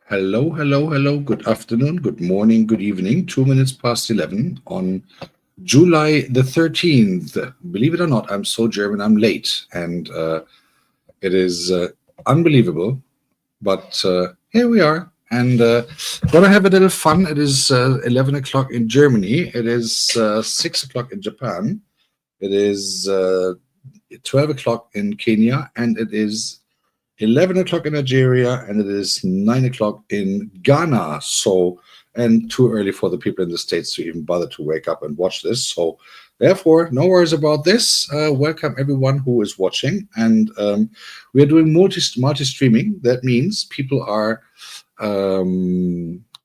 Hello, hello, hello. Good afternoon, good morning, good evening. 2 minutes past 11 on July the 13th. Believe it or not, I'm so German, I'm late. And it is unbelievable. But here we are. And gonna have a little fun. It is 11 o'clock in Germany. It is 6 o'clock in Japan. It is 12 o'clock in Kenya. And it is 11 o'clock in Nigeria, and it is 9 o'clock in Ghana. So, and too early for the people in the States to even bother to wake up and watch this. So, therefore, no worries about this. Welcome everyone who is watching. And we are doing multi streaming. That means people are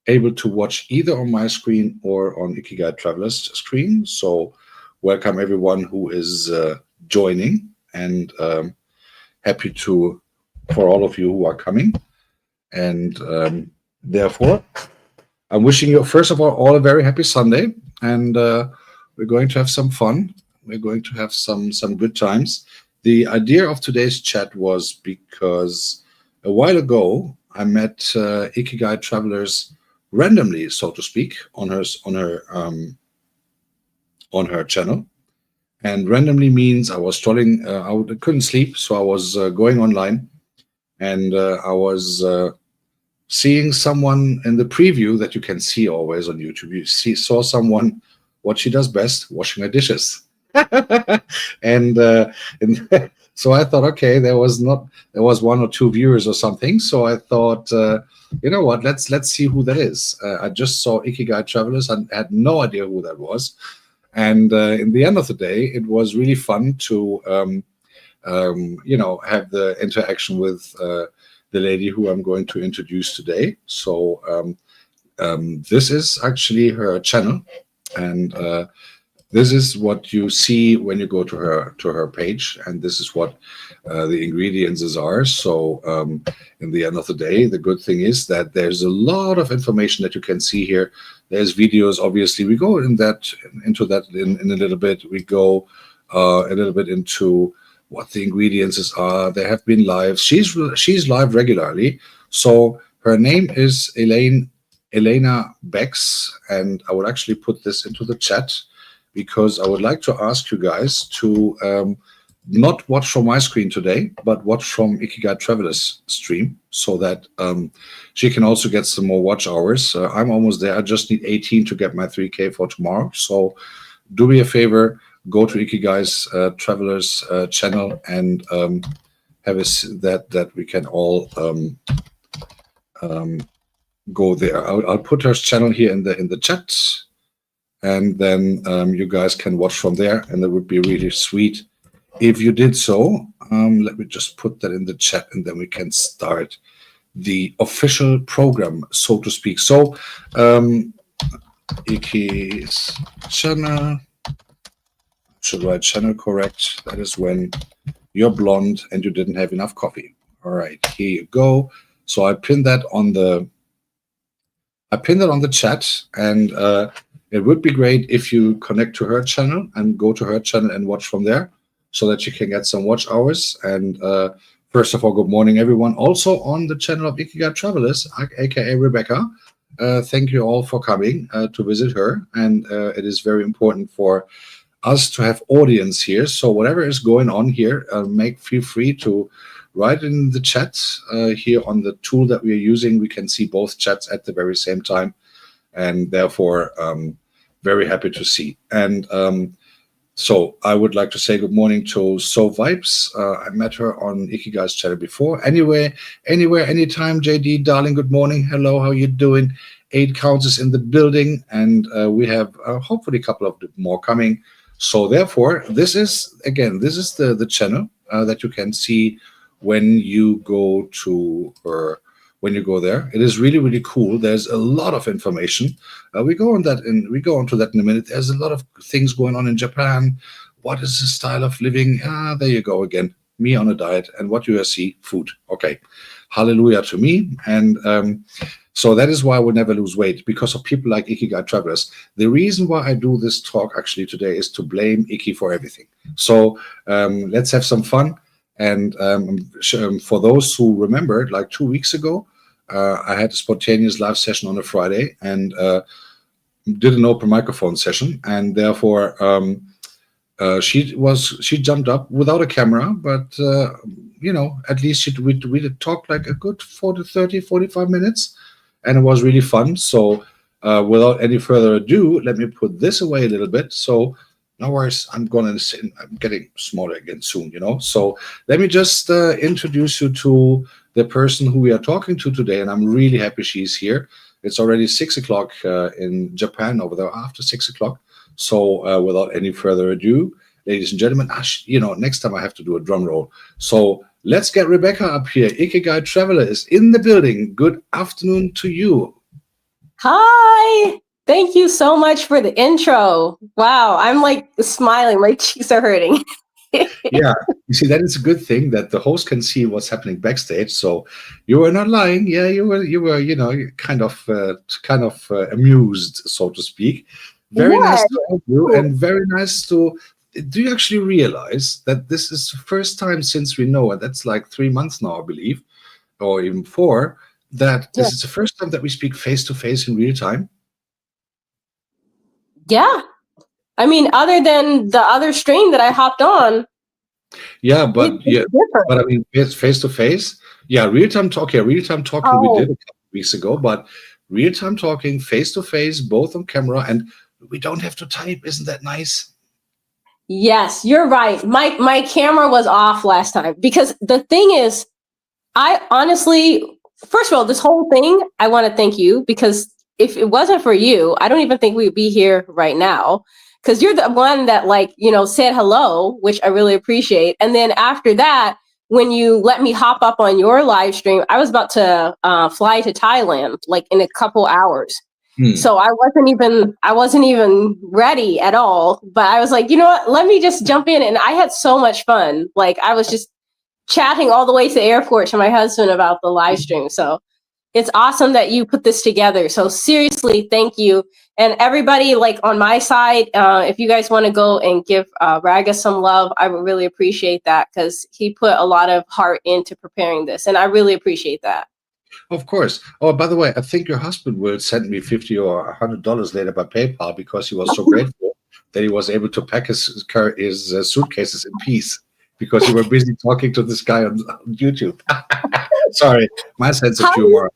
able to watch either on my screen or on Ikigai Travelers screen. So, welcome everyone who is joining, and happy to for all of you who are coming. And therefore, I'm wishing you, first of all a very happy Sunday. And we're going to have some fun. We're going to have some good times. The idea of today's chat was because a while ago, I met Ikigai Travelers randomly, so to speak, on her channel. And randomly means I was strolling, I couldn't sleep, so I was going online, and I was seeing someone in the preview that you can see always on YouTube. You saw someone, what she does best, washing her dishes. and so I thought, okay, there was 1 or 2 viewers or something. So I thought, you know what, let's see who that is. I just saw Ikigai Travelers and had no idea who that was. And in the end of the day, it was really fun to have the interaction with the lady who I'm going to introduce today. So this is actually her channel, and this is what you see when you go to her page, and this is what the ingredients are. So in the end of the day, the good thing is that there's a lot of information that you can see here. There's videos, obviously. We go into that in a little bit. We go a little bit into what the ingredients are. There have been lives. She's live regularly. So her name is Elena Bex, and I will actually put this into the chat because I would like to ask you guys to not watch from my screen today, but watch from Ikigai Travelers stream, so that she can also get some more watch hours. I'm almost there. I just need 18 to get my 3K for tomorrow. So do me a favor, go to Ikigai's Travelers channel and have that we can all go there. I'll put her channel here in the chat, and then you guys can watch from there, and that would be really sweet if you did so. Let me just put that in the chat, and then we can start the official program, so to speak. So Iki's channel, should write channel correct. That is when you're blonde and you didn't have enough coffee. All right, here you go. So I pinned that on the chat, and it would be great if you connect to her channel and go to her channel and watch from there, so that you can get some watch hours. And first of all, good morning, everyone. Also on the channel of Ikigai Travelers, aka Rebecca. Thank you all for coming to visit her. And it is very important for us to have audience here. So whatever is going on here, feel free to write in the chat here on the tool that we are using. We can see both chats at the very same time, and therefore very happy to see. And so I would like to say good morning to So Vibes. I met her on Ikigai's channel before. Anywhere, anytime, JD, darling, good morning. Hello, how you doing? 8 counts is in the building, and we have hopefully a couple of more coming. So therefore, this is the channel that you can see when you go to her. When you go there, it is really, really cool. There's a lot of information. We go into that in a minute. There's a lot of things going on in Japan. What is the style of living? There you go again. Me on a diet, and what you see, food. Okay, hallelujah to me. And so that is why I will never lose weight, because of people like Ikigai Travelers. The reason why I do this talk actually today is to blame Iki for everything. So let's have some fun. And for those who remember, like 2 weeks ago, I had a spontaneous live session on a Friday and did an open microphone session, and therefore she jumped up without a camera, but at least we did talk like a good 40, 30, 45 minutes, and it was really fun. So without any further ado, let me put this away a little bit. So no worries, I'm getting smaller again soon, So let me just introduce you to the person who we are talking to today, and I'm really happy she's here. It's already 6 o'clock in Japan over there, after 6 o'clock. So without any further ado, ladies and gentlemen, next time I have to do a drum roll. So let's get Rebecca up here. Ikigai Traveler is in the building. Good afternoon to you. Hi. Thank you so much for the intro. Wow, I'm like smiling. My cheeks are hurting. Yeah, you see, that is a good thing that the host can see what's happening backstage. So you were not lying. Yeah, you were, kind of amused, so to speak. Very nice to have you, and very nice to. Do you actually realize that this is the first time since we know, and that's like 3 months now, I believe, or even 4, that this is the first time that we speak face to face in real time? Yeah. I mean, other than the other stream that I hopped on. Yeah, but I mean, face to face. Yeah, real time talk. Yeah, real time talking we did a couple of weeks ago, but real time talking, face to face, both on camera, and we don't have to type. Isn't that nice? Yes, you're right. My camera was off last time because the thing is, I honestly, first of all, this whole thing, I want to thank you, because if it wasn't for you, I don't even think we'd be here right now, because you're the one that said hello, which I really appreciate. And then after that, when you let me hop up on your live stream, I was about to fly to Thailand like in a couple hours. So I wasn't even ready at all, but I was like, you know what, let me just jump in. And I had so much fun. Like, I was just chatting all the way to the airport to my husband about the live stream. So it's awesome that you put this together. So seriously, thank you. And everybody, like on my side, if you guys want to go and give Raga some love, I would really appreciate that, because he put a lot of heart into preparing this, and I really appreciate that. Of course. Oh, by the way, I think your husband will send me $50 or $100 later by PayPal, because he was so grateful that he was able to pack his suitcases in peace, because you were busy talking to this guy on YouTube. Sorry, my sense of humor.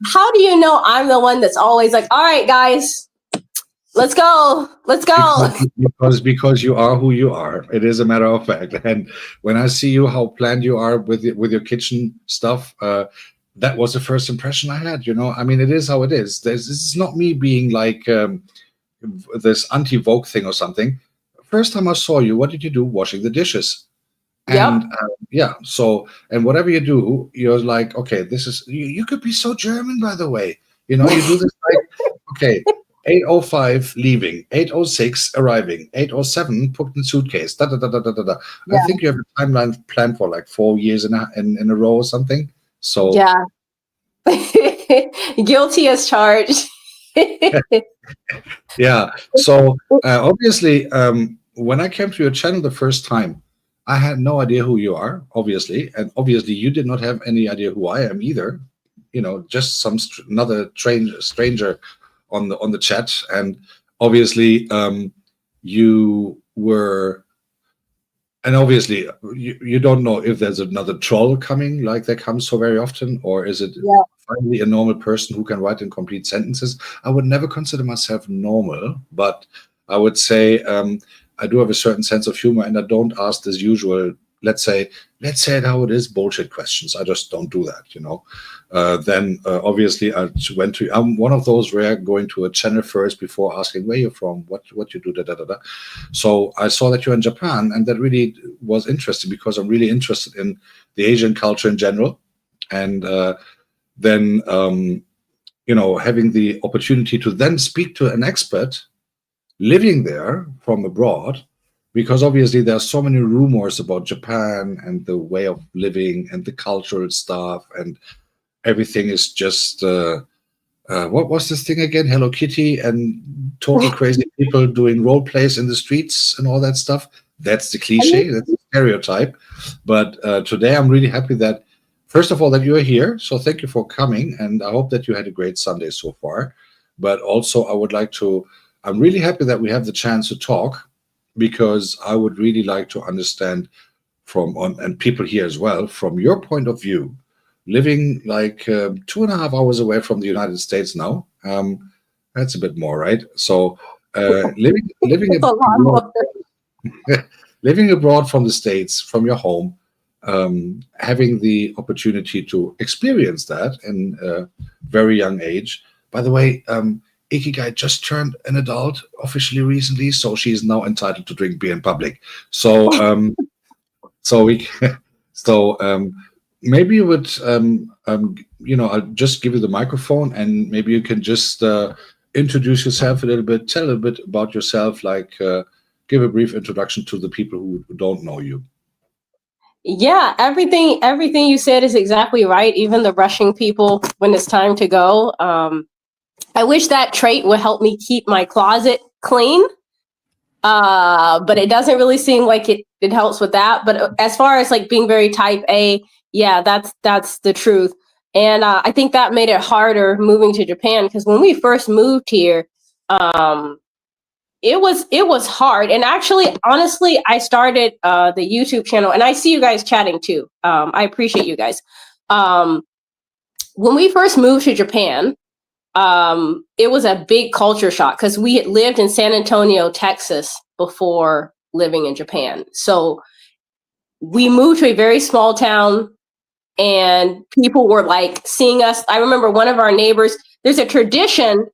How do you know I'm the one that's always like, all right, guys, let's go. Because you are who you are. It is a matter of fact. And when I see you, how planned you are with your kitchen stuff, that was the first impression I had. I mean, it is how it is. This is not me being like this anti-Vogue thing or something. First time I saw you, what did you do? Washing the dishes. And so, and whatever you do, you're like, okay, this is, you could be so German, by the way. You do this like, okay, 8:05 leaving, 8:06 arriving, 8:07 put in suitcase, da da da da da da. I think you have a timeline planned for like 4 years in a row or something. So yeah, guilty as charged. Yeah. So obviously, when I came to your channel the first time, I had no idea who you are, obviously, and obviously you did not have any idea who I am either. Just some another stranger on the chat, and obviously you were. And obviously, you don't know if there's another troll coming, like that comes so very often, or is it finally a normal person who can write in complete sentences? I would never consider myself normal, but I would say I do have a certain sense of humor, and I don't ask this usual, let's say it how it is, bullshit questions. I just don't do that, Then obviously I went to. I'm one of those rare going to a channel first before asking where you're from, what you do, da da da da. So I saw that you're in Japan, and that really was interesting, because I'm really interested in the Asian culture in general, and then having the opportunity to then speak to an expert living there from abroad. Because obviously there are so many rumors about Japan and the way of living and the cultural stuff, and everything is just what was this thing again? Hello Kitty and total crazy people doing role plays in the streets and all that stuff. That's the cliche, that's the stereotype. But today I'm really happy that first of all, that you are here. So thank you for coming. And I hope that you had a great Sunday so far. But also, I'm really happy that we have the chance to talk, because I would really like to understand and people here as well, from your point of view, living like 2.5 hours away from the United States now. That's a bit more, right? So living It's a lot abroad, more. living abroad from the States, from your home, having the opportunity to experience that in a very young age. By the way, Ikigai just turned an adult officially recently, so she is now entitled to drink beer in public. So, so we, so maybe you would, I'll just give you the microphone, and maybe you can just introduce yourself a little bit, tell a little bit about yourself, like give a brief introduction to the people who don't know you. Yeah, everything you said is exactly right. Even the rushing people when it's time to go. I wish that trait would help me keep my closet clean. But it doesn't really seem like it helps with that. But as far as like being very type A, yeah, that's the truth. And I think that made it harder moving to Japan, because when we first moved here, it was hard. And actually, honestly, I started the YouTube channel, and I see you guys chatting too. I appreciate you guys. When we first moved to Japan, it was a big culture shock, because we had lived in San Antonio, Texas before living in Japan. So we moved to a very small town, and people were like seeing us. I remember one of our neighbors, there's a tradition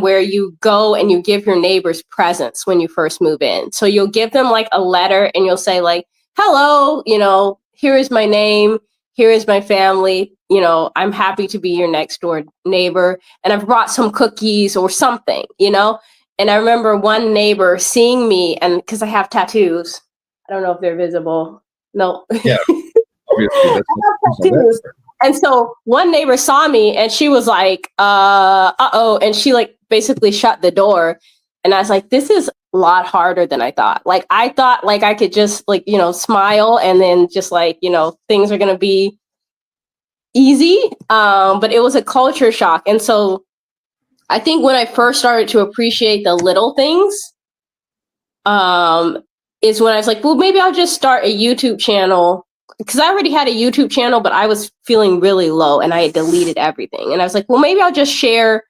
where you go and you give your neighbors presents when you first move in. So you'll give them like a letter, and you'll say like, hello, here is my name, here is my family, I'm happy to be your next door neighbor, and I've brought some cookies or something, And I remember one neighbor seeing me, and because I have tattoos, I don't know if they're visible. No. Yeah, obviously. I have tattoos. And so one neighbor saw me, and she was like, uh-oh. And she like basically shut the door. And I was like, this is a lot harder than I thought. Like, I thought like I could just like, smile, and then just like, things are going to be easy. But it was a culture shock. And so I think when I first started to appreciate the little things, is when I was like, well, maybe I'll just start a YouTube channel, because I already had a YouTube channel, but I was feeling really low, and I had deleted everything. And I was like, well, maybe I'll just share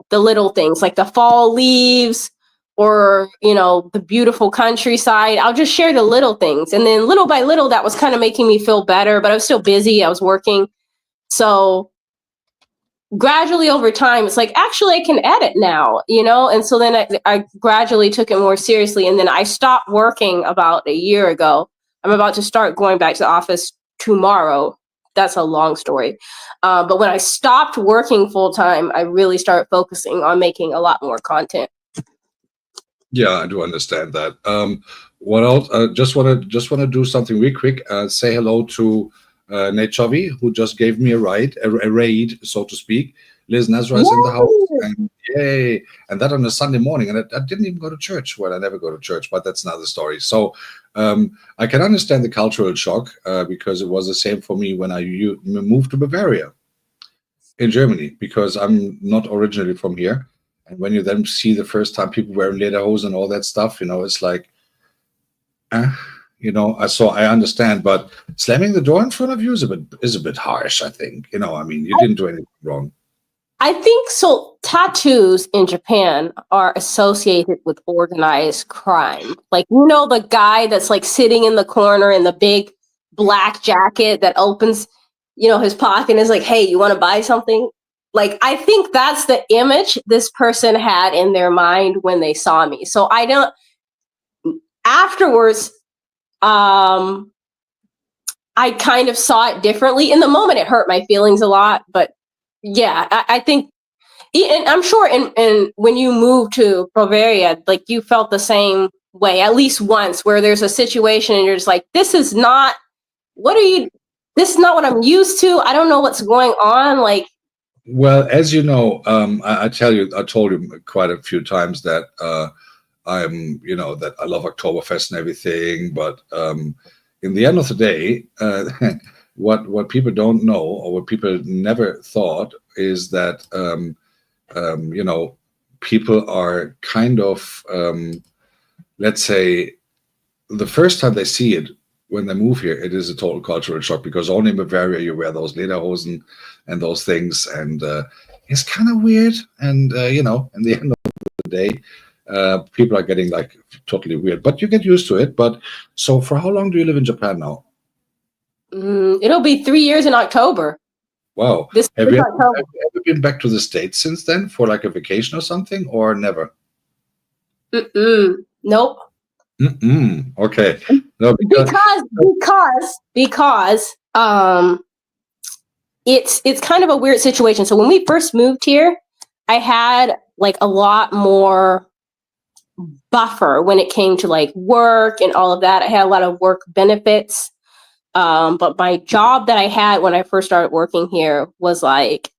the little things, like the fall leaves, or, the beautiful countryside. I'll just share the little things. And then little by little, that was kind of making me feel better, but I was still busy. I was working. So gradually over time, it's like, actually, I can edit now, And so then I gradually took it more seriously. And then I stopped working about a year ago. I'm about to start going back to the office tomorrow. That's a long story. But when I stopped working full time, I really started focusing on making a lot more content. Yeah, I do understand that. What else? Just want to do something real quick. Say hello to Nate Chovy, who just gave me a raid, so to speak. Liz Nazra is in the house, and yay! And that on a Sunday morning, and I didn't even go to church. Well, I never go to church, but that's another story. So I can understand the cultural shock, because it was the same for me when I moved to Bavaria in Germany, because I'm not originally from here. And when you then see the first time people wearing lederhosen and all that stuff, it's like, I understand, but slamming the door in front of you is a bit harsh, I think. You didn't do anything wrong. I think so. Tattoos in Japan are associated with organized crime. Like, the guy that's like sitting in the corner in the big black jacket that opens, his pocket and is like, hey, you want to buy something? Like, I think that's the image this person had in their mind when they saw me. So afterwards, I kind of saw it differently. In the moment, it hurt my feelings a lot, but yeah, I think, and I'm sure in when you moved to Bavaria, like you felt the same way, at least once, where there's a situation and you're just like, this is not what I'm used to. I don't know what's going on. Like, well, as you know, I told you quite a few times that that I love Oktoberfest and everything, but in the end of the day, what people don't know, or what people never thought, is that you know, people are kind of, let's say, the first time they see it, when they move here, it is a total cultural shock, because only in Bavaria you wear those lederhosen and those things, and it's kind of weird. And you know, in the end of the day, people are getting like totally weird, but you get used to it. But so, for how long do you live in Japan now? It'll be 3 years in October. Wow. This Have you October. ever been back to the States since then for like a vacation or something, or never? Nope. Okay. No, Because it's kind of a weird situation. So when we first moved here, I had like a lot more buffer when it came to like work and all of that. I had a lot of work benefits. But my job that I had when I first started working here was like,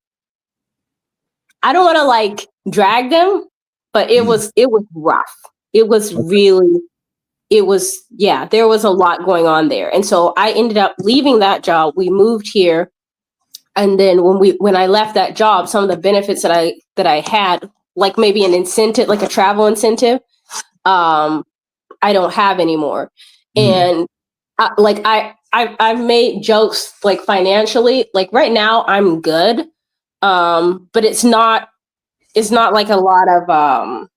I don't want to like drag them, but it was rough. It was really, there was a lot going on there. And so I ended up leaving that job. We moved here. And then when I left that job, some of the benefits that I had, like maybe an incentive, like a travel incentive, I don't have anymore. And I've made jokes like financially, like right now I'm good. But it's not like a lot of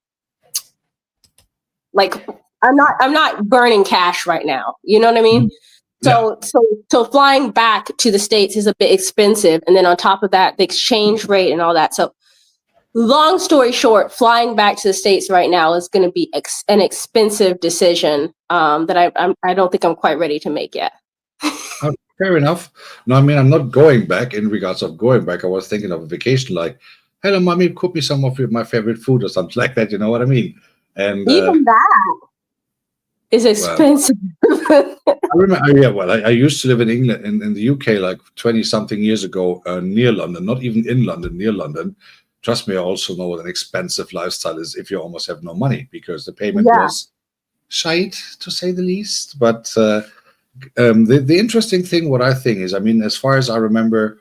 like I'm not burning cash right now. You know what I mean? So flying back to the States is a bit expensive, and then on top of that, the exchange rate and all that. So long story short, flying back to the States right now is going to be an expensive decision that I don't think I'm quite ready to make yet. Fair enough. No, I mean, I'm not going back in regards of going back. I was thinking of a vacation, like, hello, mommy, cook me some of my favorite food or something like that. You know what I mean? And even that is expensive. Well, I remember, I used to live in England, in the UK, like 20 something years ago, near London, not even in London, near London. Trust me, I also know what an expensive lifestyle is if you almost have no money, because the payment was shite, to say the least. But the interesting thing, what I think is, I mean, as far as I remember,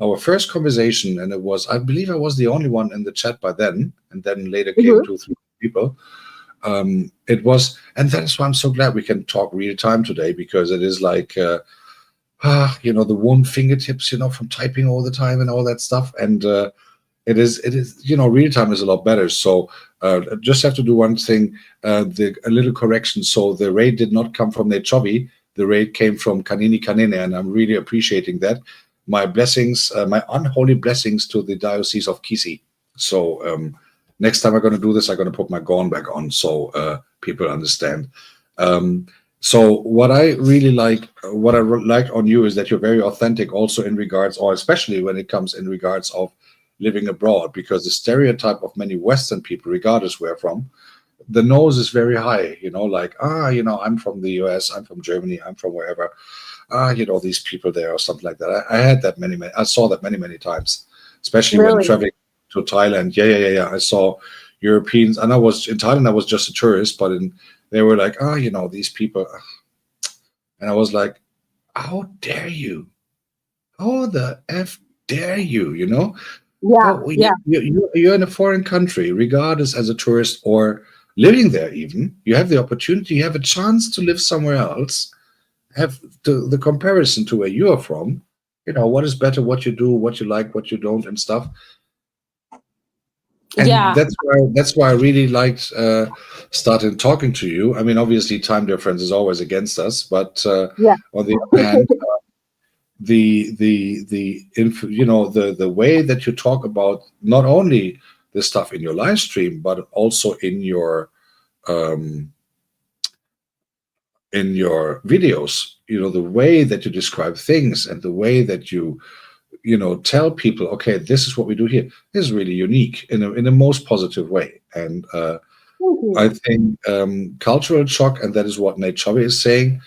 our first conversation, and I believe I was the only one in the chat by then, and then later came 2-3 people. It was, and that's why I'm so glad we can talk real time today, because it is like, you know, the one fingertips, you know, from typing all the time and all that stuff. And it is, you know, real time is a lot better. So just have to do one thing, a little correction. So the raid did not come from Nechovi. The raid came from Kanini Kanine, and I'm really appreciating that. My blessings, my unholy blessings to the Diocese of Kisi. So next time I'm going to do this, I'm going to put my gown back on, so people understand. So what I really like, what I like on you, is that you're very authentic, also in regards, or especially when it comes in regards of living abroad, because the stereotype of many Western people, regardless where from, the nose is very high, you know, like, you know, I'm from the US, I'm from Germany, I'm from wherever, you know, these people there or something like that. I had that I saw that many times, especially when traveling to Thailand. Yeah. I saw Europeans, and I was in Thailand, I was just a tourist, but they were like, you know, these people. And I was like, how dare you? How the F dare you, you know? You're in a foreign country, regardless as a tourist or living there even. You have the opportunity, you have a chance to live somewhere else, have the comparison to where you are from, you know, what is better, what you do, what you like, what you don't, and stuff. And that's why I really liked starting talking to you. I mean, obviously time difference is always against us, but on the other hand, you know, the way that you talk about not only the stuff in your live stream, but also in your videos, you know, the way that you describe things and the way that you know, tell people, okay, this is what we do here, is really unique in a most positive way. And I think cultural shock, and that is what Nate Chubby is saying.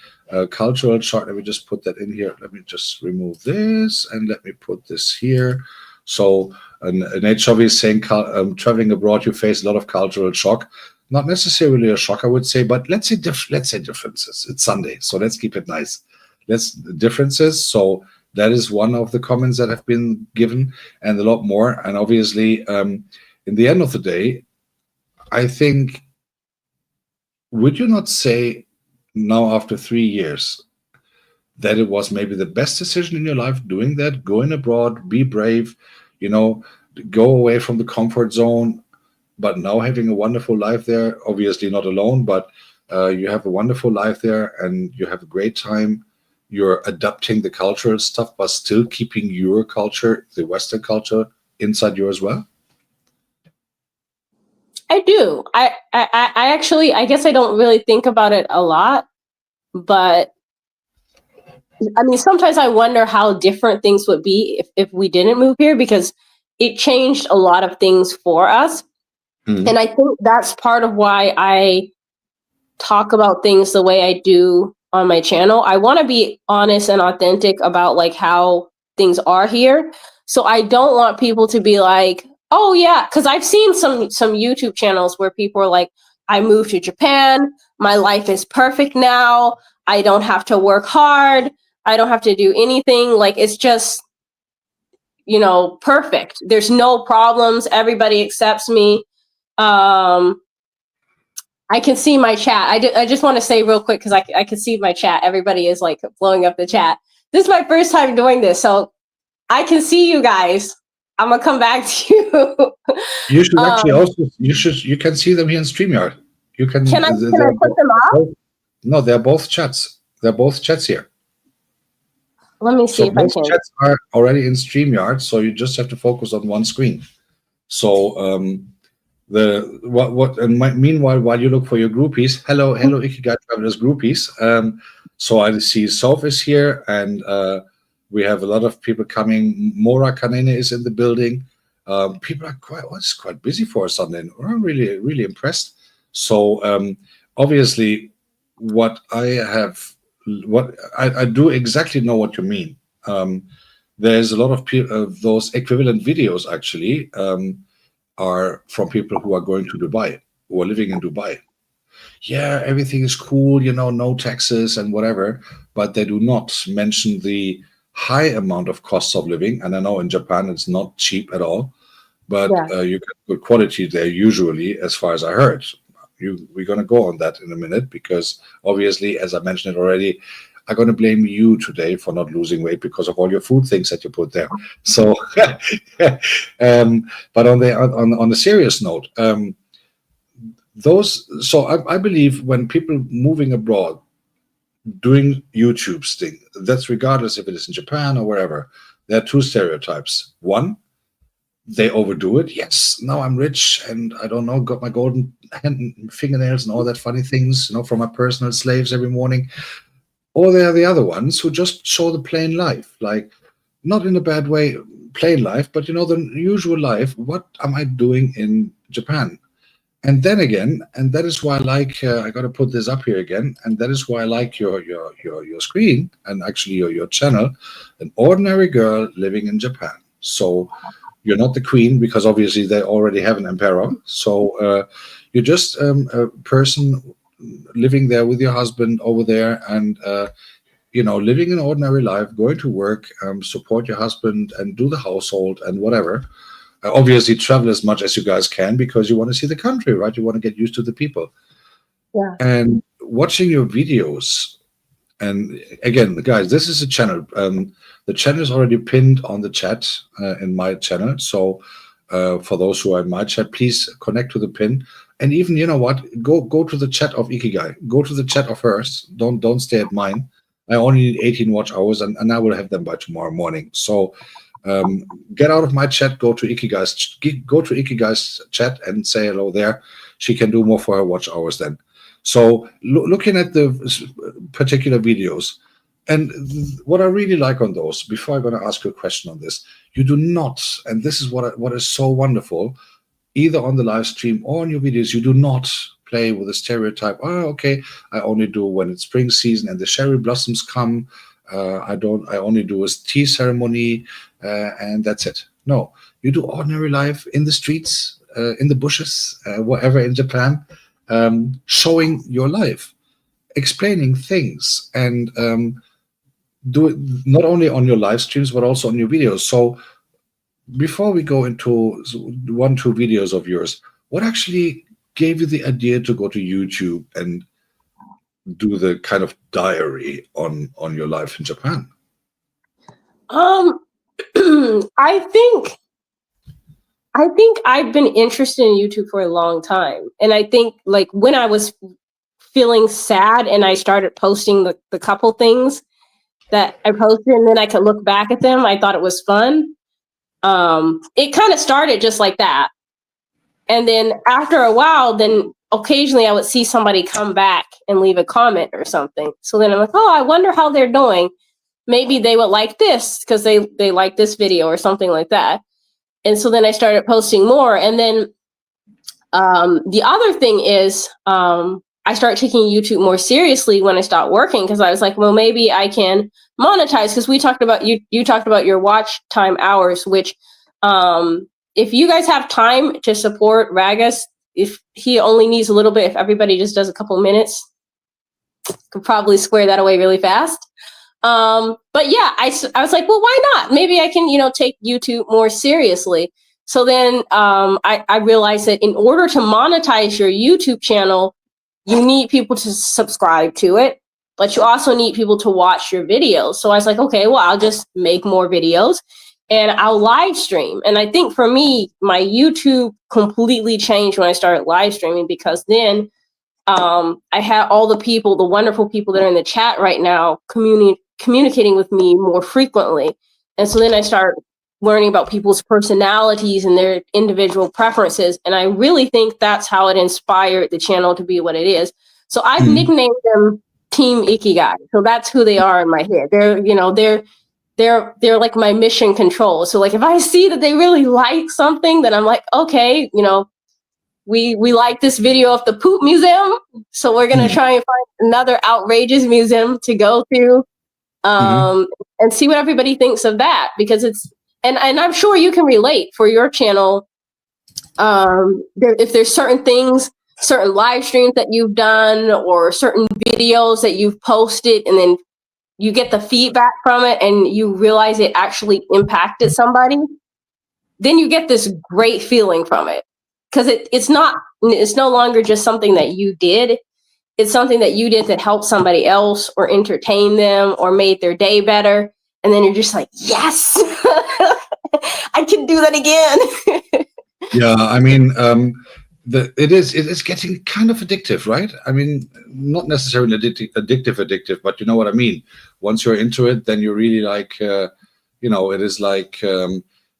Cultural shock. Let me just put that in here. Let me just remove this and let me put this here. So Nate Chubby is saying, traveling abroad, you face a lot of cultural shock. not necessarily a shock, I would say, but let's say differences. It's Sunday, so let's keep it nice. Let's differences. So that is one of the comments that have been given, and a lot more. And obviously, in the end of the day, I think, would you not say now after 3 years that it was maybe the best decision in your life doing that, going abroad, be brave, go away from the comfort zone, but now having a wonderful life there, obviously not alone, but you have a wonderful life there and you have a great time. You're adapting the cultural stuff, but still keeping your culture, the Western culture, inside you as well? I do. I actually, I guess I don't really think about it a lot, but I mean, sometimes I wonder how different things would be if we didn't move here, because it changed a lot of things for us. And I think that's part of why I talk about things the way I do on my channel. I want to be honest and authentic about like how things are here. So I don't want people to be like, oh yeah, because I've seen some YouTube channels where people are like, I moved to Japan, my life is perfect now, I don't have to work hard, I don't have to do anything, like it's just, perfect. There's no problems, everybody accepts me. I can see my chat. I just want to say real quick, because I can see my chat. Everybody is like blowing up the chat. This is my first time doing this, so I can see you guys. I'm gonna come back to you. You should actually also you can see them here in StreamYard. You can. Can I put them up? No, they're both chats. They're both chats here. Let me see if I can. Both chats are already in StreamYard, so you just have to focus on one screen. So meanwhile, while you look for your groupies, hello Ikigai Travelers groupies. So I see Soph is here, and we have a lot of people coming. Mora Kanene is in the building. People are quite busy for a Sunday. I'm really, really impressed. So obviously, what I do exactly know what you mean. There's a lot of those equivalent videos actually are from people who are going to Dubai, who are living in Dubai. Yeah, everything is cool, no taxes and whatever, but they do not mention the high amount of costs of living. And I know in Japan it's not cheap at all, but you get good quality there usually, as far as I heard. We're going to go on that in a minute, because obviously, as I mentioned it already, I'm going to blame you today for not losing weight because of all your food things that you put there. So, but on the serious note, I believe when people moving abroad doing YouTube's thing, that's regardless if it is in Japan or wherever, there are two stereotypes. One, they overdo it. Yes, now I'm rich and I don't know, got my golden fingernails and all that funny things, from my personal slaves every morning. Or there are the other ones who just show the plain life, like not in a bad way, plain life, but the usual life. What am I doing in Japan? And then again, and that is why I like. I got to put this up here again, and that is why I like your screen and actually your channel. An ordinary girl living in Japan. So you're not the queen, because obviously they already have an emperor. So you're just a person living there with your husband over there, and living an ordinary life, going to work, support your husband and do the household and whatever. Obviously travel as much as you guys can, because you want to see the country, right? You want to get used to the people. Yeah. And watching your videos, and again, guys, this is a channel. The channel is already pinned on the chat in my channel. So for those who are in my chat, please connect to the pin. And even, go to the chat of Ikigai. Go to the chat of hers. Don't stay at mine. I only need 18 watch hours, and I will have them by tomorrow morning. So get out of my chat. Go to Ikigai's chat and say hello there. She can do more for her watch hours then. So looking at the particular videos, and what I really like on those, before I'm going to ask you a question on this, you do not, and this is what is so wonderful, either on the live stream or on your videos, you do not play with a stereotype. Oh, okay, I only do when it's spring season and the cherry blossoms come. I only do a tea ceremony, and that's it. No, you do ordinary life in the streets, in the bushes, wherever in Japan. showing your life, explaining things, and do it not only on your live streams but also on your videos. So before we go into 1-2 videos of yours, what actually gave you the idea to go to YouTube and do the kind of diary on your life in Japan? I think I've been interested in YouTube for a long time. And I think like when I was feeling sad and I started posting the couple things that I posted and then I could look back at them, I thought it was fun. It kind of started just like that. And then after a while, then occasionally I would see somebody come back and leave a comment or something. So then I'm like, oh, I wonder how they're doing. Maybe they would like this because they like this video or something like that. And so then I started posting more. And then the other thing is I started taking YouTube more seriously when I stopped working, because I was like, well, maybe I can monetize, because we talked about you talked about your watch time hours, which if you guys have time to support Ragus, if he only needs a little bit, if everybody just does a couple minutes, could probably square that away really fast. But yeah, I was like, well, why not? Maybe I can, take YouTube more seriously. So then I realized that in order to monetize your YouTube channel, you need people to subscribe to it, but you also need people to watch your videos. So I was like, okay, well, I'll just make more videos and I'll live stream. And I think for me, my YouTube completely changed when I started live streaming, because then I had all the wonderful people that are in the chat right now communicating with me more frequently. And so then I started learning about people's personalities and their individual preferences. And I really think that's how it inspired the channel to be what it is. So I've nicknamed them Team Ikigai. So that's who they are in my head. They're like my mission control. So like if I see that they really like something, then I'm like, okay, we like this video of the poop museum, so we're gonna try and find another outrageous museum to go to, and see what everybody thinks of that, because it's and I'm sure you can relate for your channel. If there's certain things, certain live streams that you've done, or certain videos that you've posted, and then you get the feedback from it, and you realize it actually impacted somebody, then you get this great feeling from it. Because it's no longer just something that you did. It's something that you did that helped somebody else or entertain them or made their day better. And then you're just like, yes, I can do that again. Yeah, I mean, it is getting kind of addictive, right? I mean, not necessarily addictive, but you know what I mean. Once you're into it, then you're really like, it is like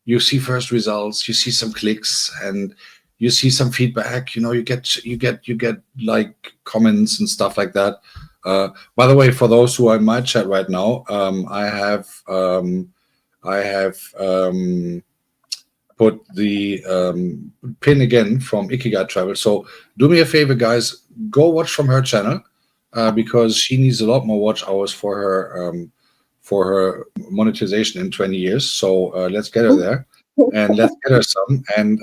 you see first results, you see some clicks, and you see some feedback. You get like comments and stuff like that. By the way, for those who are in my chat right now, I have put the pin again from Ikigai Travelers. So do me a favor, guys, go watch from her channel, because she needs a lot more watch hours for her monetization in 20 years. So let's get her there, and let's get her some. And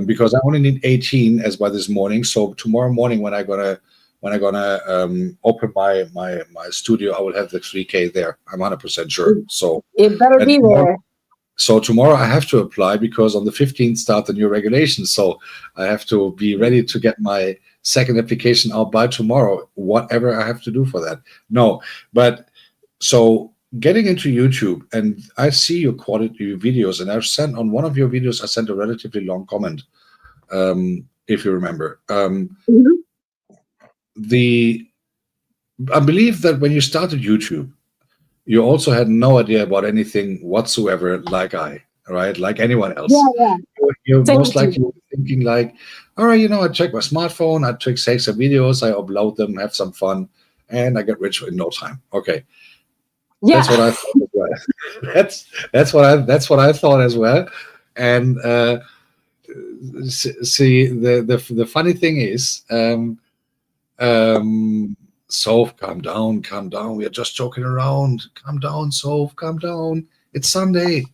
because I only need 18 as by this morning. So tomorrow morning when I'm gonna open my studio, I will have the 3K there. I'm 100% sure. So it better be there. So tomorrow I have to apply, because on the 15th start the new regulations. So I have to be ready to get my second application out by tomorrow, whatever I have to do for that. No, but so getting into YouTube, and I see your quality videos, and I've sent on one of your videos, I sent a relatively long comment, if you remember. I believe that when you started YouTube, you also had no idea about anything whatsoever, like like anyone else. Yeah. You're most likely thinking like, all right, I check my smartphone, I take some videos, I upload them, have some fun, and I get rich in no time. Okay. Yeah. That's what I thought as well. That's what I thought as well. And see, the funny thing is, Soph, calm down. We are just joking around. Calm down, Soph, calm down. It's Sunday.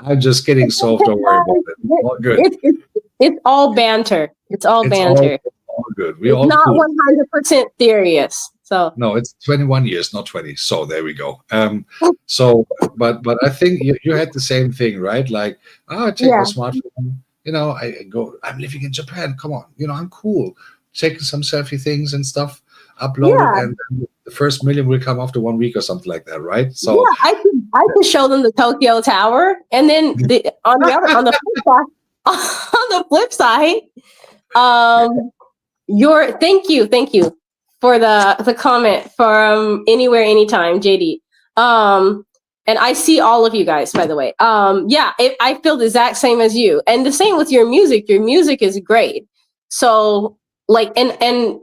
I'm just kidding, Soph. Don't worry about it. All good. It's all banter. It's all banter. It's all good. We're It's all not cool. 100% serious. So No, it's 21 years, not 20. So there we go. But I think you had the same thing, right? Like, I take my yeah, smartphone, I'm living in Japan. Come on, I'm cool. Taking some selfie things and stuff, upload it, yeah, and then the first million will come after 1 week or something like that, right? So yeah. I could show them the Tokyo Tower, and then on the flip side, on the flip side, um, thank you for the comment from anywhere, anytime, JD. And I see all of you guys, by the way. I feel the exact same as you, and the same with your music. Your music is great. So like, and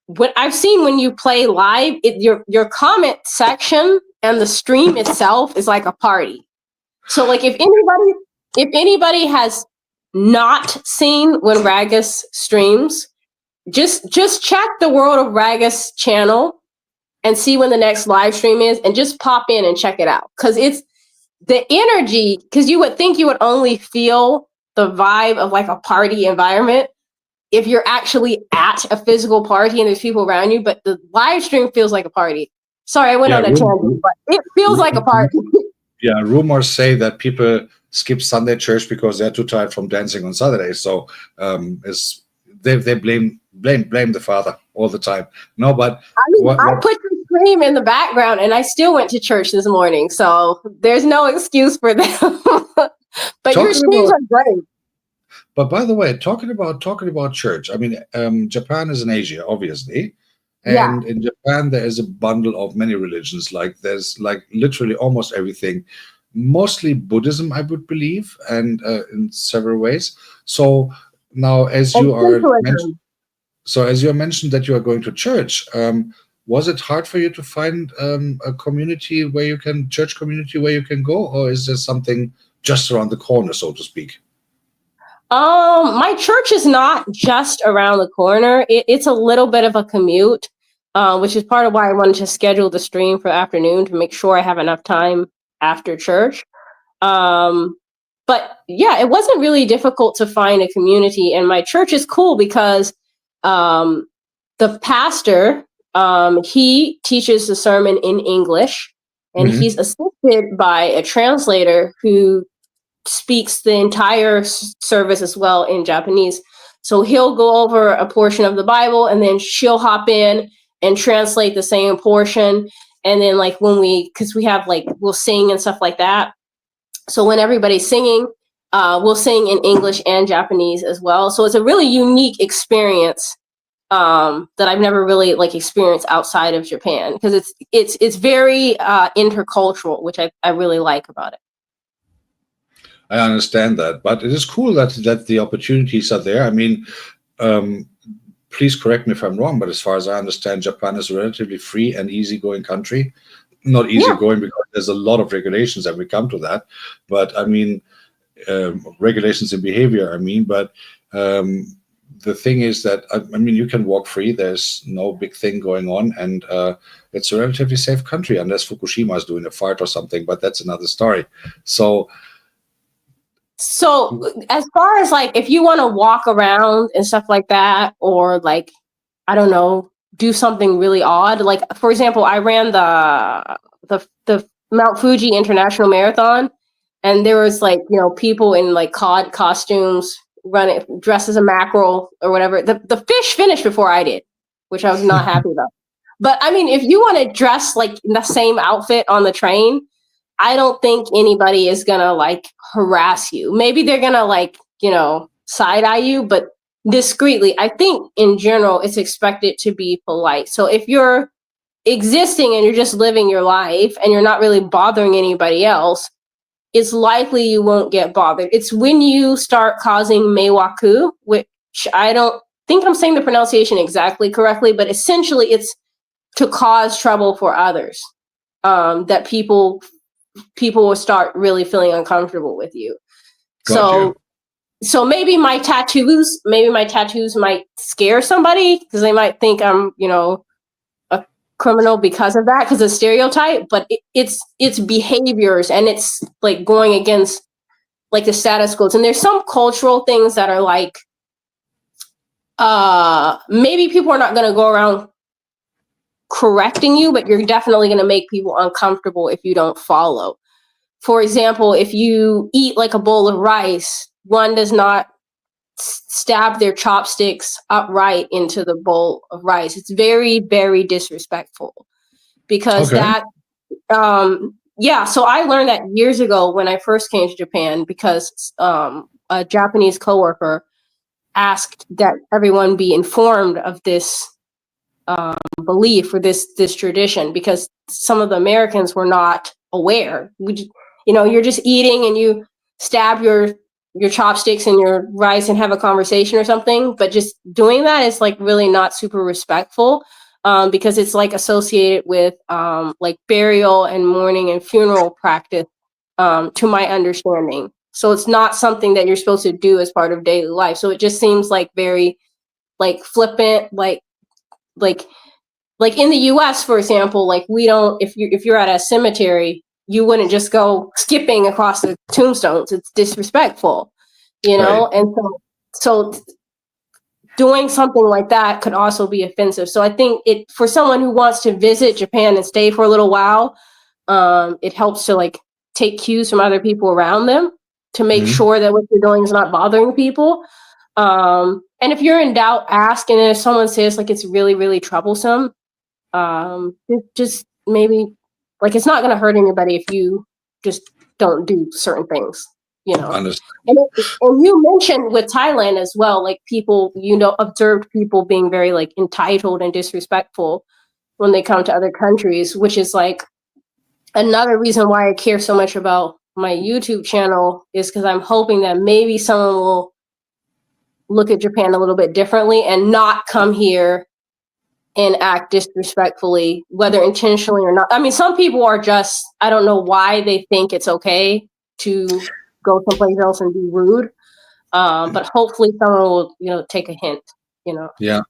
what I've seen when you play live, your comment section and the stream itself is like a party. So like, if anybody has not seen when Ragus streams, just check the World of Ragus channel and see when the next live stream is, and just pop in and check it out, because it's the energy. Because you would think you would only feel the vibe of like a party environment if you're actually at a physical party and there's people around you, but the live stream feels like a party. Sorry, I went yeah, on a tangent, but it feels like a party. yeah, rumors say that people skip Sunday church because they're too tired from dancing on Saturday. So is they blame the father all the time. No, but I mean, I put the stream in the background and I still went to church this morning, so there's no excuse for them. But your streams are great. But by the way, talking about church, I mean, Japan is in Asia, obviously, Yeah. and in Japan there is a bundle of many religions. Like there's like literally almost everything, mostly Buddhism, I would believe, and in several ways. So now, as you are mentioned, mentioned that you are going to church, was it hard for you to find a community where you can church community where you can go, or is there something just around the corner, so to speak? My church is not just around the corner. It's a little bit of a commute, which is part of why I wanted to schedule the stream for the afternoon to make sure I have enough time after church. But yeah, it wasn't really difficult to find a community, and my church is cool because the pastor, he teaches the sermon in English, and he's assisted by a translator who speaks the entire service as well in Japanese. So he'll go over a portion of the Bible, and then she'll hop in and translate the same portion. And then like because we have like, we'll sing and stuff like that. So when everybody's singing, we'll sing in English and Japanese as well. So it's a really unique experience that I've never really like experienced outside of Japan, because it's very intercultural, which I really like about it. I understand that, but it is cool that the opportunities are there. I mean, please correct me if I'm wrong, but as far as I understand, Japan is a relatively free and easygoing country. Not easygoing because there's a lot of regulations, and we come to that. But I mean, regulations in behavior. I mean, but the thing is that I mean, you can walk free. There's no big thing going on, and it's a relatively safe country, unless Fukushima is doing a fart or something. But that's another story. So as far as like, if you want to walk around and stuff like that, or like, I don't know, do something really odd, like for example, I ran the Mount Fuji International Marathon, and there was like, people in like cod costumes running, dressed as a mackerel or whatever. The fish finished before I did, which I was not happy about. But I mean, if you want to dress like in the same outfit on the train, I don't think anybody is gonna like harass you. Maybe they're gonna like, side eye you, but discreetly. I think in general, it's expected to be polite. So if you're existing and you're just living your life and you're not really bothering anybody else, it's likely you won't get bothered. It's when you start causing meiwaku, which I don't think I'm saying the pronunciation exactly correctly, but essentially it's to cause trouble for others, that people will start really feeling uncomfortable with you. So maybe my tattoos might scare somebody, because they might think I'm, a criminal because of that, because of stereotype. But it's behaviors, and it's like going against like the status quo. And there's some cultural things that are like, maybe people are not going to go around correcting you, but you're definitely going to make people uncomfortable if you don't follow. For example, if you eat like a bowl of rice, one does not stab their chopsticks upright into the bowl of rice. It's very, very disrespectful because that, yeah. So I learned that years ago when I first came to Japan because a Japanese coworker asked that everyone be informed of this belief or this tradition because some of the Americans were not aware. You're just eating and you stab your chopsticks in your rice and have a conversation or something, but just doing that is like really not super respectful because it's like associated with like burial and mourning and funeral practice to my understanding. So it's not something that you're supposed to do as part of daily life. So it just seems like very like flippant, like in the US, for example, like we don't, if you're at a cemetery, you wouldn't just go skipping across the tombstones. It's disrespectful, Right. And so doing something like that could also be offensive. So I think for someone who wants to visit Japan and stay for a little while, it helps to like take cues from other people around them to make sure that what you're doing is not bothering people. And if you're in doubt, ask. And if someone says like it's really, really troublesome, just maybe like it's not going to hurt anybody if you just don't do certain things, Understand. And you mentioned with Thailand as well, like people, observed people being very like entitled and disrespectful when they come to other countries, which is like another reason why I care so much about my YouTube channel is because I'm hoping that maybe someone will look at Japan a little bit differently and not come here and act disrespectfully, whether intentionally or not. I mean, some people are just, I don't know why they think it's okay to go someplace else and be rude. But hopefully someone will, take a hint, Yeah.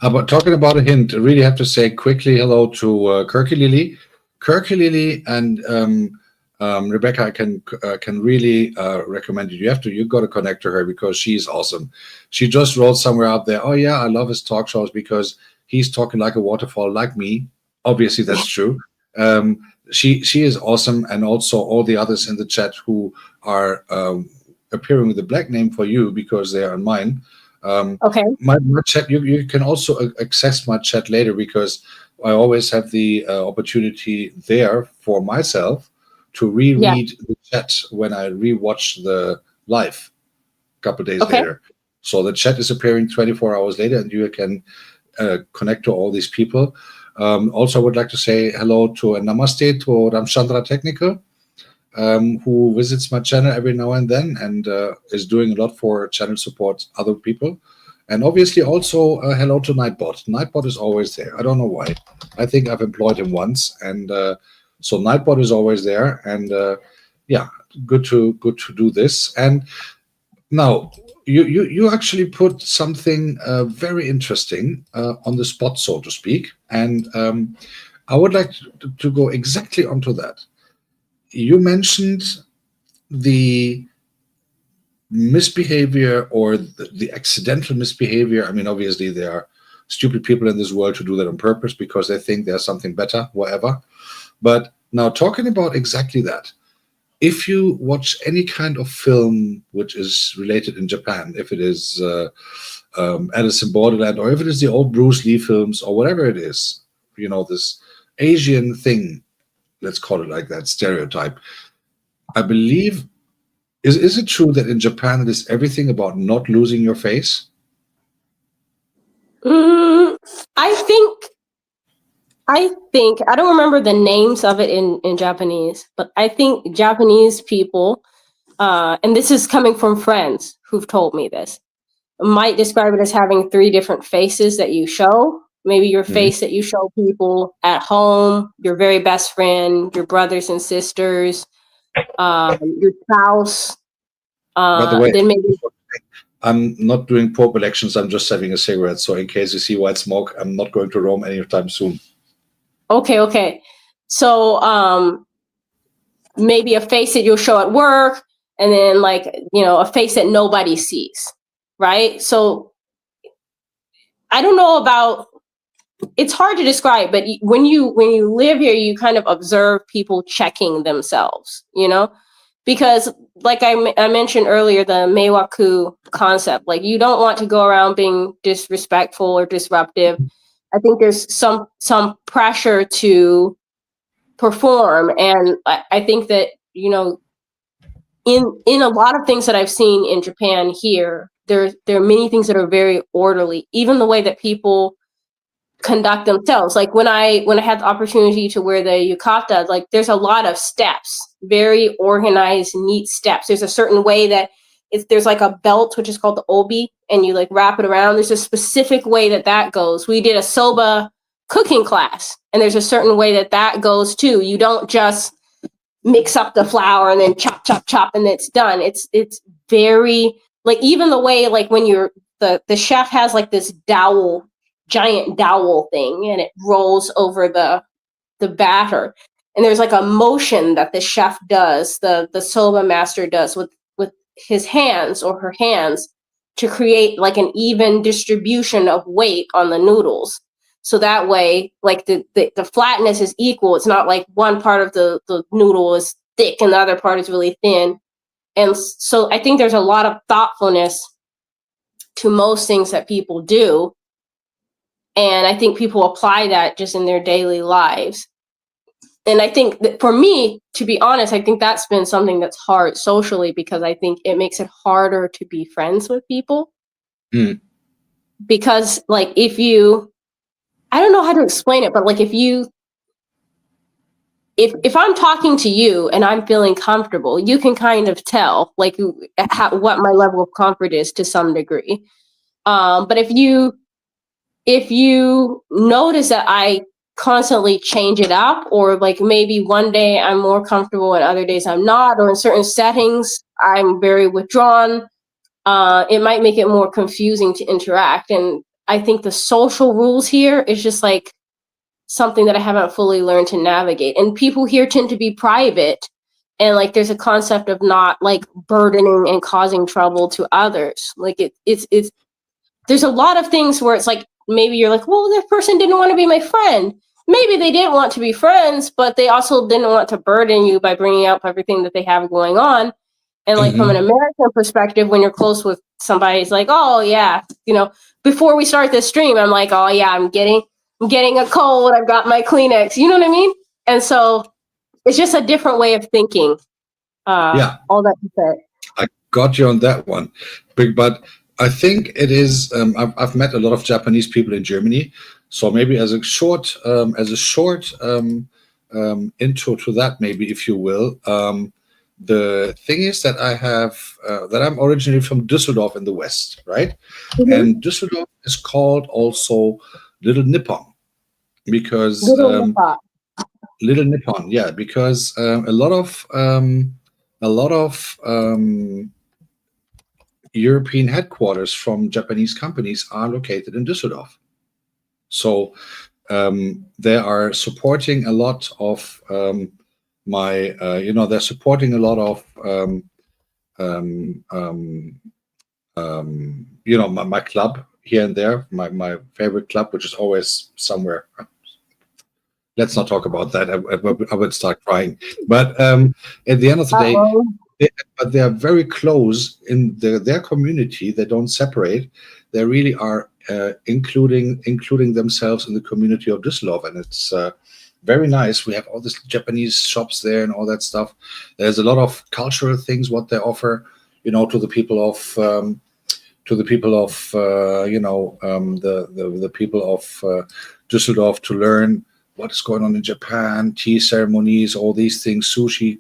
But talking about a hint, I really have to say quickly hello to Kirky Lily. Kirky Lily and Rebecca, I can really recommend you. You got to connect to her because she's awesome. She just wrote somewhere out there, oh yeah, I love his talk shows because he's talking like a waterfall, like me. Obviously, that's true. She is awesome, and also all the others in the chat who are appearing with a black name for you because they are on mine. Okay. My chat, you can also access my chat later because I always have the opportunity there for myself to reread the chat when I rewatch the live a couple of days later. So the chat is appearing 24 hours later, and you can connect to all these people. Also, I would like to say hello to and namaste to Ramchandra Technical, who visits my channel every now and then and is doing a lot for channel support other people. And obviously also hello to Nightbot. Nightbot is always there. I don't know why. I think I've employed him once. And so Nightbot is always there. And yeah, good to do this. And now you actually put something very interesting on the spot, so to speak. And I would like to go exactly onto that. You mentioned the misbehavior or the accidental misbehavior. I mean, obviously, there are stupid people in this world who do that on purpose because they think there's something better, whatever. But now, talking about exactly that, if you watch any kind of film which is related in Japan, if it is Alice in Borderland, or if it is the old Bruce Lee films, or whatever it is, this Asian thing, let's call it like that, stereotype. I believe, is it true that in Japan it is everything about not losing your face? I think I don't remember the names of it in Japanese, but I think Japanese people, and this is coming from friends who've told me this, might describe it as having 3 different faces that you show. Maybe your face that you show people at home, your very best friend, your brothers and sisters, your spouse. By the way, then maybe I'm not doing poor elections. I'm just having a cigarette. So in case you see white smoke, I'm not going to Rome anytime soon. Okay. So maybe a face that you'll show at work, and then like, a face that nobody sees, right? So I don't know about, it's hard to describe, but when you live here, you kind of observe people checking themselves, because like I mentioned earlier, the meiwaku concept, like you don't want to go around being disrespectful or disruptive. I think there's some pressure to perform, and I think that in a lot of things that I've seen in Japan here, there are many things that are very orderly, even the way that people conduct themselves. Like when I had the opportunity to wear the yukata, like there's a lot of steps, very organized, neat steps. There's a certain way that there's like a belt, which is called the obi, and you like wrap it around. There's a specific way that goes. We did a soba cooking class, and there's a certain way that goes too. You don't just mix up the flour and then chop, chop, chop, and it's done. It's very, like, even the way, like when you're, the chef has like this dowel, giant dowel thing, and it rolls over the batter, and there's like a motion that the chef does, the soba master does with his hands or her hands, to create like an even distribution of weight on the noodles, so that way like the flatness is equal. It's not like one part of the noodle is thick and the other part is really thin. And so I think there's a lot of thoughtfulness to most things that people do. And I think people apply that just in their daily lives. And I think that for me, to be honest, I think that's been something that's hard socially, because I think it makes it harder to be friends with people. Mm. Because like I don't know how to explain it, but like if I'm talking to you and I'm feeling comfortable, you can kind of tell like what my level of comfort is to some degree. But if you notice that I constantly change it up, or like maybe one day I'm more comfortable and other days I'm not, or in certain settings I'm very withdrawn, it might make it more confusing to interact. And I think the social rules here is just like something that I haven't fully learned to navigate. And people here tend to be private, and like there's a concept of not like burdening and causing trouble to others. Like it's there's a lot of things where it's like, maybe you're like, well, this person didn't want to be my friend. Maybe they didn't want to be friends, but they also didn't want to burden you by bringing up everything that they have going on. And like from an American perspective, when you're close with somebody, it's like, oh yeah, before we start this stream, I'm like, oh yeah, I'm getting a cold. I've got my Kleenex. You know what I mean? And so it's just a different way of thinking. Yeah. All that to say. I got you on that one. But I think it is, I've met a lot of Japanese people in Germany. So maybe as a short intro to that, maybe, if you will, the thing is that that I'm originally from Düsseldorf in the West, right? Mm-hmm. And Düsseldorf is called also Little Nippon, because Little Nippon, yeah, because a lot of European headquarters from Japanese companies are located in Düsseldorf. So they are supporting a lot of they're supporting a lot of my club here and there, my favorite club, which is always somewhere. Let's not talk about that. I would start crying. But at the end of the day, they are very close in their community. They don't separate. They really are including themselves in the community of Düsseldorf, and it's very nice. We have all these Japanese shops there and all that stuff. There's a lot of cultural things what they offer, to the people of the people of Düsseldorf, to learn what is going on in Japan, tea ceremonies, all these things, sushi,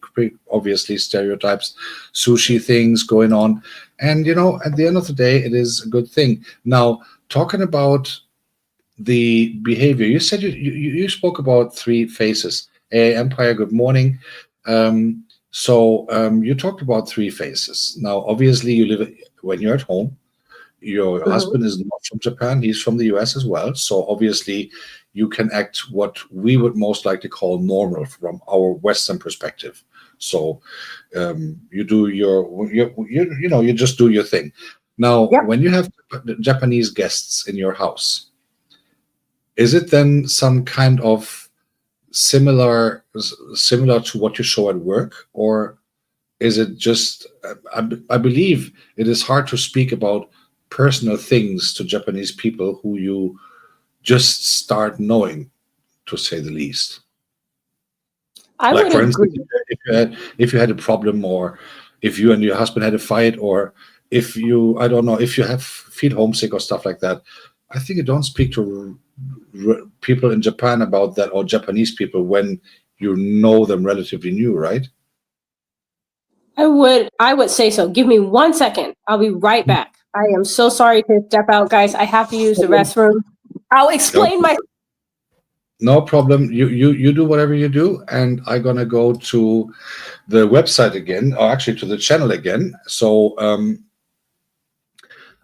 obviously stereotypes, sushi things going on. And, at the end of the day, it is a good thing. Now, talking about the behavior, you said you spoke about three phases. Empire, good morning. So you talked about three phases. Now, obviously, when you're at home, your husband is not from Japan, he's from the US as well. So obviously, you can act what we would most likely call normal from our Western perspective. So you do you just do your thing. Now, Yep. when you have Japanese guests in your house, is it then some kind of similar to what you show at work, or is it just I believe it is hard to speak about personal things to Japanese people who you just start knowing, to say the least. I Like would for instance, agree. if you had a problem, or if you and your husband had a fight, or if you, I don't know, if you have feel homesick or stuff like that, I think you don't speak to people in Japan about that, or Japanese people, when you know them relatively new, right? I would say so. Give me 1 second. I'll be right back. I am so sorry to step out, guys. I have to use the restroom. I'll No, explain my. no problem. You do whatever you do, and I'm gonna go to the website again, or actually to the channel again. So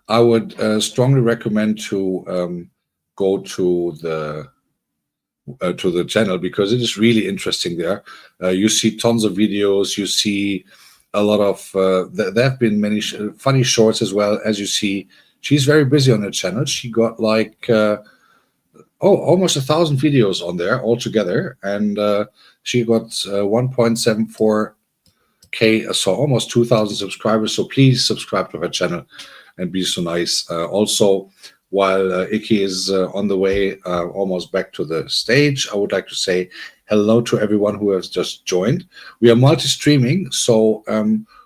I would strongly recommend to go to the channel, because it is really interesting there. You see tons of videos. You see a lot of. There have been many funny shorts as well. As you see, she's very busy on her channel. She got like almost 1,000 videos on there altogether, and she got 1.74K, so almost 2,000 subscribers. So please subscribe to her channel and be so nice. Also, while Iki is on the way almost back to the stage, I would like to say hello to everyone who has just joined. We are multi-streaming, so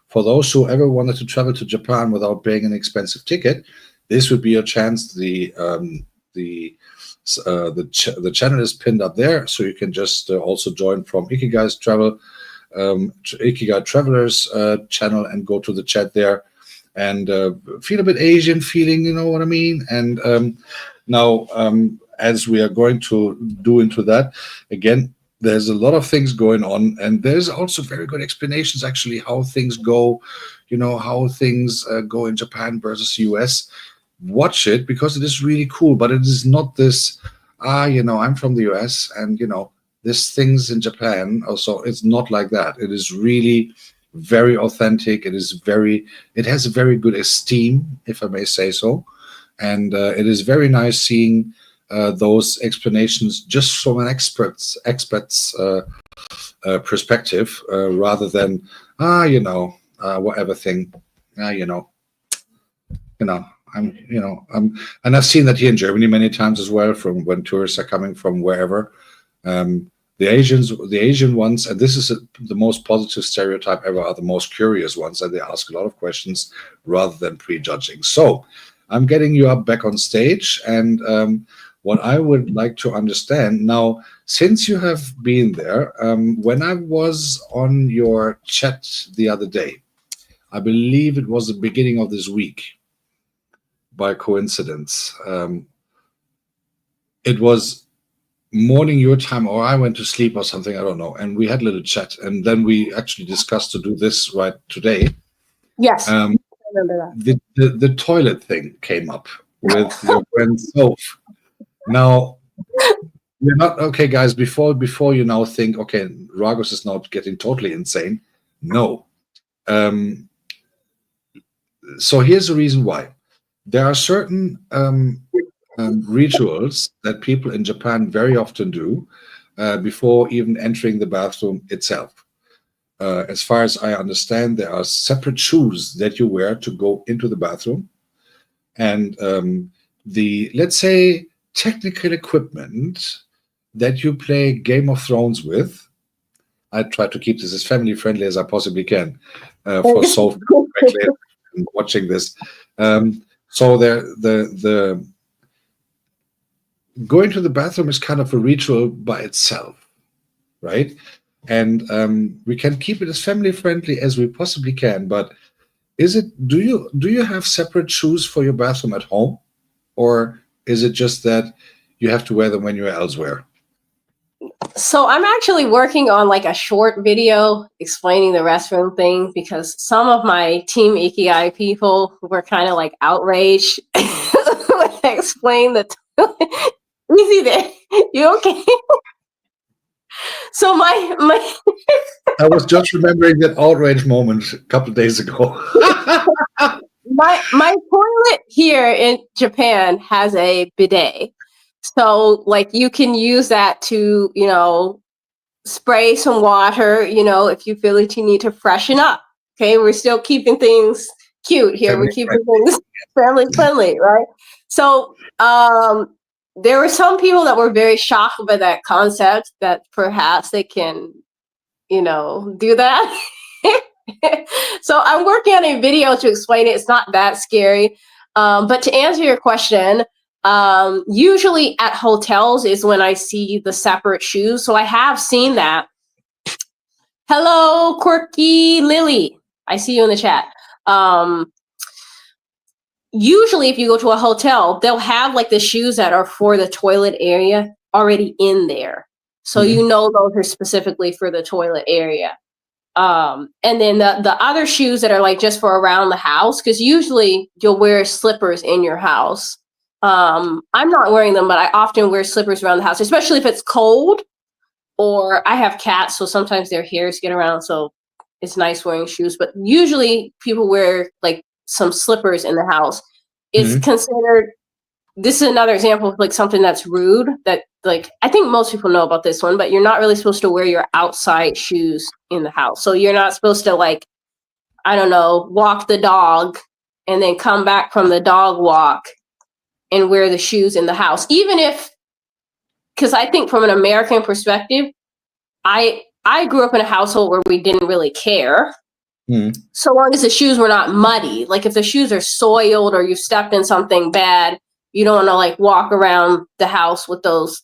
for those who ever wanted to travel to Japan without paying an expensive ticket, this would be your chance. The channel is pinned up there, so you can just also join from Ikigai's Ikigai Travelers channel, and go to the chat there, and feel a bit Asian feeling, you know what I mean? And now, as we are going to do into that, again, there's a lot of things going on, and there's also very good explanations, actually, how things go, how things go in Japan versus US. Watch it, because it is really cool, but it is not this, I'm from the US, and, this things in Japan also, it's not like that. It is really very authentic. It has a very good esteem, if I may say so. And it is very nice seeing those explanations just from an expert's perspective, rather than whatever thing, you know you know and I've seen that here in Germany many times as well, from when tourists are coming from wherever. The Asian ones, and this is the most positive stereotype ever, are the most curious ones, and they ask a lot of questions rather than prejudging. So I'm getting you up back on stage, and what I would like to understand now, since you have been there, when I was on your chat the other day, I believe it was the beginning of this week, by coincidence. It was morning your time, or I went to sleep or something, I don't know, and we had a little chat, and then we actually discussed to do this right today. Yes. I remember that. The toilet thing came up with your friend Soph. Now, we're not okay, guys. Before you now think, okay, Ragos is not getting totally insane. No. So here's the reason why. There are certain rituals that people in Japan very often do before even entering the bathroom itself. As far as I understand, there are separate shoes that you wear to go into the bathroom, and the, let's say, technical equipment that you play Game of Thrones with. I try to keep this as family friendly as I possibly can for Sophie watching this. So the going to the bathroom is kind of a ritual by itself, right? And we can keep it as family friendly as we possibly can. But do you have separate shoes for your bathroom at home, or is it just that you have to wear them when you're elsewhere? So I'm actually working on like a short video explaining the restroom thing, because some of my team Ikigai people were kind of like outraged when I explained the Easy there. You okay? So my I was just remembering that outrage moment a couple of days ago. my toilet here in Japan has a bidet. So like you can use that to, spray some water, if you feel like you need to freshen up. Okay, we're still keeping things cute here. We're Family keeping friendly. things family friendly, right? So there were some people that were very shocked by that concept that perhaps they can, do that. So I'm working on a video to explain it. It's not that scary. But to answer your question, usually at hotels is when I see the separate shoes. So I have seen that. Hello, Quirky Lily. I see you in the chat. Usually if you go to a hotel, they'll have like the shoes that are for the toilet area already in there. So Mhm. those are specifically for the toilet area. And then the other shoes that are like just for around the house, because usually you'll wear slippers in your house. I'm not wearing them, but I often wear slippers around the house, especially if it's cold. Or I have cats, so sometimes their hairs get around, so it's nice wearing shoes. But usually people wear like some slippers in the house. It's Mhm. considered, this is another example of like something that's rude, that like I think most people know about this one, but you're not really supposed to wear your outside shoes in the house. So you're not supposed to, like, I don't know, walk the dog and then come back from the dog walk and wear the shoes in the house. Even if, because I think from an American perspective, I grew up in a household where we didn't really care. Mhm. So long as the shoes were not muddy. Like if the shoes are soiled or you stepped in something bad, you don't want to like walk around the house with those,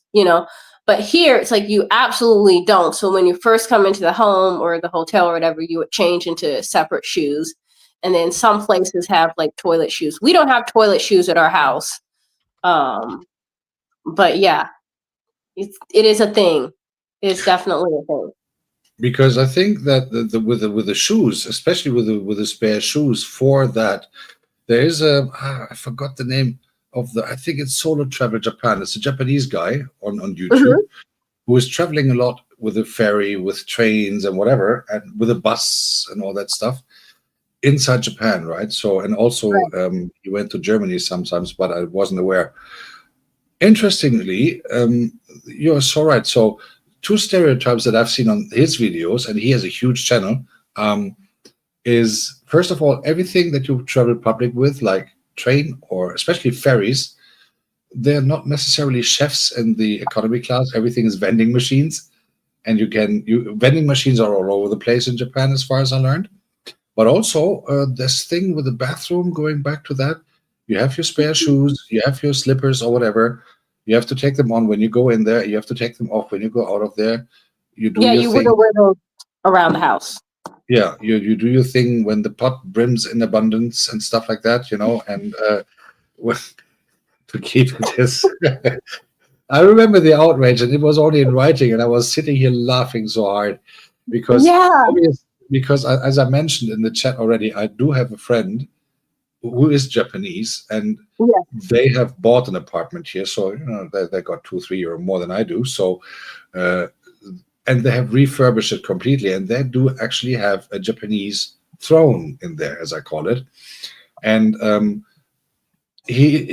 But here it's like you absolutely don't. So when you first come into the home or the hotel or whatever, you would change into separate shoes. And then some places have like toilet shoes. We don't have toilet shoes at our house. But yeah, it is a thing. It's definitely a thing. Because I think that with the shoes, especially with the spare shoes for that, there is I forgot the name of the. I think it's Solo Travel Japan. It's a Japanese guy on YouTube Mhm. who is traveling a lot with a ferry, with trains and whatever, and with a bus and all that stuff inside Japan, right? So and also he went to Germany sometimes, but I wasn't aware. Interestingly, you're so right. So two stereotypes that I've seen on his videos, and he has a huge channel, um, is first of all, everything that you travel public with, like train or especially ferries, they're not necessarily chefs in the economy class. Everything is vending machines, and vending machines are all over the place in Japan, as far as I learned. But also, this thing with the bathroom, going back to that, you have your spare shoes, you have your slippers or whatever. You have to take them on when you go in there. You have to take them off when you go out of there. You do Yeah, your you thing. wouldn't wear those around the house. Yeah, you do your thing when the pot brims in abundance and stuff like that, and to keep this. I remember the outrage, and it was only in writing, and I was sitting here laughing so hard because Yeah. as I mentioned in the chat already, I do have a friend who is Japanese, and Yeah. they have bought an apartment here, so they got 2 3 or more than I do. So uh, and they have refurbished it completely, and they do actually have a Japanese throne in there, as I call it. And he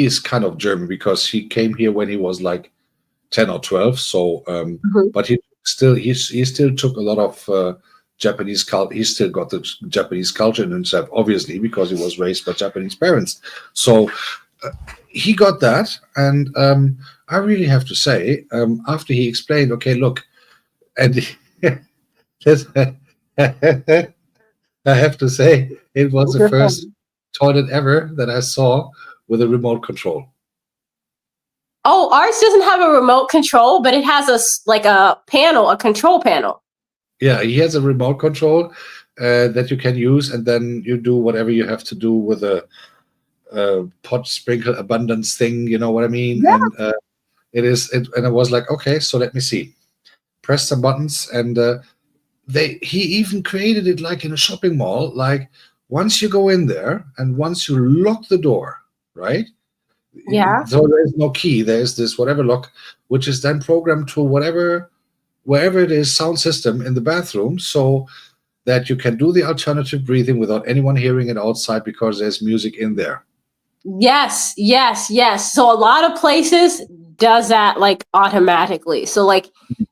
is kind of German because he came here when he was like 10 or 12. So Mhm. but he still took a lot of Japanese culture. He still got the Japanese culture in himself, obviously, because he was raised by Japanese parents. So he got that, and I really have to say, after he explained, okay, look, and I have to say, it was the Good first thing. toilet ever that I saw with a remote control. Oh, ours doesn't have a remote control, but it has like a panel, a control panel. Yeah, he has a remote control that you can use, and then you do whatever you have to do with a pot sprinkle abundance thing. You know what I mean? Yeah. And and I was like, okay, so let me see. Press some buttons, and he even created it like in a shopping mall. Like once you go in there, and once you lock the door, right? Yeah. So there is no key. There is this whatever lock, which is then programmed to wherever it is sound system in the bathroom, so that you can do the alternative breathing without anyone hearing it outside because there's music in there. Yes, yes, yes. So a lot of places does that like automatically. So like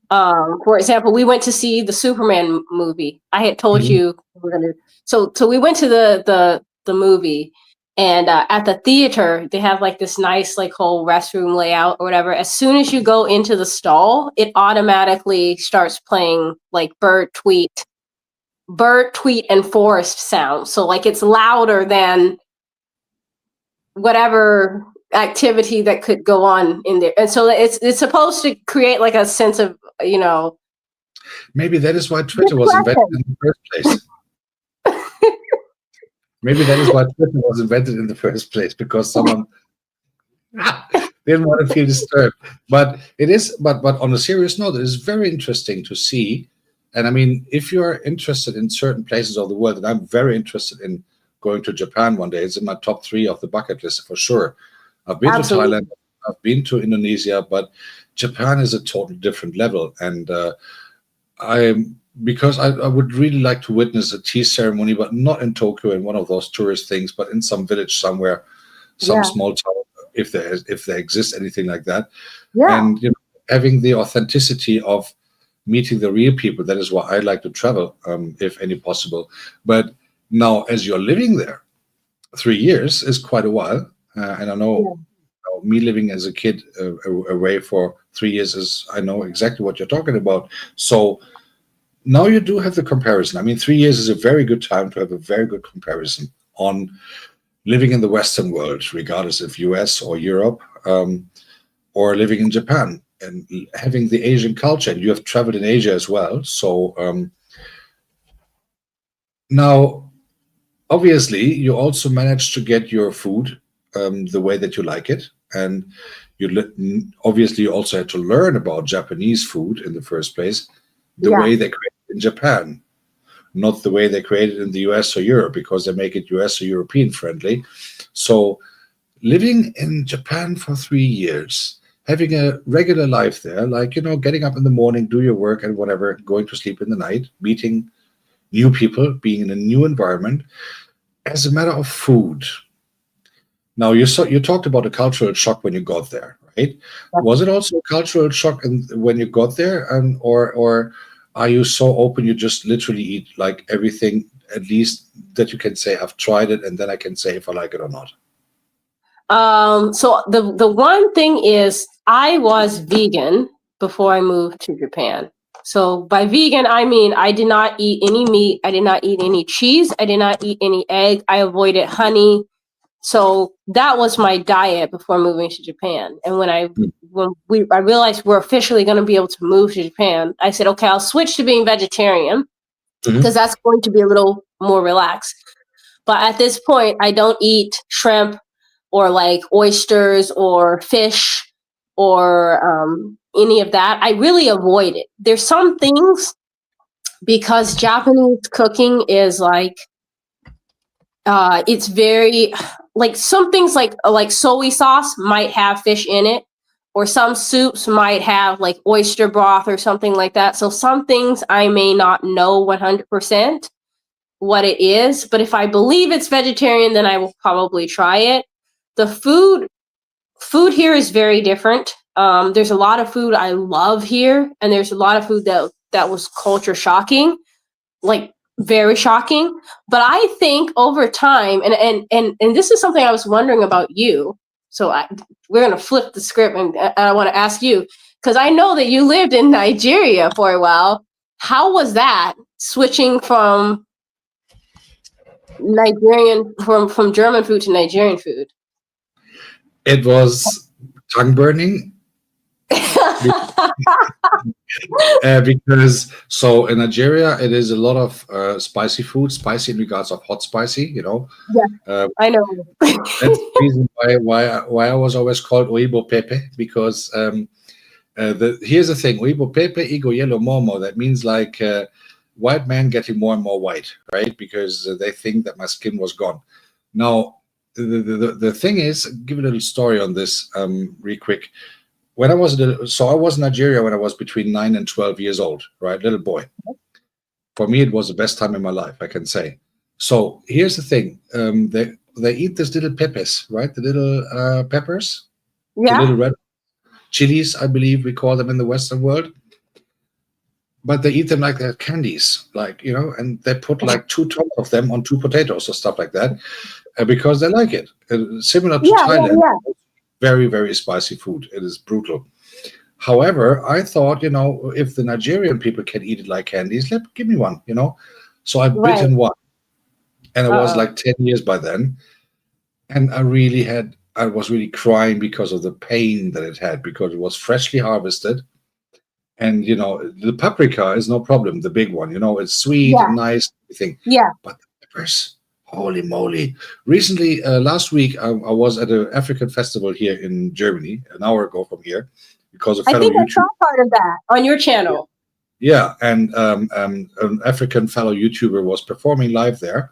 for example, we went to see the Superman movie. I had told Mhm. you we're gonna so we went to the movie, and at the theater they have like this nice like whole restroom layout or whatever. As soon as you go into the stall, it automatically starts playing like bird tweet and forest sounds. So like it's louder than whatever activity that could go on in there. And so it's supposed to create like a sense of, Maybe that is why Twitter was invented discretion. in the first place. Maybe that is why Twitter was invented in the first place, because someone didn't want to feel disturbed. But it is, but on a serious note, it is very interesting to see. And I mean, if you're interested in certain places of the world, and I'm very interested in going to Japan one day, it's in my top 3 of the bucket list for sure. I've been to Absolutely. Thailand, I've been to Indonesia, but Japan is a totally different level. And because I would really like to witness a tea ceremony, but not in Tokyo in one of those tourist things, but in some village somewhere, some Yeah. small town, if there exists anything like that. Yeah. And having the authenticity of meeting the real people. That is why I like to travel, if any possible. But now, as you're living there, 3 years is quite a while, and I know. Me living as a kid away for 3 years is, I know exactly what you're talking about. So now you do have the comparison. I mean, 3 years is a very good time to have a very good comparison on living in the Western world, regardless of US or Europe, or living in Japan and having the Asian culture. And you have traveled in Asia as well. So now, obviously, you also managed to get your food the way that you like it. And obviously, you also had to learn about Japanese food in the first place, the Yeah. way they create it in Japan, not the way they create it in the US or Europe, because they make it US or European friendly. So living in Japan for 3 years, having a regular life there, like, getting up in the morning, do your work and whatever, going to sleep in the night, meeting new people, being in a new environment. As a matter of food, now you talked about a cultural shock when you got there, right? Was it also a cultural shock when you got there, and or are you so open you just literally eat like everything, at least that you can say I've tried it and then I can say if I like it or not? So the one thing is I was vegan before I moved to Japan. So by vegan, I mean I did not eat any meat. I did not eat any cheese. I did not eat any egg. I avoided honey. So that was my diet before moving to Japan. And when I realized we're officially going to be able to move to Japan, I said, okay, I'll switch to being vegetarian because Mhm. that's going to be a little more relaxed. But at this point, I don't eat shrimp or like oysters or fish or any of that. I really avoid it. There's some things because Japanese cooking is like it's very like some things like soy sauce might have fish in it, or some soups might have like oyster broth or something like that. So some things I may not know 100% what it is, but if I believe it's vegetarian, then I will probably try it. The food here is very different. There's a lot of food I love here, and there's a lot of food that was culture shocking, like very shocking. But I think over time, and this is something I was wondering about you. So we're gonna flip the script, and I want to ask you because I know that you lived in Nigeria for a while. How was that switching from Nigerian from German food to Nigerian food? It was tongue burning. Because so in Nigeria it is a lot of spicy food, spicy in regards of hot spicy, Yeah, uh, I know. that's the reason why I was always called Oibo Pepe, because here's the thing: Oibo Pepe, Igo Yellow Momo. That means like white man getting more and more white, right? Because they think that my skin was gone. Now, the thing is, give a little story on this real quick. When I was so I was in Nigeria when I was between 9 and 12 years old, right? Little boy. For me, it was the best time in my life, I can say. So here's the thing: they eat this little peppers, right? The little peppers, the Yeah. little red chilies, I believe we call them in the Western world. But they eat them like they're candies, like, and they put like 2 tons of them on 2 potatoes or stuff like that, because they like it. Similar to Yeah. Thailand, Yeah. very, very spicy food. It is brutal. However, I thought, if the Nigerian people can eat it like candies, give me one. So I bit Right. in one, and I was Uh-oh. like 10 years by then, and I was really crying because of the pain that it had, because it was freshly harvested. And the paprika is no problem, the big one. It's sweet and Yeah. nice, everything. Yeah. But the peppers, holy moly! Recently, last week, I was at an African festival here in Germany, an hour ago from here, because a I fellow think I YouTuber, saw part of that on your channel. yeah, and an African fellow YouTuber was performing live there,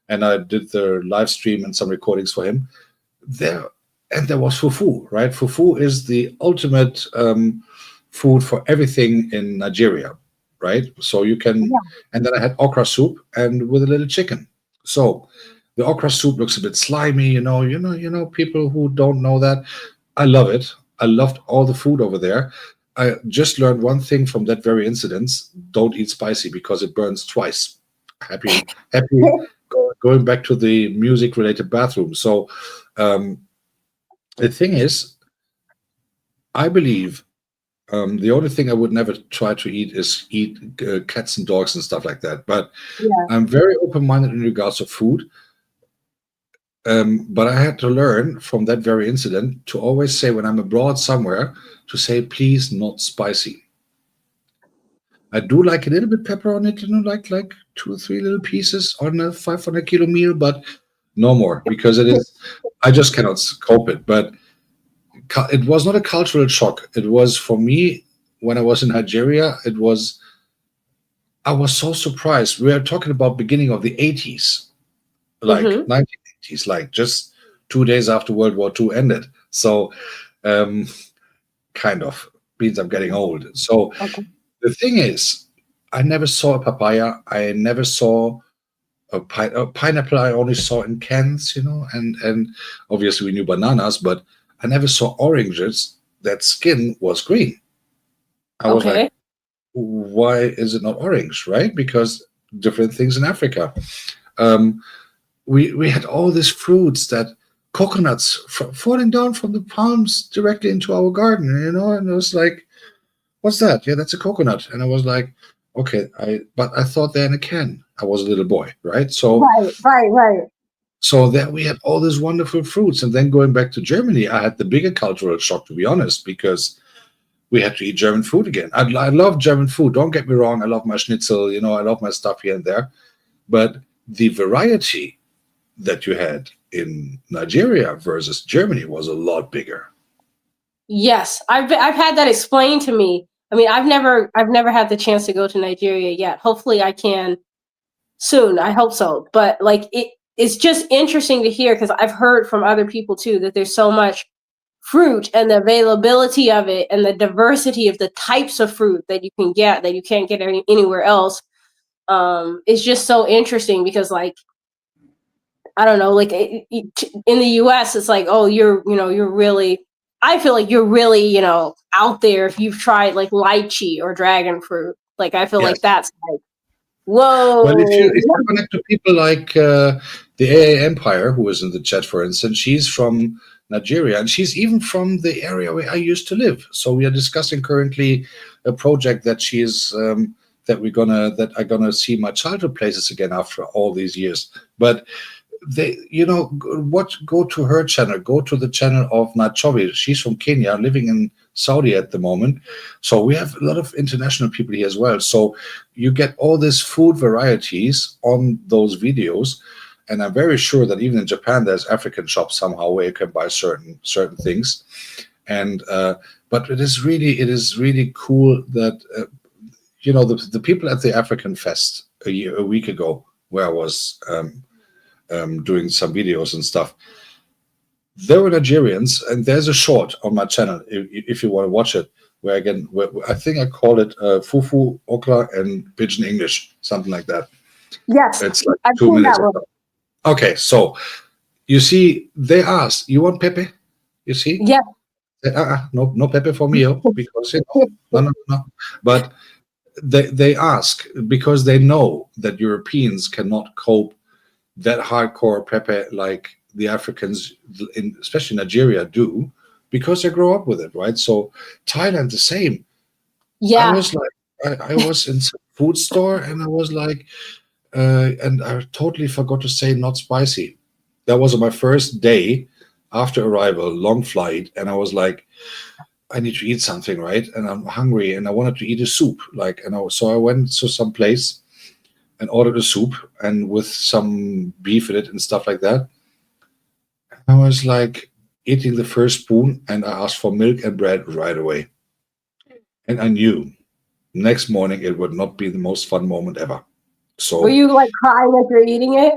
and I did the live stream and some recordings for him there. And there was fufu, right? Fufu is the ultimate food for everything in Nigeria, right? So you can, Yeah. and then I had okra soup and with a little chicken. So the okra soup looks a bit slimy, people who don't know that. I love it. I loved all the food over there. I just learned one thing from that very incident: don't eat spicy because it burns twice. Happy going back to the music related bathroom. So um, the thing is, I believe the only thing I would never try to eat is eat cats and dogs and stuff like that. But Yeah. I'm very open minded in regards to food. But I had to learn from that very incident to always say, when I'm abroad somewhere, to say, please, not spicy. I do like a little bit pepper on it, like 2 or 3 little pieces on a 500 kilo meal, but no more, because I just cannot cope it. But it was not a cultural shock. It was, for me, when I was in Nigeria, I was so surprised. We are talking about beginning of the 80s, like Mm-hmm. 1980s, like just 2 days after World War II ended. So, um, kind of means I'm getting old. So Okay. the thing is, I never saw a papaya. I never saw a pineapple. I only saw in cans, and obviously we knew bananas, but I never saw oranges that skin was green. I was like, Okay. why is it not orange, right? Because different things in Africa. Um, we had all these fruits, that coconuts falling down from the palms directly into our garden, and it was like, what's that? Yeah, that's a coconut. And I was like, okay, but I thought they're in a can. I was a little boy, right? So Right. Right. Right. then we had all these wonderful fruits. And then going back to Germany, I had the bigger cultural shock, to be honest, because we had to eat German food again. I love German food. Don't get me wrong. I love my schnitzel. I love my stuff here and there. But the variety that you had in Nigeria versus Germany was a lot bigger. Yes, I've had that explained to me. I mean, I've never had the chance to go to Nigeria yet. Hopefully, I can soon. I hope so. But like it's just interesting to hear, because I've heard from other people too that there's so much fruit, and the availability of it, and the diversity of the types of fruit that you can get that you can't get anywhere else. It's just so interesting, because like, I don't know, like in the US, it's like, oh, you're really, I feel like you're really, out there if you've tried like lychee or dragon fruit. Like, I feel Yes. like that's like, Well, if whoa. you connect to people like the AA Empire, who is in the chat, for instance, she's from Nigeria, and she's even from the area where I used to live. So we are discussing currently a project that that I'm gonna see my childhood places again after all these years. But go to her channel, go to the channel of Nachobi. She's from Kenya, living in Saudi at the moment. So we have a lot of international people here as well. So you get all these food varieties on those videos. And I'm very sure that even in Japan, there's African shops somehow where you can buy certain things. And but it is really cool that the people at the African Fest a week ago, where I was doing some videos and stuff. There were Nigerians, and there's a short on my channel if you want to watch it. Where I think I call it Fufu, Okra, and Pidgin English, something like that. Yes, It's like I've 2 seen minutes. that one. Okay, so you see, they asked, "You want Pepe?" You see, Yeah. no Pepe for me, because no. But they ask because they know that Europeans cannot cope that hardcore Pepe like the Africans, especially Nigeria, do, because they grow up with it, right? So Thailand, the same. I Yeah. was like, I was in some food store, and I was like, and I totally forgot to say not spicy. That was my first day after arrival, long flight, and I was like, I need to eat something, right? And I'm hungry, and I wanted to eat a soup, so I went to some place and ordered a soup and with some beef in it and stuff like that. I was like eating the first spoon, and I asked for milk and bread right away. And I knew next morning it would not be the most fun moment ever. Were So you like crying as you're eating it?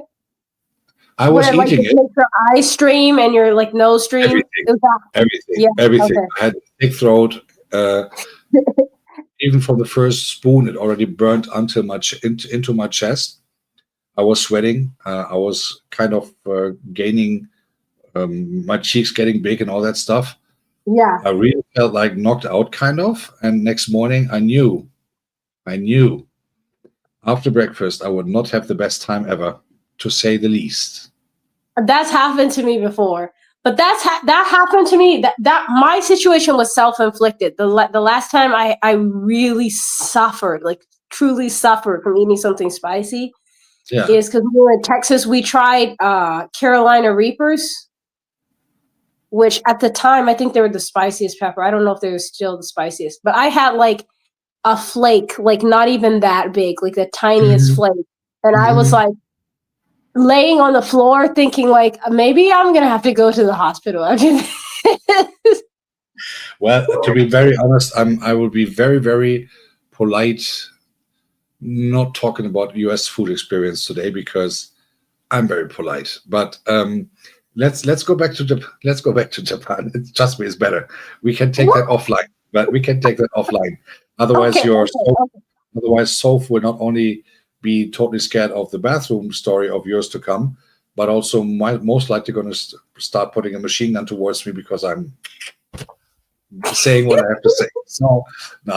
I Would was it like eating just it, make your eyes stream and your like nose stream? everything, Is that, everything, yeah. everything. Okay. I had a thick throat. Even from the first spoon, it already burned until into my chest. I was sweating. I was kind of gaining, my cheeks getting big and all that stuff. Yeah. I really felt like knocked out, kind of. And next morning, I knew after breakfast, I would not have the best time ever, to say the least. That's happened to me before. But that happened to me. That my situation was self-inflicted. The last time I really suffered, like truly suffered from eating something spicy, Yeah. is because we were in Texas. We tried Carolina Reapers, which at the time I think they were the spiciest pepper. I don't know if they were still the spiciest, but I had like a flake, like not even that big, like the tiniest Mhm. flake, and I was Mhm. like laying on the floor thinking like maybe I'm gonna have to go to the hospital after this. Well, to be very honest, I will be very, very polite, not talking about US food experience today, because I'm very polite. But let's go back to Japan. Let's go back to Japan. Trust me, it's better. We can take that offline. But we can take that offline. Otherwise, Okay, okay. otherwise, Soph will not only be totally scared of the bathroom story of yours to come, but also most likely going to start putting a machine gun towards me because I'm saying what I have to say. So no,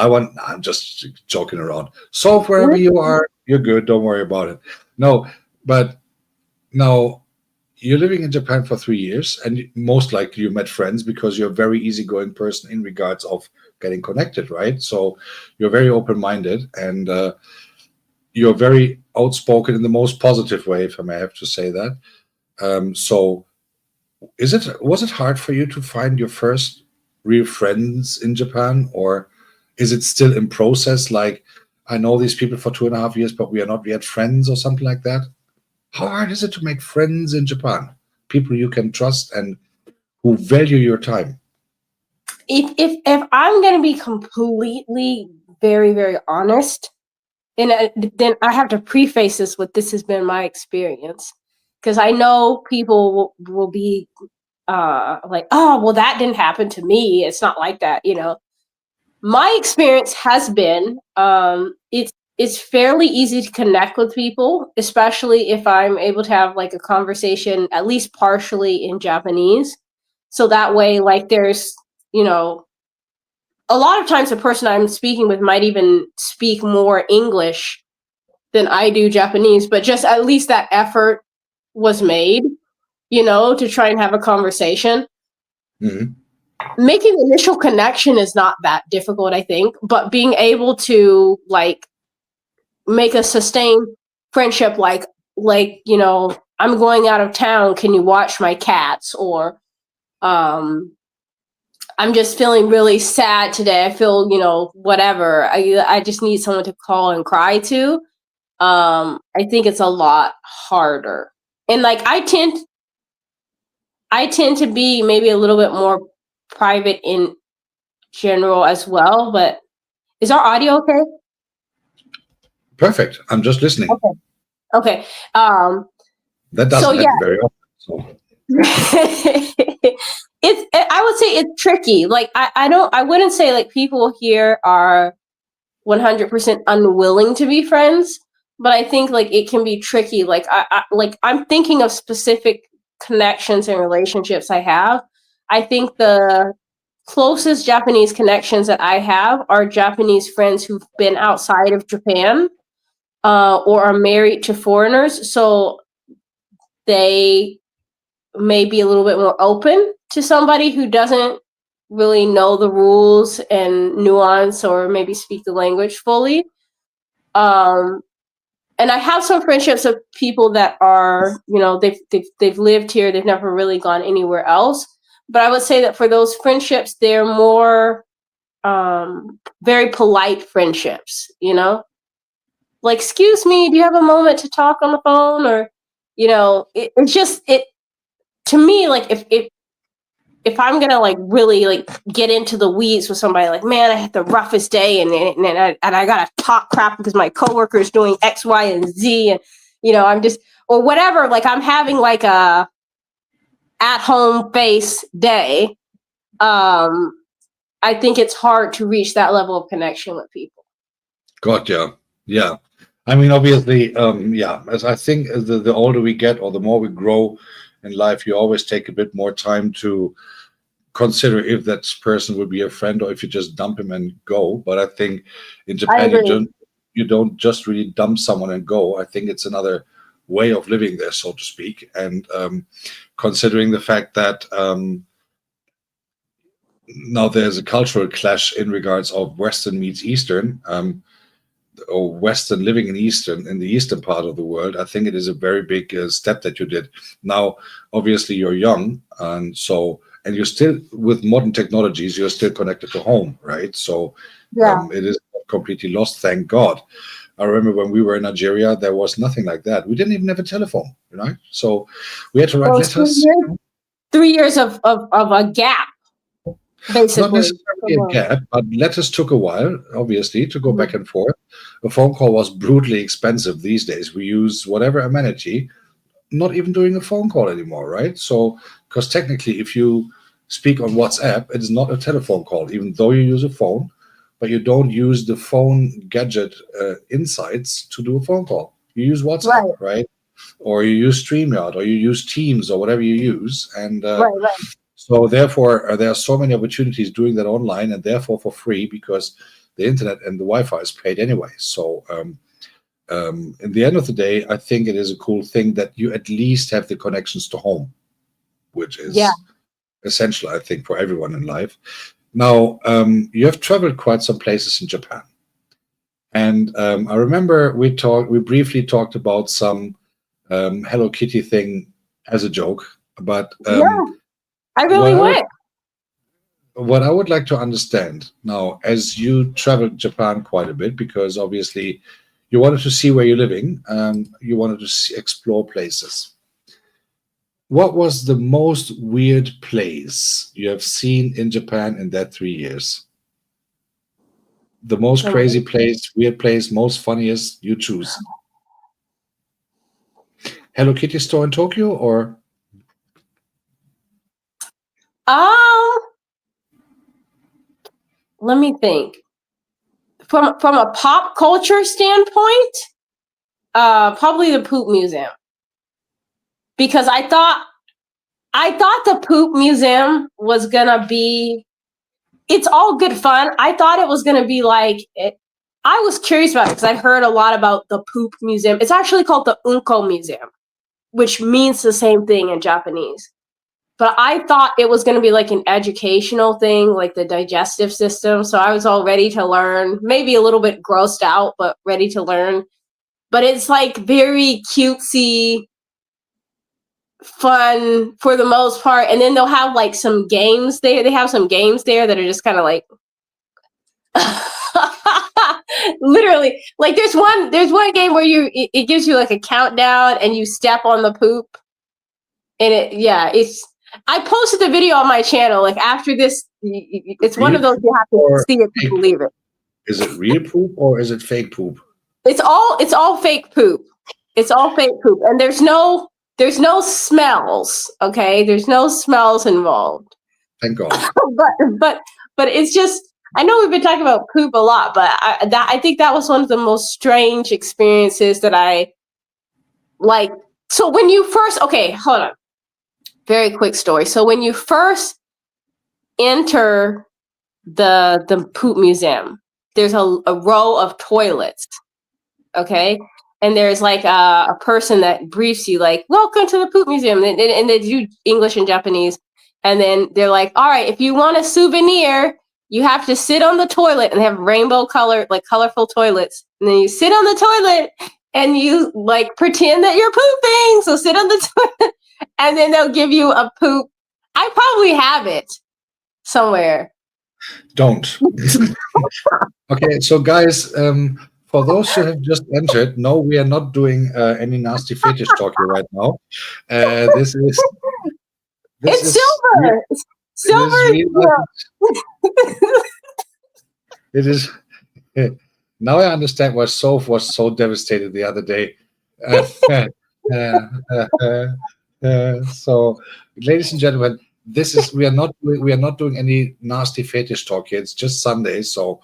I'm just joking around. Soph, wherever you are, you're good. Don't worry about it. No, but now you're living in Japan for 3 years, and most likely you met friends because you're a very easygoing person in regards of getting connected, right? So you're very open-minded, and you're very outspoken in the most positive way, if I may have to say that. So was it hard for you to find your first real friends in Japan, or is it still in process? Like, I know these people for 2.5 years, but we are not yet friends, or something like that. How hard is it to make friends in Japan? People you can trust and who value your time. If I'm gonna be completely very very honest, and then I have to preface this with this has been my experience, because I know people will be like, oh well, that didn't happen to me. It's not like that, you know. My experience has been it's fairly easy to connect with people, especially if I'm able to have like a conversation at least partially in Japanese. So that way, like there's, you know, a lot of times the person I'm speaking with might even speak more English than I do Japanese, but just at least that effort was made, you know, to try and have a conversation. Mhm. Making the initial connection is not that difficult, I think, but being able to like make a sustained friendship, like, you know, I'm going out of town, can you watch my cats? Or I'm just feeling really sad today. I feel, you know, whatever. I just need someone to call and cry to. I think it's a lot harder. And like I tend to be maybe a little bit more private in general as well, but is our audio okay? Perfect. I'm just listening. Okay. Okay. That So doesn't yeah, happen very often. So I would say it's tricky. Like I wouldn't say like people here are 100% unwilling to be friends, but I think like it can be tricky. Like I'm thinking of specific connections and relationships I have. I think the closest Japanese connections that I have are Japanese friends who've been outside of Japan, or are married to foreigners, so they may be a little bit more open to somebody who doesn't really know the rules and nuance or maybe speak the language fully. Um, and I have some friendships of people that are, they've lived here, they've never really gone anywhere else. But I would say that for those friendships, they're more very polite friendships, like, excuse me, do you have a moment to talk on the phone? Or, it's just it to me, like if I'm gonna like really like get into the weeds with somebody, like, man, I had the roughest day, and I gotta talk crap because my coworker is doing X, Y, and Z, and I'm just, or whatever. Like, I'm having like a at home face day. I think it's hard to reach that level of connection with people. God, yeah, yeah. I mean, obviously, yeah. As I think, as the older we get, or the more we grow in life, you always take a bit more time to consider if that person would be a friend or if you just dump him and go. But I think in I Japan, agree. you don't just really dump someone and go. I think it's another way of living there, so to speak. And considering the fact that now there's a cultural clash in regards of Western meets Eastern. Or Western living in the eastern part of the world, I think it is a very big step that you did. Now, obviously, you're young, and you're still with modern technologies. You're still connected to home, right? So Yeah. it is not completely lost, thank God. I remember when we were in Nigeria, there was nothing like that. We didn't even have a telephone, so we had to write Well, letters. 3 years of a gap, Not basically. necessarily a gap, but letters took a while, obviously, to go Mhm. back and forth. A phone call was brutally expensive these days. We use whatever amenity, not even doing a phone call anymore, right? So, because technically, if you speak on WhatsApp, it is not a telephone call, even though you use a phone, but you don't use the phone gadget insights to do a phone call. You use WhatsApp, Right, right? Or you use StreamYard, or you use Teams, or whatever you use, and right. so therefore, there are so many opportunities doing that online, and therefore for free, because the internet and the Wi-Fi is paid anyway. So in the end of the day, I think it is a cool thing that you at least have the connections to home, which Yeah. is essential, I think, for everyone in life. Now, you have traveled quite some places in Japan, and I remember we briefly talked about some Hello Kitty thing as a joke, but Yeah. I what really I would went. what I would like to understand now, as you traveled Japan quite a bit, because obviously you wanted to see where you're living, you wanted to explore places. What was the most weird place you have seen in Japan in that 3 years? The most crazy place, weird place, most funniest, you choose. Hello Kitty store in Tokyo, or Um, Let me think. From a pop culture standpoint, probably the Poop Museum, because I thought the Poop Museum was gonna be. It's all good fun. I thought it was gonna be like it. I was curious about it because I'd heard a lot about the Poop Museum. It's actually called the Unko Museum, which means the same thing in Japanese. But I thought it was going to be like an educational thing, like the digestive system. So I was all ready to learn, maybe a little bit grossed out, but ready to learn. But it's like very cutesy, fun for the most part. And then they'll have like some games there. They have some games there that are just kind of like literally, like there's one game where it gives you like a countdown and you step on the poop, and I posted the video on my channel. Like, after this, it's one real of those poop you have to or see it to fake believe it. Is it real poop or is it fake poop? It's all fake poop. It's all fake poop, and there's no there's no smells. Okay, there's no smells involved. Thank God. but it's just, I know we've been talking about poop a lot, but I think that was one of the most strange experiences that I like. So when you first, okay, hold on, very quick story. So when you first enter the poop museum, there's a row of toilets, okay, and there's like a person that briefs you like, welcome to the poop museum, and they do English and Japanese, and then they're like, all right, if you want a souvenir, you have to sit on the toilet, and they have rainbow color, like colorful toilets, and then you sit on the toilet and you like pretend that you're pooping, so sit on the toilet, and then they'll give you a poop. I probably have it somewhere. Don't. Okay, so guys, for those who have just entered, no, we are not doing any nasty fetish talk here right now. This is silver. Silver. It is. Now I understand why Soph was so devastated the other day. So, ladies and gentlemen, we are not doing any nasty fetish talk here. It's just Sunday, so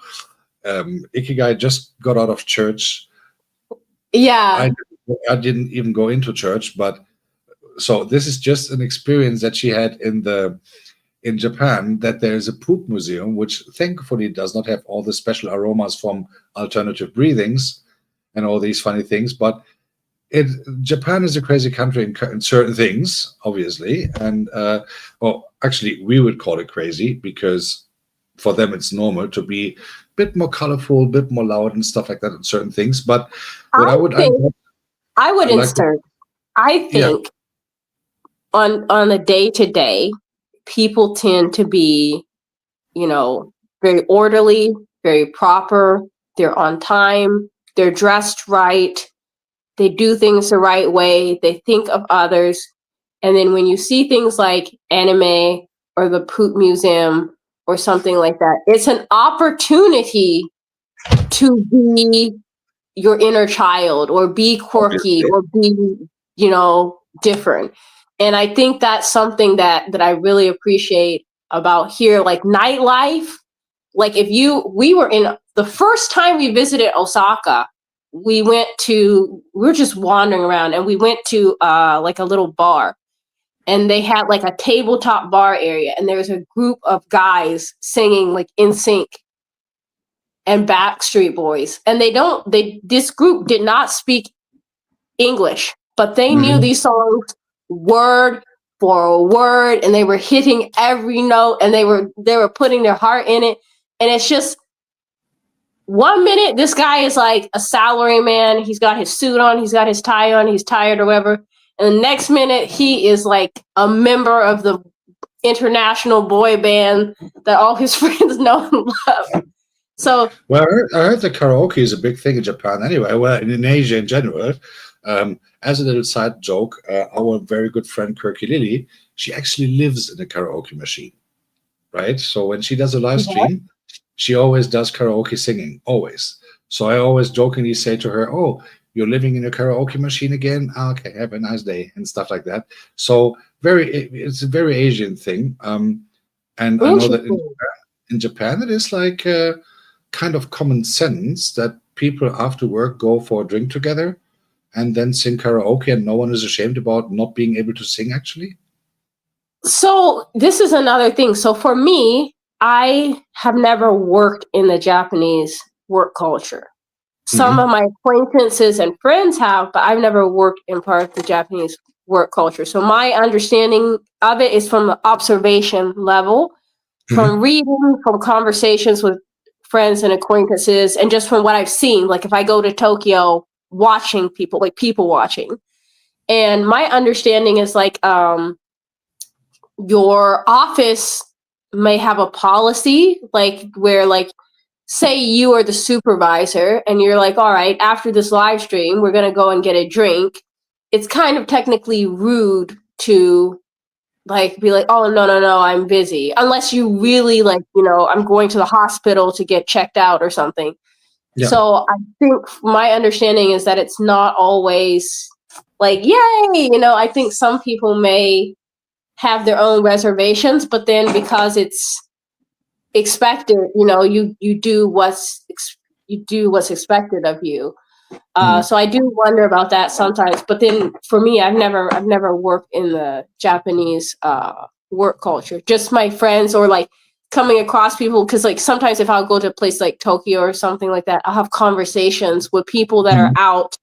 Ikigai just got out of church. Yeah, I didn't even go into church, but so this is just an experience that she had in Japan, that there is a poop museum, which thankfully does not have all the special aromas from alternative breathings and all these funny things. But Japan is a crazy country in certain things, obviously. And, well, actually, we would call it crazy because for them it's normal to be a bit more colorful, a bit more loud and stuff like that in certain things. But what I would insert, I think on a day-to-day, people tend to be, very orderly, very proper. They're on time. They're dressed right. They do things the right way. They think of others. And then when you see things like anime or the poop museum or something like that, it's an opportunity to be your inner child or be quirky or be, different. And I think that's something that I really appreciate about here, like nightlife. Like we were in the first time we visited Osaka, we were just wandering around and we went to like a little bar, and they had like a tabletop bar area, and there was a group of guys singing like NSYNC and Backstreet Boys. And this group did not speak English, but they knew these songs word for word, and they were hitting every note, and they were putting their heart in it. And it's just, 1 minute this guy is like a salary man, he's got his suit on, he's got his tie on, he's tired or whatever, and the next minute he is like a member of the international boy band that all his friends know and love. So, well, I heard that karaoke is a big thing in Japan anyway, well, in Asia in general. As a little side joke, our very good friend Kirky Lily, she actually lives in a karaoke machine, right? So when she does a live stream, she always does karaoke singing, always. So I always jokingly say to her, oh, you're living in a karaoke machine again? Okay, have a nice day, and stuff like that. So it's a very Asian thing. And I know that in Japan it is like kind of common sense that people after work go for a drink together and then sing karaoke, and no one is ashamed about not being able to sing, actually? So this is another thing. So for me, I have never worked in the Japanese work culture. Some of my acquaintances and friends have, but I've never worked in part of the Japanese work culture. So my understanding of it is from the observation level, from reading, from conversations with friends and acquaintances, and just from what I've seen. Like if I go to Tokyo, watching people, like people watching. And my understanding is like your office may have a policy like where, like, say you are the supervisor and you're like, all right, after this live stream, we're going to go and get a drink. It's kind of technically rude to like be like, oh, no, I'm busy. Unless you really like, I'm going to the hospital to get checked out or something. Yeah. So I think my understanding is that it's not always like, yay, I think some people may have their own reservations, but then because it's expected, you do what's expected of you. Mhm. So I do wonder about that sometimes. But then for me, I've never worked in the Japanese work culture. Just my friends, or like coming across people, because like sometimes if I'll go to a place like Tokyo or something like that, I'll have conversations with people that are Mhm. out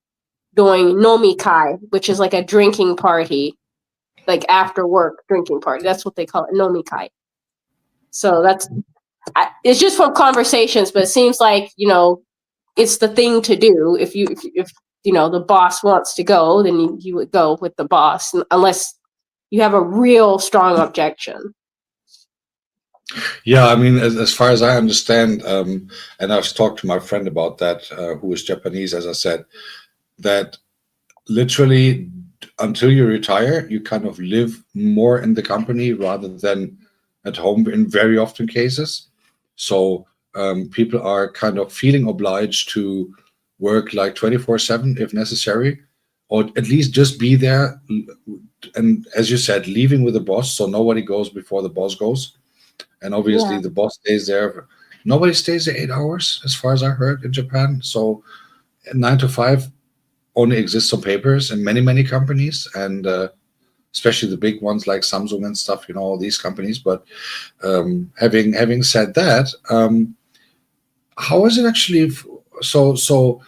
doing nomikai, which is like a drinking party, like after work drinking party. That's what they call it, nomikai. So it's just from conversations, but it seems like it's the thing to do. If the boss wants to go, then you would go with the boss, unless you have a real strong objection. Yeah, I mean, as far as I understand, and I've talked to my friend about that, who is Japanese, as I said, that literally until you retire, you kind of live more in the company rather than at home in very often cases. So people are kind of feeling obliged to work like 24/7 if necessary, or at least just be there. And as you said, leaving with the boss, so nobody goes before the boss goes. And obviously, Yeah, the boss stays there. Nobody stays there 8 hours, as far as I heard in Japan. So 9 to 5 only exists on papers in many, many companies, and especially the big ones like Samsung and stuff. All these companies. But having said that, how is it actually? So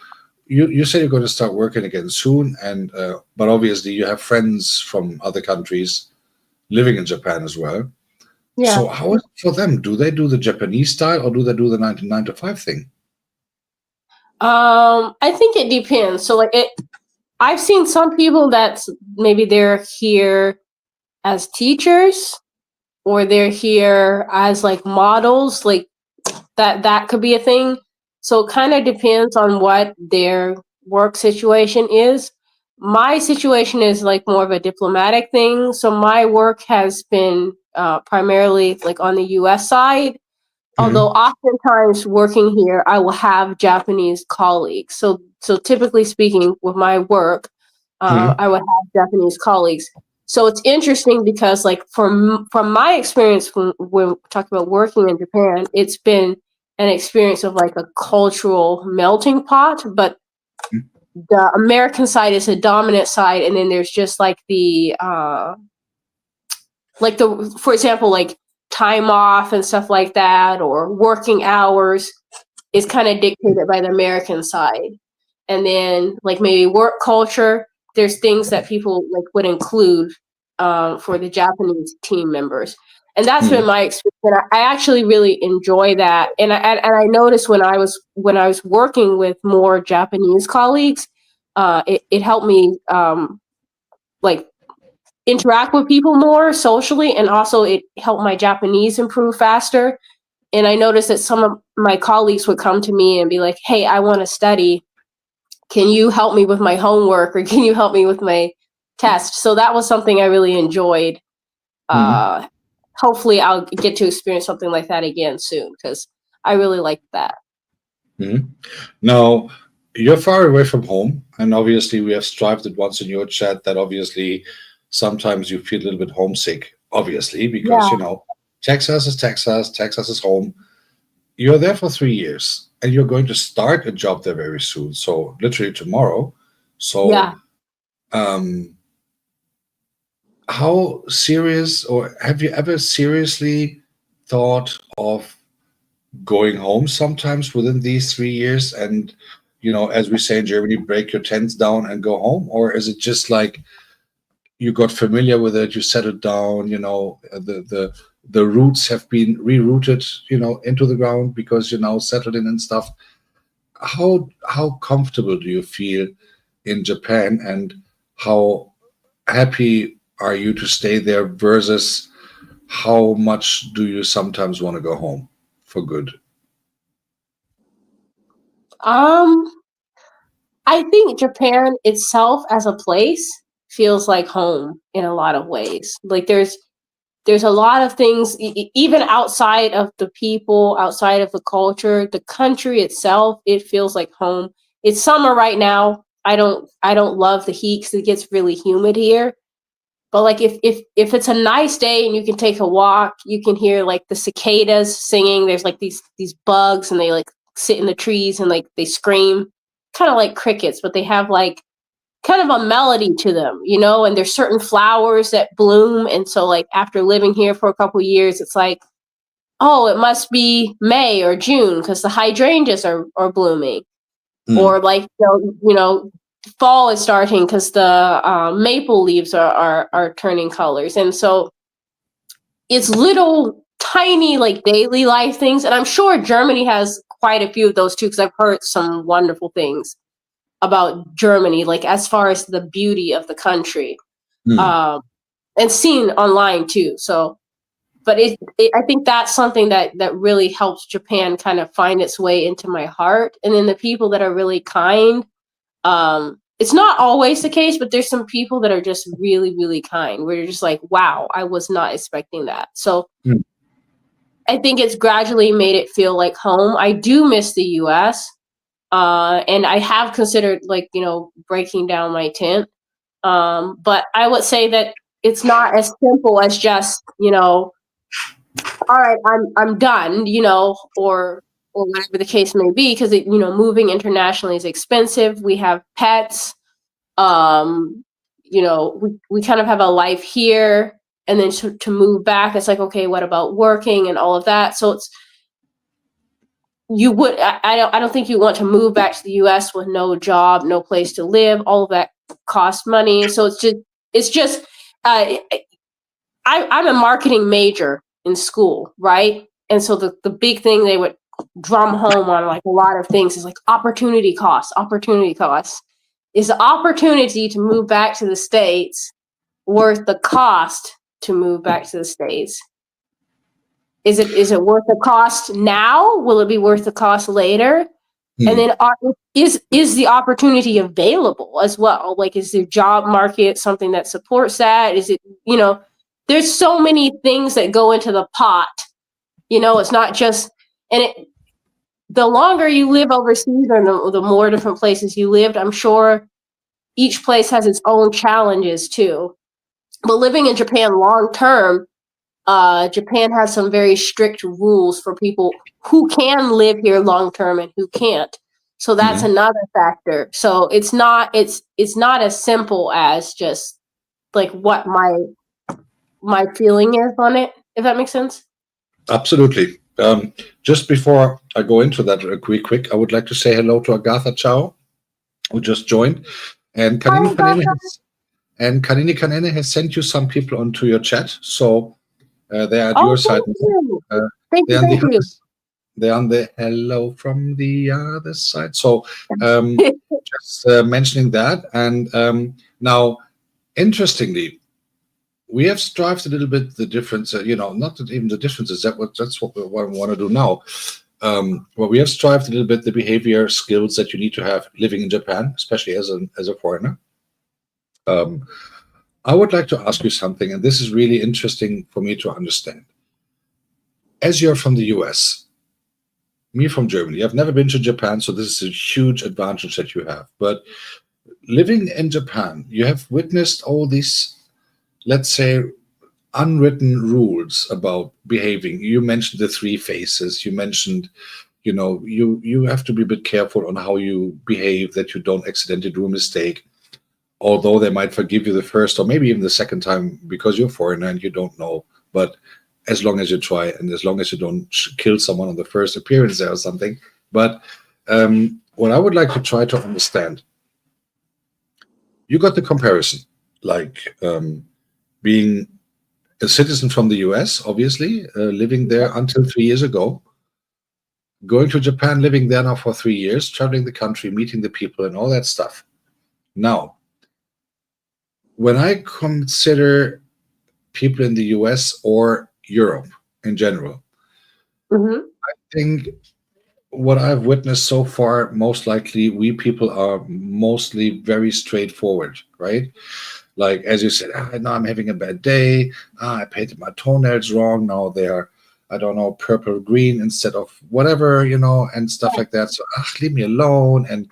you say you're going to start working again soon, and but obviously you have friends from other countries living in Japan as well. yeah. So how is it for them? Do they do the Japanese style or do they do the 9 to 5 thing? I think it depends. So like I've seen some people that maybe they're here as teachers, or they're here as like models, like that could be a thing. So it kind of depends on what their work situation is. My situation is like more of a diplomatic thing. So my work has been primarily like on the US side. Although Hmm. oftentimes working here, I will have Japanese colleagues. So typically speaking, with my work, Hmm. I would have Japanese colleagues. So it's interesting because, like, from my experience when we talk about working in Japan, it's been an experience of like a cultural melting pot. But the American side is a dominant side, and then there's just like the for example, like time off and stuff like that, or working hours is kind of dictated by the American side. And then like maybe work culture, there's things that people like would include for the Japanese team members. And that's been Hmm. my experience. And I actually really enjoy that. And I noticed when I was working with more Japanese colleagues, it helped me like interact with people more socially, and also it helped my Japanese improve faster. And I noticed that some of my colleagues would come to me and be like, "Hey, I want to study. Can you help me with my homework, or can you help me with my test?" So that was something I really enjoyed. Hmm. Uh, Hopefully, I'll get to experience something like that again soon, because I really liked that. Hmm. Now, you're far away from home, and obviously, we have strived it once in your chat that obviously sometimes you feel a little bit homesick, obviously, because, Yeah, Texas is Texas, Texas is home. You're there for 3 years, and you're going to start a job there very soon. So, literally tomorrow. So, yeah. um, how serious, or have you ever seriously thought of going home sometimes within these 3 years and, as we say in Germany, break your tents down and go home? Or is it just like you got familiar with it, you settled down, the roots have been rerouted, into the ground because you're now settled in and stuff? How comfortable do you feel in Japan, and how happy are you to stay there versus how much do you sometimes want to go home for good? Um, I think Japan itself as a place feels like home in a lot of ways. Like there's a lot of things, even outside of the people, outside of the culture, the country itself, it feels like home. It's summer right now, I don't love the heat because it gets really humid here. But like if it's a nice day and you can take a walk, you can hear like the cicadas singing. There's like these bugs and they like sit in the trees and like they scream, kind of like crickets, but they have like kind of a melody to them, you know, and there's certain flowers that bloom. And so like after living here for a couple of years, it's like, oh, it must be May or June because the hydrangeas are blooming. Or like, fall is starting because the maple leaves are turning colors. And so it's little tiny like daily life things. And I'm sure Germany has quite a few of those too, because I've heard some wonderful things about Germany, like as far as the beauty of the country, and seen online too. So, but I think that's something that really helps Japan kind of find its way into my heart. And then the people that are really kind. It's not always the case, but there's some people that are just really, really kind. Where you're just like, wow, I was not expecting that. So I think it's gradually made it feel like home. I do miss the US. And I have considered like, breaking down my tent. But I would say that it's not as simple as just, all right, I'm done, or whatever the case may be, because moving internationally is expensive. We have pets. We kind of have a life here, and then to move back, it's like, okay, what about working and all of that? So I don't think you want to move back to the US with no job, no place to live. All of that costs money. So it's just I'm a marketing major in school, right? And so the big thing they would drum home on like a lot of things is like opportunity costs. Is the opportunity to move back to the States worth the cost to move back to the States? Is it worth the cost now? Will it be worth the cost later? And then is the opportunity available as well? Like, is the job market something that supports that? Is it, there's so many things that go into the pot. It's not just, the longer you live overseas or the more different places you lived, I'm sure each place has its own challenges too. But living in Japan long term, Japan has some very strict rules for people who can live here long term and who can't. So that's another factor. So it's not as simple as just like what my feeling is on it, if that makes sense. Absolutely. Just before I go into that quick, I would like to say hello to Agatha Chow, who just joined, and Kanini Kanene has sent you some people onto your chat, so they're at your side. Thank you. They're on the hello from the other side. So just mentioning that, and now, interestingly, we have strived a little bit the difference, not even the differences. That's what we want to do now. Well, we have strived a little bit the behavior skills that you need to have living in Japan, especially as a foreigner. I would like to ask you something, and this is really interesting for me to understand. As you're from the US, me from Germany, I've never been to Japan, so this is a huge advantage that you have. But living in Japan, you have witnessed all these, let's say, unwritten rules about behaving. You mentioned the 3 phases. You mentioned, you have to be a bit careful on how you behave, that you don't accidentally do a mistake. Although they might forgive you the first or maybe even the second time because you're a foreigner and you don't know. But as long as you try and as long as you don't kill someone on the first appearance there or something. But what I would like to try to understand, you got the comparison, like being a citizen from the US, obviously, living there until 3 years ago, going to Japan, living there now for 3 years, traveling the country, meeting the people and all that stuff. Now, when I consider people in the US or Europe in general, I think what I've witnessed so far, most likely we people are mostly very straightforward, right? Like, as you said, now I'm having a bad day. I painted my toenails wrong. Now they're, I don't know, purple green instead of whatever, and stuff like that. So, leave me alone. And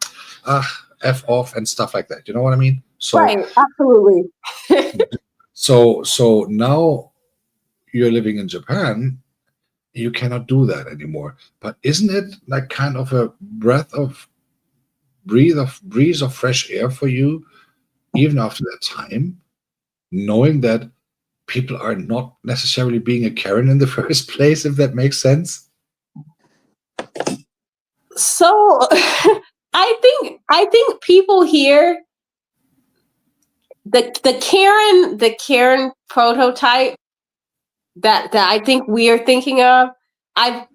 F off and stuff like that. You know what I mean? So, Right, absolutely. so now you're living in Japan, you cannot do that anymore. But isn't it like kind of a breeze of fresh air for you, even after that time, knowing that people are not necessarily being a Karen in the first place, if that makes sense? So I think people here, the Karen prototype that I think we are thinking of, I've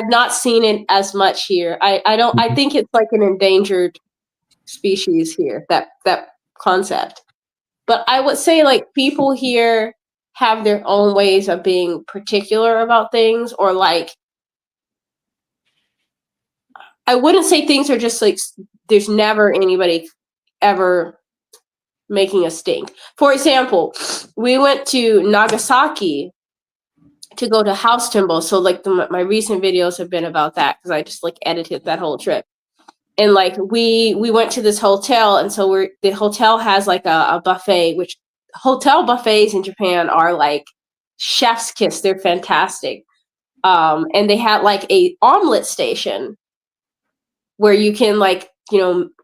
not seen it as much here. I don't, I think it's like an endangered species here, that concept. But I would say like people here have their own ways of being particular about things, or like, I wouldn't say things are just like there's never anybody ever making a stink. For example, we went to Nagasaki to go to House Temple. So like my recent videos have been about that because I just like edited that whole trip. And like we went to this hotel, and so the hotel has like a buffet, which hotel buffets in Japan are like chef's kiss. They're fantastic. And they had like a omelet station where you can like,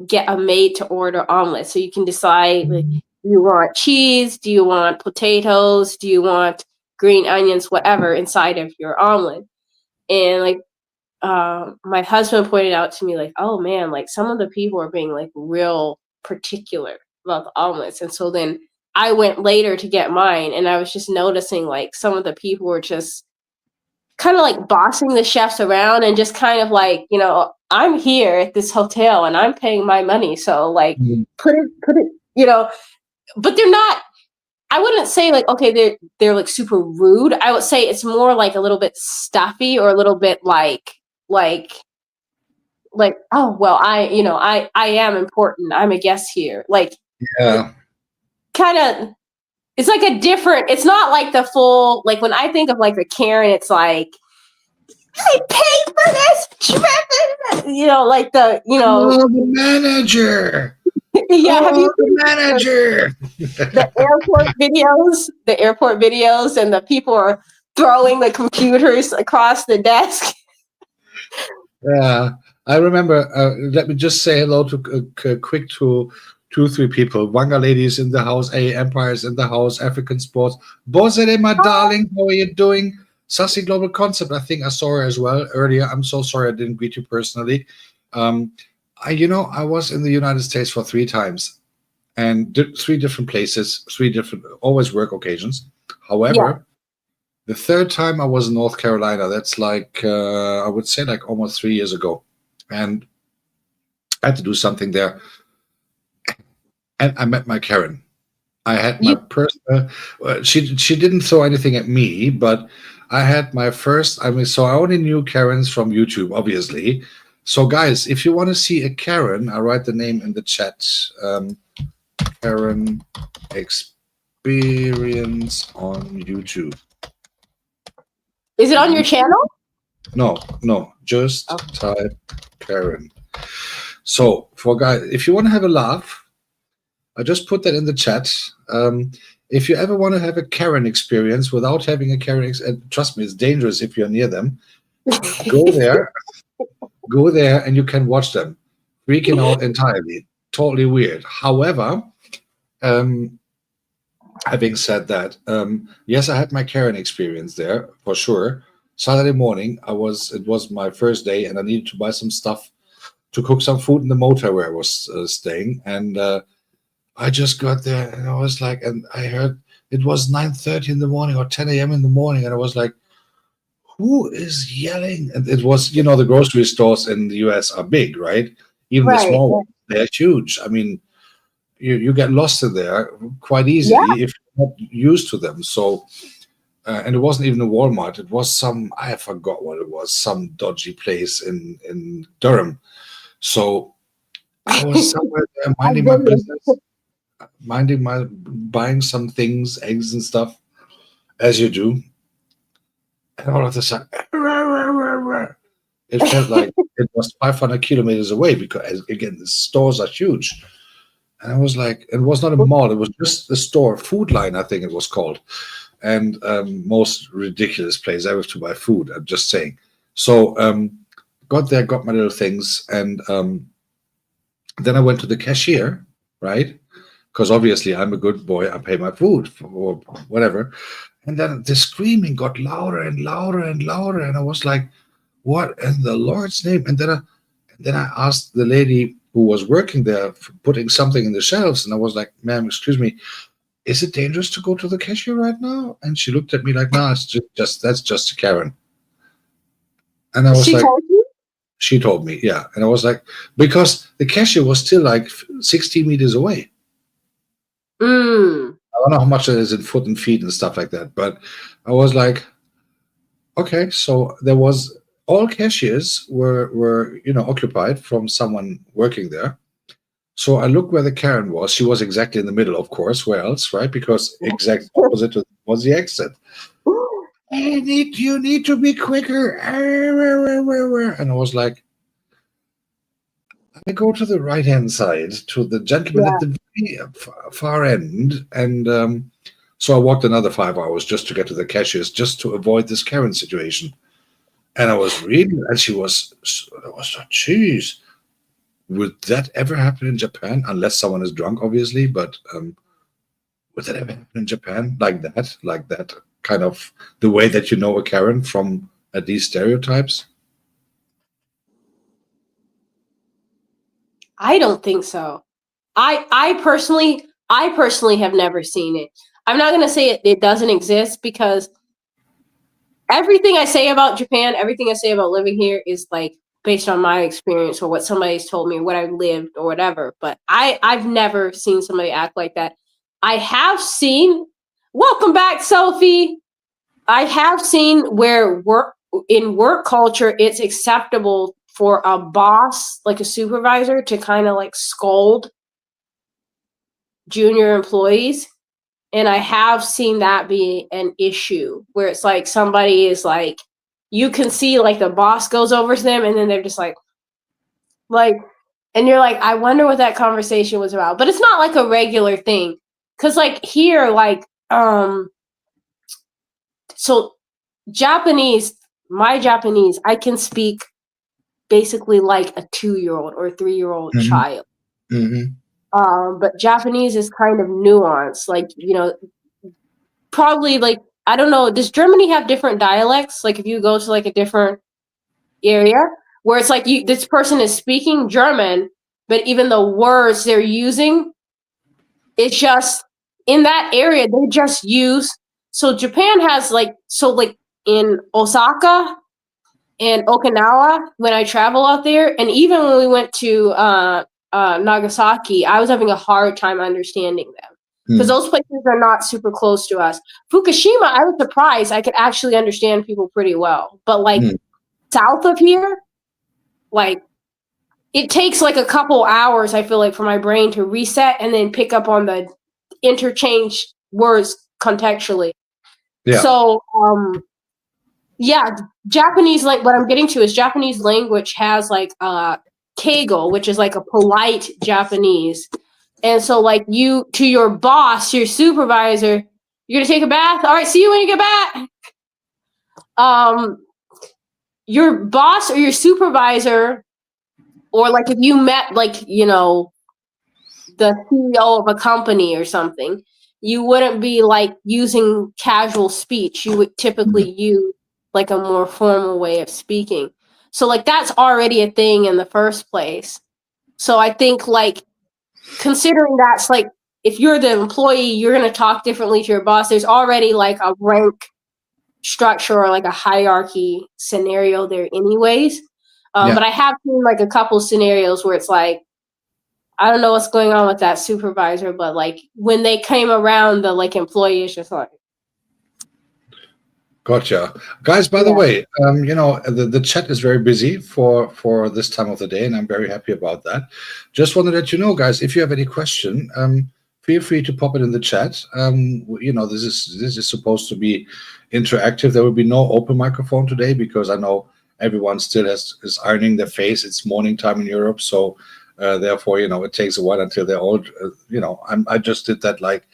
get a maid to order omelets. So you can decide, like, do you want cheese? Do you want potatoes? Do you want green onions? Whatever inside of your omelet. And like, my husband pointed out to me like, oh man, like some of the people are being like real particular about the omelets. And so then I went later to get mine, and I was just noticing like some of the people were just kind of like bossing the chefs around and just kind of like, I'm here at this hotel and I'm paying my money. So like put it, but they're not, I wouldn't say like, okay, they're like super rude. I would say it's more like a little bit stuffy, or a little bit like, oh, well, I am important. I'm a guest here. Like, Yeah. kind of, it's like a different, it's not like the full, like when I think of like a Karen, it's like, I paid for this trip, like Oh, the manager. yeah. Have Oh, you the seen manager. the airport videos, and the people are throwing the computers across the desk? Yeah, I remember. Let me just say hello to quick to 2, 3 people. Wanga ladies in the house, A Empires in the house, African Sports. Bozere, my darling, how are you doing? Sassy Global Concept. I think I saw her as well earlier. I'm so sorry I didn't greet you personally. I was in the United States for 3 times, and 3 different places, 3 different always work occasions. However, the 3rd time I was in North Carolina. That's like I would say like almost 3 years ago, and I had to do something there, and I met my Karen. I had my You, personal. She didn't throw anything at me, but I had my first. I mean, so I only knew Karens from YouTube, obviously. So guys, if you want to see a Karen, I write the name in the chat. Karen experience on YouTube. is it on your channel? No, just type Karen. So for guys, if you want to have a laugh, I just put that in the chat. If you ever want to have a Karen experience without having a Karen, trust me, it's dangerous if you're near them. Go there, and you can watch them freaking out entirely. Totally weird. However, having said that, yes, I had my Karen experience there for sure. Saturday morning, it was my first day, and I needed to buy some stuff to cook some food in the motel where I was staying, and I just got there, and I was like, and I heard it was 9:30 in the morning or 10 a.m. in the morning, and I was like, who is yelling? And it was, the grocery stores in the US are big, right? Even the Right. small ones, they're huge. I mean, you get lost in there quite Yeah. easily if you're not used to them. So, and it wasn't even a Walmart. It was I forgot what it was, some dodgy place in Durham. So I was somewhere there minding my business, buying some things, eggs and stuff, as you do. And all of a sudden, It felt like it was 500 kilometers away because, again, the stores are huge. And I was like, it was not a mall, it was just the store, Food Line, I think it was called. And most ridiculous place ever to buy food, I'm just saying. So got there, got my little things, and then I went to the cashier, right? Because obviously I'm a good boy, I pay my food or whatever. And then the screaming got louder and louder and louder, and I was like, what in the Lord's name? And then I asked the lady who was working there for putting something in the shelves, and I was like, ma'am, excuse me, is it dangerous to go to the cashier right now? And she looked at me like, no, it's just that's just a Karen. And I was She like, told you? she told me, yeah. And I was like, because the cashier was still like 60 meters away. Mm. I don't know how much it is in foot and feet and stuff like that, but I was like, okay, so there was all cashiers were occupied from someone working there. So I looked where the Karen was. She was exactly in the middle, of course. Where else, right? Because exact opposite was the exit. You need to be quicker. And I was like, I go to the right-hand side to the gentleman at the very far end. And so I walked another 5 hours just to get to the cashiers, just to avoid this Karen situation. And I was reading, and I was like, geez, would that ever happen in Japan? Unless someone is drunk, obviously, but would that ever happen in Japan like that? Like that kind of the way that you know a Karen from these stereotypes? I don't think so. I personally have never seen it. I'm not gonna say it doesn't exist because everything I say about Japan, everything I say about living here is like based on my experience or what somebody's told me, or what I've lived or whatever. But I've never seen somebody act like that. I have seen. Welcome back, Sophie. I have seen where work culture, it's acceptable for a boss, like a supervisor, to kind of like scold junior employees. And I have seen that be an issue where it's like somebody is like, you can see like the boss goes over to them and then they're just like, and you're like, I wonder what that conversation was about. But it's not like a regular thing. Cause like here, so my Japanese, I can speak basically like a 2-year-old or a 3-year-old child. But Japanese is kind of nuanced. Like, probably like, I don't know, does Germany have different dialects? Like if you go to like a different area where it's like this person is speaking German, but even the words they're using, it's just in that area they just use. So Japan has like in Osaka and Okinawa, when I travel out there, and even when we went to Nagasaki, I was having a hard time understanding them because those places are not super close to us. Fukushima, I was surprised I could actually understand people pretty well, but like south of here, like it takes like a couple hours, I feel like, for my brain to reset and then pick up on the interchange words contextually. Yeah. So Japanese, like what I'm getting to is Japanese language has like keigo, which is like a polite Japanese. And so like you, to your boss, your supervisor, you're gonna take a bath? All right, see you when you get back. Your boss or your supervisor, or like if you met like, the CEO of a company or something, you wouldn't be like using casual speech. You would typically use like a more formal way of speaking. So like that's already a thing in the first place. So I think like considering that's like if you're the employee, you're going to talk differently to your boss. There's already like a rank structure or like a hierarchy scenario there anyways. But I have seen like a couple scenarios where it's like, I don't know what's going on with that supervisor, but like when they came around, the like employee is just like, Gotcha, guys. By the way, the chat is very busy for this time of the day, and I'm very happy about that. Just want to let you know, guys, if you have any question, feel free to pop it in the chat. This is supposed to be interactive. There will be no open microphone today because I know everyone still is ironing their face. It's morning time in Europe, so therefore, it takes a while until they're all. I just did that like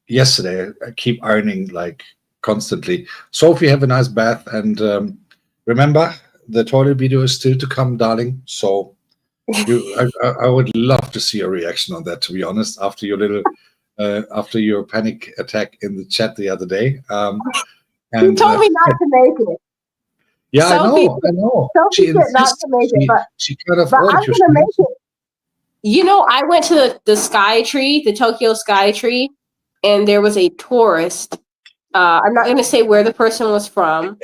yesterday. I keep ironing like constantly. Sophie, have a nice bath, and remember, the toilet video is still to come, darling. So I would love to see your reaction on that. To be honest, after your panic attack in the chat the other day, He and told me not to make it. yeah, Sophie, I know. Sophie She said not insists. to make it, She kind of but I'm ordered you. gonna make it. I went to the Sky Tree, the Tokyo Sky Tree, and there was a tourist. I'm not going to say where the person was from,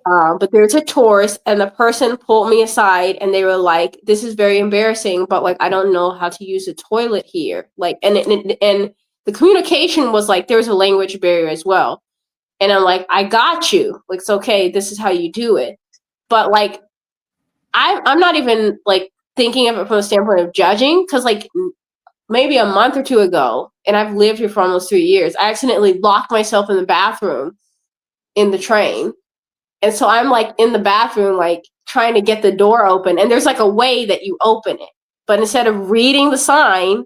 but there's a tourist, and the person pulled me aside, and they were like, "This is very embarrassing, but like I don't know how to use a toilet here." Like, and the communication was like there's a language barrier as well, and I'm like, "I got you. Like, it's okay. This is how you do it." But like, I'm not even like thinking of it from the standpoint of judging, because like maybe a month or two ago, and I've lived here for almost 3 years, I accidentally locked myself in the bathroom in the train. And so I'm like in the bathroom, like trying to get the door open. And there's like a way that you open it. But instead of reading the sign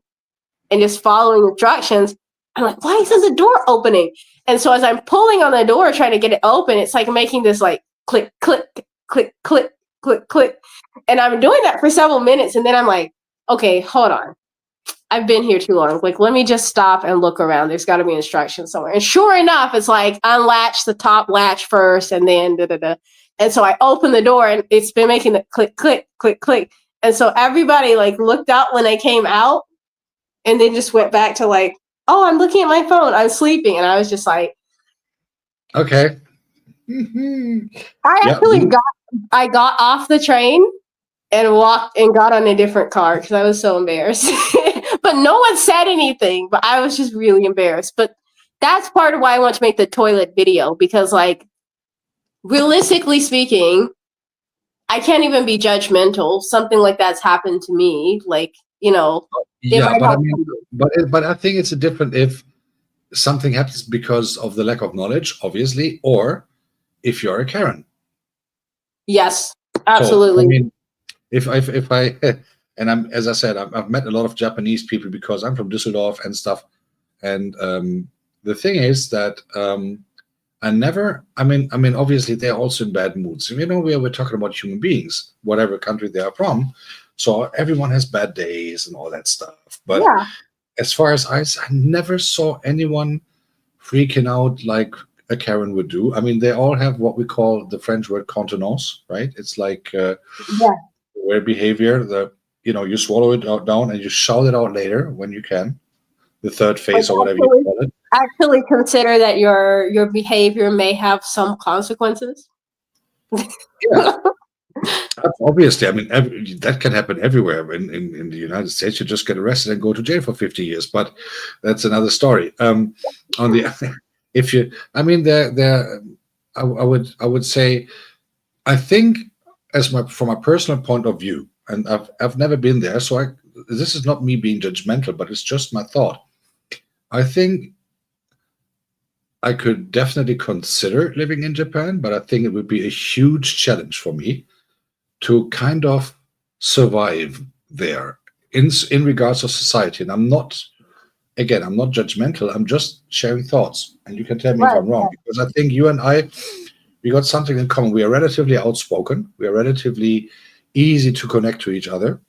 and just following instructions, I'm like, why isn't the door opening? And so as I'm pulling on the door, trying to get it open, it's like making this like click, click, click, click, click, click. And I'm doing that for several minutes. And then I'm like, okay, hold on. I've been here too long. Like, let me just stop and look around. There's got to be instructions somewhere. And sure enough, it's like unlatch the top latch first, and then da da da. And so I open the door, and it's been making the click, click, click, click. And so everybody like looked up when I came out, and then just went back to like, oh, I'm looking at my phone. I'm sleeping, and I was just like, okay. I got off the train and walked and got on a different car because I was so embarrassed. But no one said anything, but I was just really embarrassed. But that's part of why I want to make the toilet video, because like realistically speaking, I can't even be judgmental. Something like that's happened to me. Like, Yeah, but I mean, but I think it's a different if something happens because of the lack of knowledge, obviously, or if you're a Karen. Yes, absolutely. So, I mean, if I and as I said, I've met a lot of Japanese people because I'm from Düsseldorf and stuff. And the thing is that I mean, obviously they're also in bad moods. We're talking about human beings, whatever country they are from. So everyone has bad days and all that stuff. But yeah. As far as I never saw anyone freaking out like a Karen would do. I mean, they all have what we call the French word contenance, right? It's like where behavior, you swallow it out down and you shout it out later when you can. The third phase or whatever you call it. Actually consider that your behavior may have some consequences. Yeah. Obviously, I mean, that can happen everywhere. In the United States, you just get arrested and go to jail for 50 years, but that's another story. On the, I would say, I think from my personal point of view, and I've never been there, so this is not me being judgmental, but it's just my thought. I think I could definitely consider living in Japan, but I think it would be a huge challenge for me to kind of survive there in regards to society. And I'm not judgmental. I'm just sharing thoughts. And you can tell me if I'm wrong, because I think you and I, we got something in common. We are relatively outspoken. We are relatively easy to connect to each other.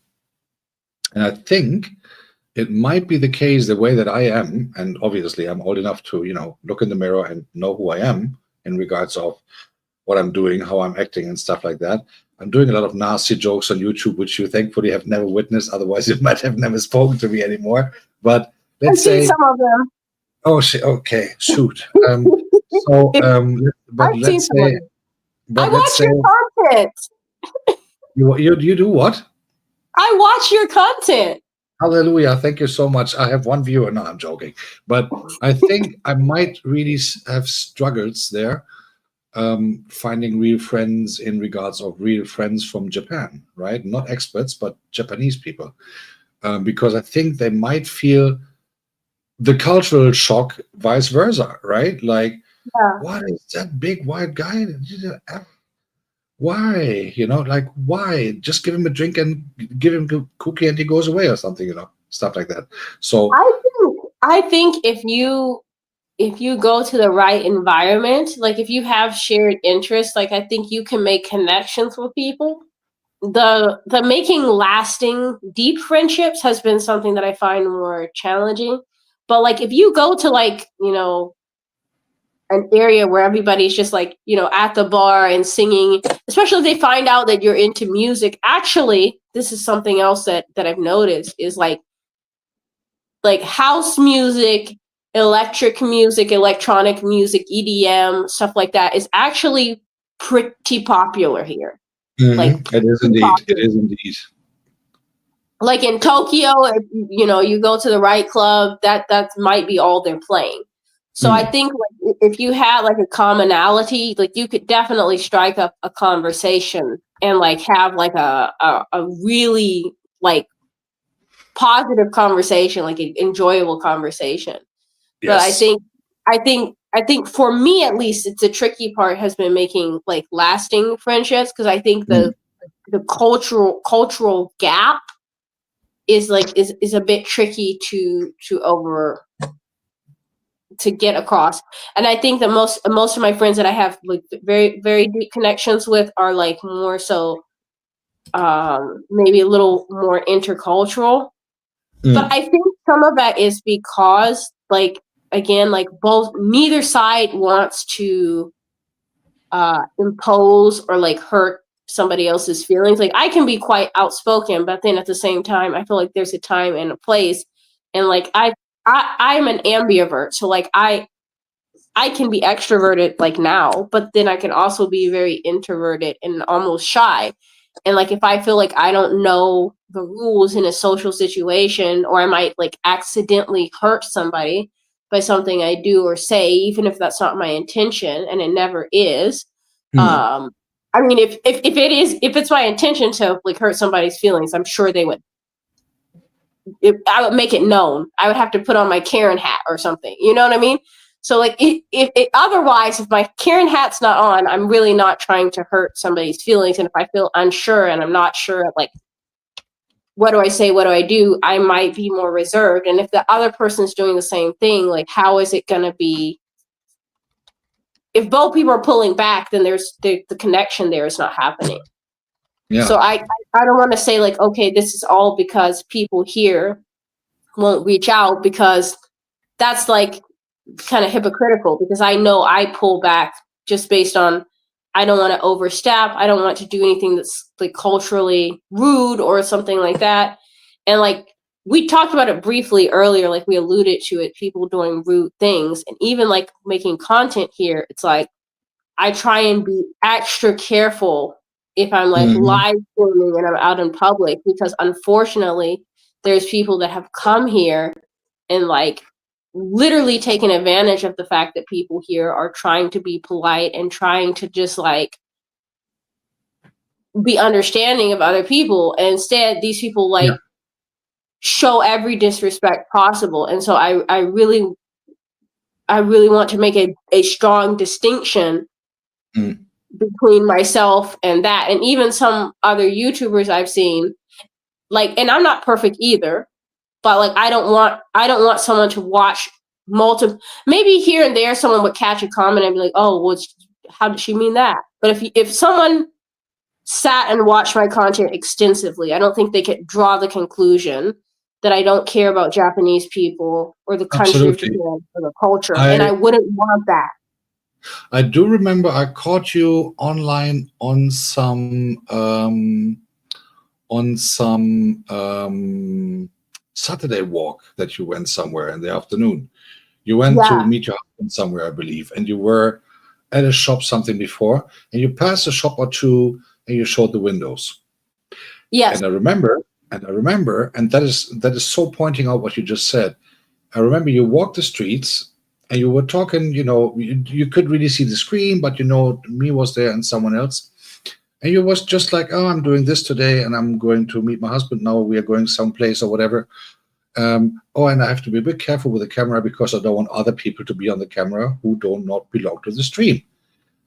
And I think it might be the case the way that I am, and obviously I'm old enough to, look in the mirror and know who I am in regards of what I'm doing, how I'm acting and stuff like that. I'm doing a lot of nasty jokes on YouTube, which you thankfully have never witnessed. Otherwise, you might have never spoken to me anymore. But let's say some of them. Oh, okay, shoot. But let's say, I watch your content. You do what? I watch your content. Hallelujah! Thank you so much. I have one viewer. No, I'm joking. But I think I might really have struggles there. Finding real friends in regards of real friends from Japan, right? Not experts, but Japanese people. Because I think they might feel the cultural shock, vice versa, right? Like, what is that big white guy? why? Like, why? Just give him a drink and give him a cookie and he goes away or something, stuff like that. So, I think if you go to the right environment, like if you have shared interests, like I think you can make connections with people. The making lasting deep friendships has been something that I find more challenging. But like if you go to like, an area where everybody's just like, at the bar and singing, especially if they find out that you're into music. Actually, this is something else that I've noticed is like house music, electronic music, EDM, stuff like that is actually pretty popular here. Like it is pretty indeed. It popular. is indeed. Like in Tokyo, if you go to the right club, that might be all they're playing. So I think like if you had like a commonality, like you could definitely strike up a conversation and like have like a really like positive conversation, like an enjoyable conversation. But I Yes. think I think for me at least, it's the tricky part has been making like lasting friendships because I think the cultural gap is like is a bit tricky to get across. And I think that most of my friends that I have like very very deep connections with are like more so maybe a little more intercultural. But I think some of that is because like again like both neither side wants to impose or like hurt somebody else's feelings. Like I can be quite outspoken, but then at the same time, I feel like there's a time and a place. And like I'm an ambivert, so like I can be extroverted like now, but then I can also be very introverted and almost shy. And like if I feel like I don't know the rules in a social situation, or I might like accidentally hurt somebody by something I do or say, even if that's not my intention, and it never is. Um, I mean, if it is, if it's my intention to like hurt somebody's feelings, I'm sure they would. I would make it known. I would have to put on my Karen hat or something. You know what I mean? So like, otherwise, if my Karen hat's not on, I'm really not trying to hurt somebody's feelings. And if I feel unsure and I'm not sure, like, what do I say? What do I do? I might be more reserved. And if the other person's doing the same thing, like, how is it going to be? If both people are pulling back, then there's the connection there is not happening. Yeah. So I don't want to say like, okay, this is all because people here won't reach out, because that's like kind of hypocritical, because I know I pull back just based on I don't want to overstep. I don't want to do anything that's like culturally rude or something like that. And like we talked about it briefly earlier, like we alluded to it, people doing rude things. And even like making content here, it's like I try and be extra careful if I'm like live streaming and I'm out in public, because unfortunately there's people that have come here and like literally taken advantage of the fact that people here are trying to be polite and trying to just like be understanding of other people. And instead these people like show every disrespect possible. And so I really want to make a strong distinction between myself and that. And even some other YouTubers I've seen, like, and I'm not perfect either, but like I don't want someone to watch multiple. Maybe here and there someone would catch a comment and be like, oh, well, how did she mean that? But if someone sat and watched my content extensively, I don't think they could draw the conclusion that I don't care about Japanese people or the country of Absolutely. Japan or the culture. And I I wouldn't want that. I do remember I caught you online on some Saturday walk that you went somewhere in the afternoon. You went to Yeah. meet your husband somewhere, I believe, and you were at a shop something before, and you passed a shop or two, and you showed the windows. Yes. And that is so pointing out what you just said. I remember you walked the streets and you were talking, you could really see the screen, but me was there and someone else. And you was just like, oh, I'm doing this today and I'm going to meet my husband now. We are going someplace or whatever. And I have to be a bit careful with the camera because I don't want other people to be on the camera who do not belong to the stream.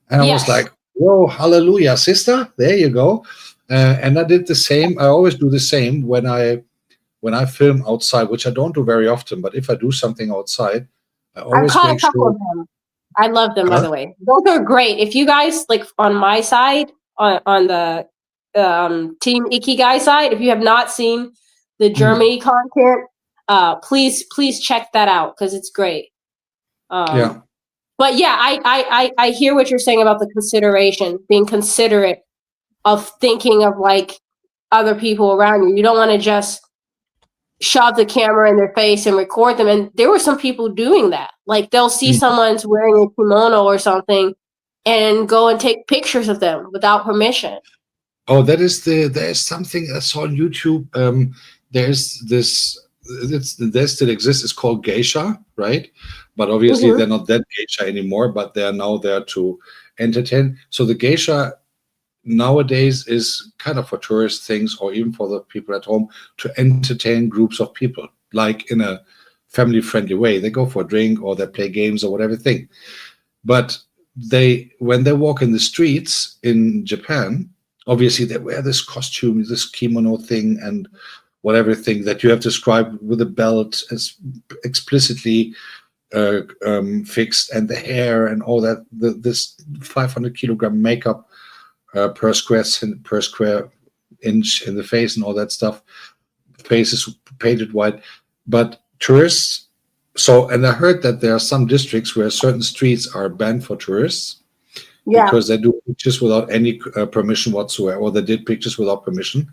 And I was Yes. like, Whoa, hallelujah, sister. There you go. And I did the same. I always do the same when I film outside, which I don't do very often. But if I do something outside, I I've always caught a make couple sure. of them. I love them, by Huh? the way. Those are great. If you guys like on my side, on the Team Ikigai side, if you have not seen the Germany content, please check that out because it's great. Yeah. But yeah, I hear what you're saying about the consideration, being considerate of thinking of like other people around you. You don't want to just shove the camera in their face and record them. And there were some people doing that. Like they'll see someone's wearing a kimono or something and go and take pictures of them without permission. Oh, there's something I saw on YouTube. There's this still exists. It's called geisha, right? But obviously Mm-hmm. they're not that geisha anymore. But they are now there to entertain. So the geisha nowadays is kind of for tourist things or even for the people at home to entertain groups of people, like in a family-friendly way. They go for a drink or they play games or whatever thing. But when they walk in the streets in Japan, obviously they wear this costume, this kimono thing, and whatever thing that you have described with the belt is explicitly fixed, and the hair and all that. This 500-kilogram makeup per square inch in the face and all that stuff. Face is painted white, but tourists. So, and I heard that there are some districts where certain streets are banned for tourists Yeah. because they do pictures without any permission whatsoever, or they did pictures without permission.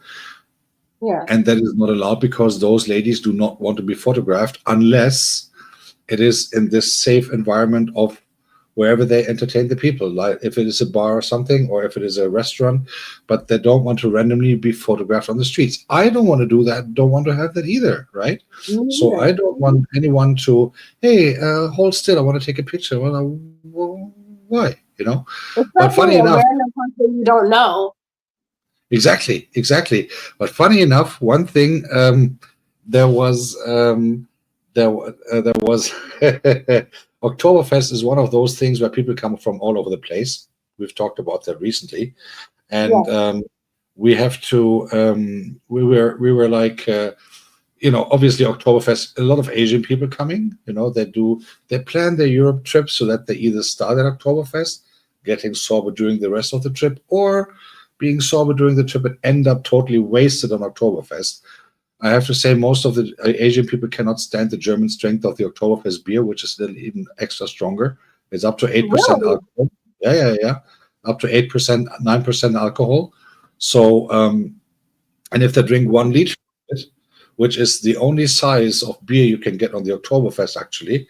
Yeah. And that is not allowed because those ladies do not want to be photographed unless it is in this safe environment of wherever they entertain the people, like if it is a bar or something, or if it is a restaurant, but they don't want to randomly be photographed on the streets. I don't want to do that, don't want to have that either, right? So I don't want anyone to, hey, hold still, I want to take a picture. Well, why? But funny Especially a enough, random person you don't know. exactly. But funny enough, one thing, there was there was Oktoberfest is one of those things where people come from all over the place. We've talked about that recently, and Yeah. we have to. We were like, obviously Oktoberfest. A lot of Asian people coming. They plan their Europe trip so that they either start at Oktoberfest, getting sober during the rest of the trip, or being sober during the trip and end up totally wasted on Oktoberfest. I have to say, most of the Asian people cannot stand the German strength of the Oktoberfest beer, which is a little even extra stronger. It's up to 8% Really? alcohol. Yeah. Up to 8%, 9% alcohol. So, and if they drink 1 liter, which is the only size of beer you can get on the Oktoberfest, actually,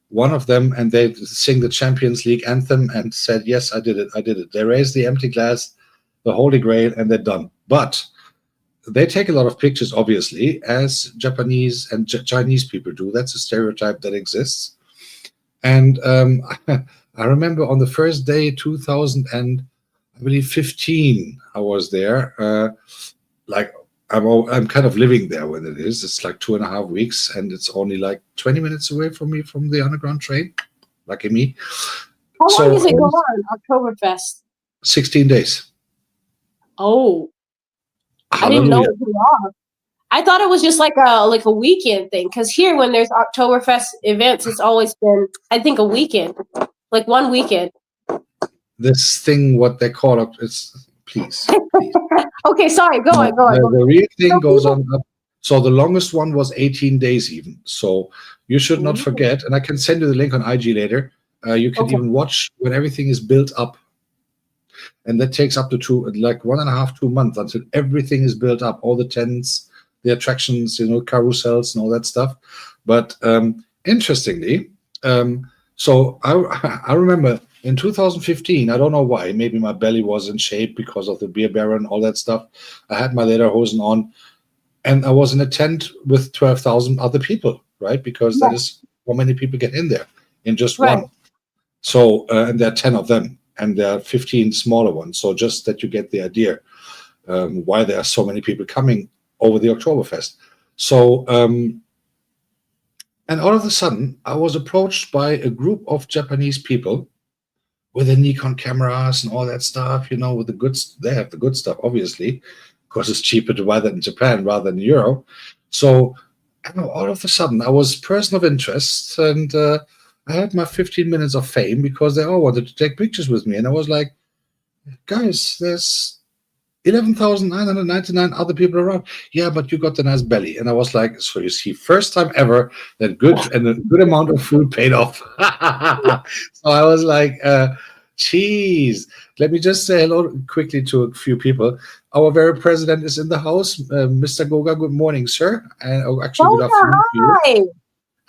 one of them, and they sing the Champions League anthem and said, yes, I did it. They raised the empty glass, the Holy Grail, and they're done. But they take a lot of pictures, obviously, as Japanese and Chinese people do. That's a stereotype that exists. And I remember on the first day, 2000 and I believe 15, I was there. Like I'm kind of living there when it is. It's like 2.5 weeks, and it's only like 20 minutes away from me from the underground train. Lucky me. How long So does it go on, Oktoberfest? 16 days. Oh, I didn't know Hallelujah. it was long. I thought it was just like a weekend thing. Because here, when there's Oktoberfest events, it's always been, I think, a weekend, like one weekend. This thing, what they call it, it's please. Okay, sorry. Go on. The real thing So goes people- on up. So the longest one was 18 days even. So you should not forget, and I can send you the link on IG later. You can Okay. even watch when everything is built up. And that takes up to 1.5, 2 months until everything is built up, all the tents, the attractions, carousels and all that stuff. But interestingly, so I remember in 2015, I don't know why, maybe my belly was in shape because of the beer baron, all that stuff. I had my lederhosen on, and I was in a tent with 12,000 other people, right? Because that is how many people get in there in just Right. one. So, and there are 10 of them, and there are 15 smaller ones. So just that you get the idea why there are so many people coming over the Oktoberfest. So, and all of a sudden, I was approached by a group of Japanese people with the Nikon cameras and all that stuff, with the they have the good stuff, obviously, because it's cheaper to buy that in Japan rather than Europe. So all of a sudden, I was person of interest, and I had my 15 minutes of fame because they all wanted to take pictures with me. And I was like, guys, there's 11,999 other people around. Yeah, but you got the nice belly. And I was like, so you see, first time ever that a good amount of food paid off. So I was like, geez, let me just say hello quickly to a few people. Our very president is in the house. Mr. Goga, good morning, sir. And actually, good afternoon to you.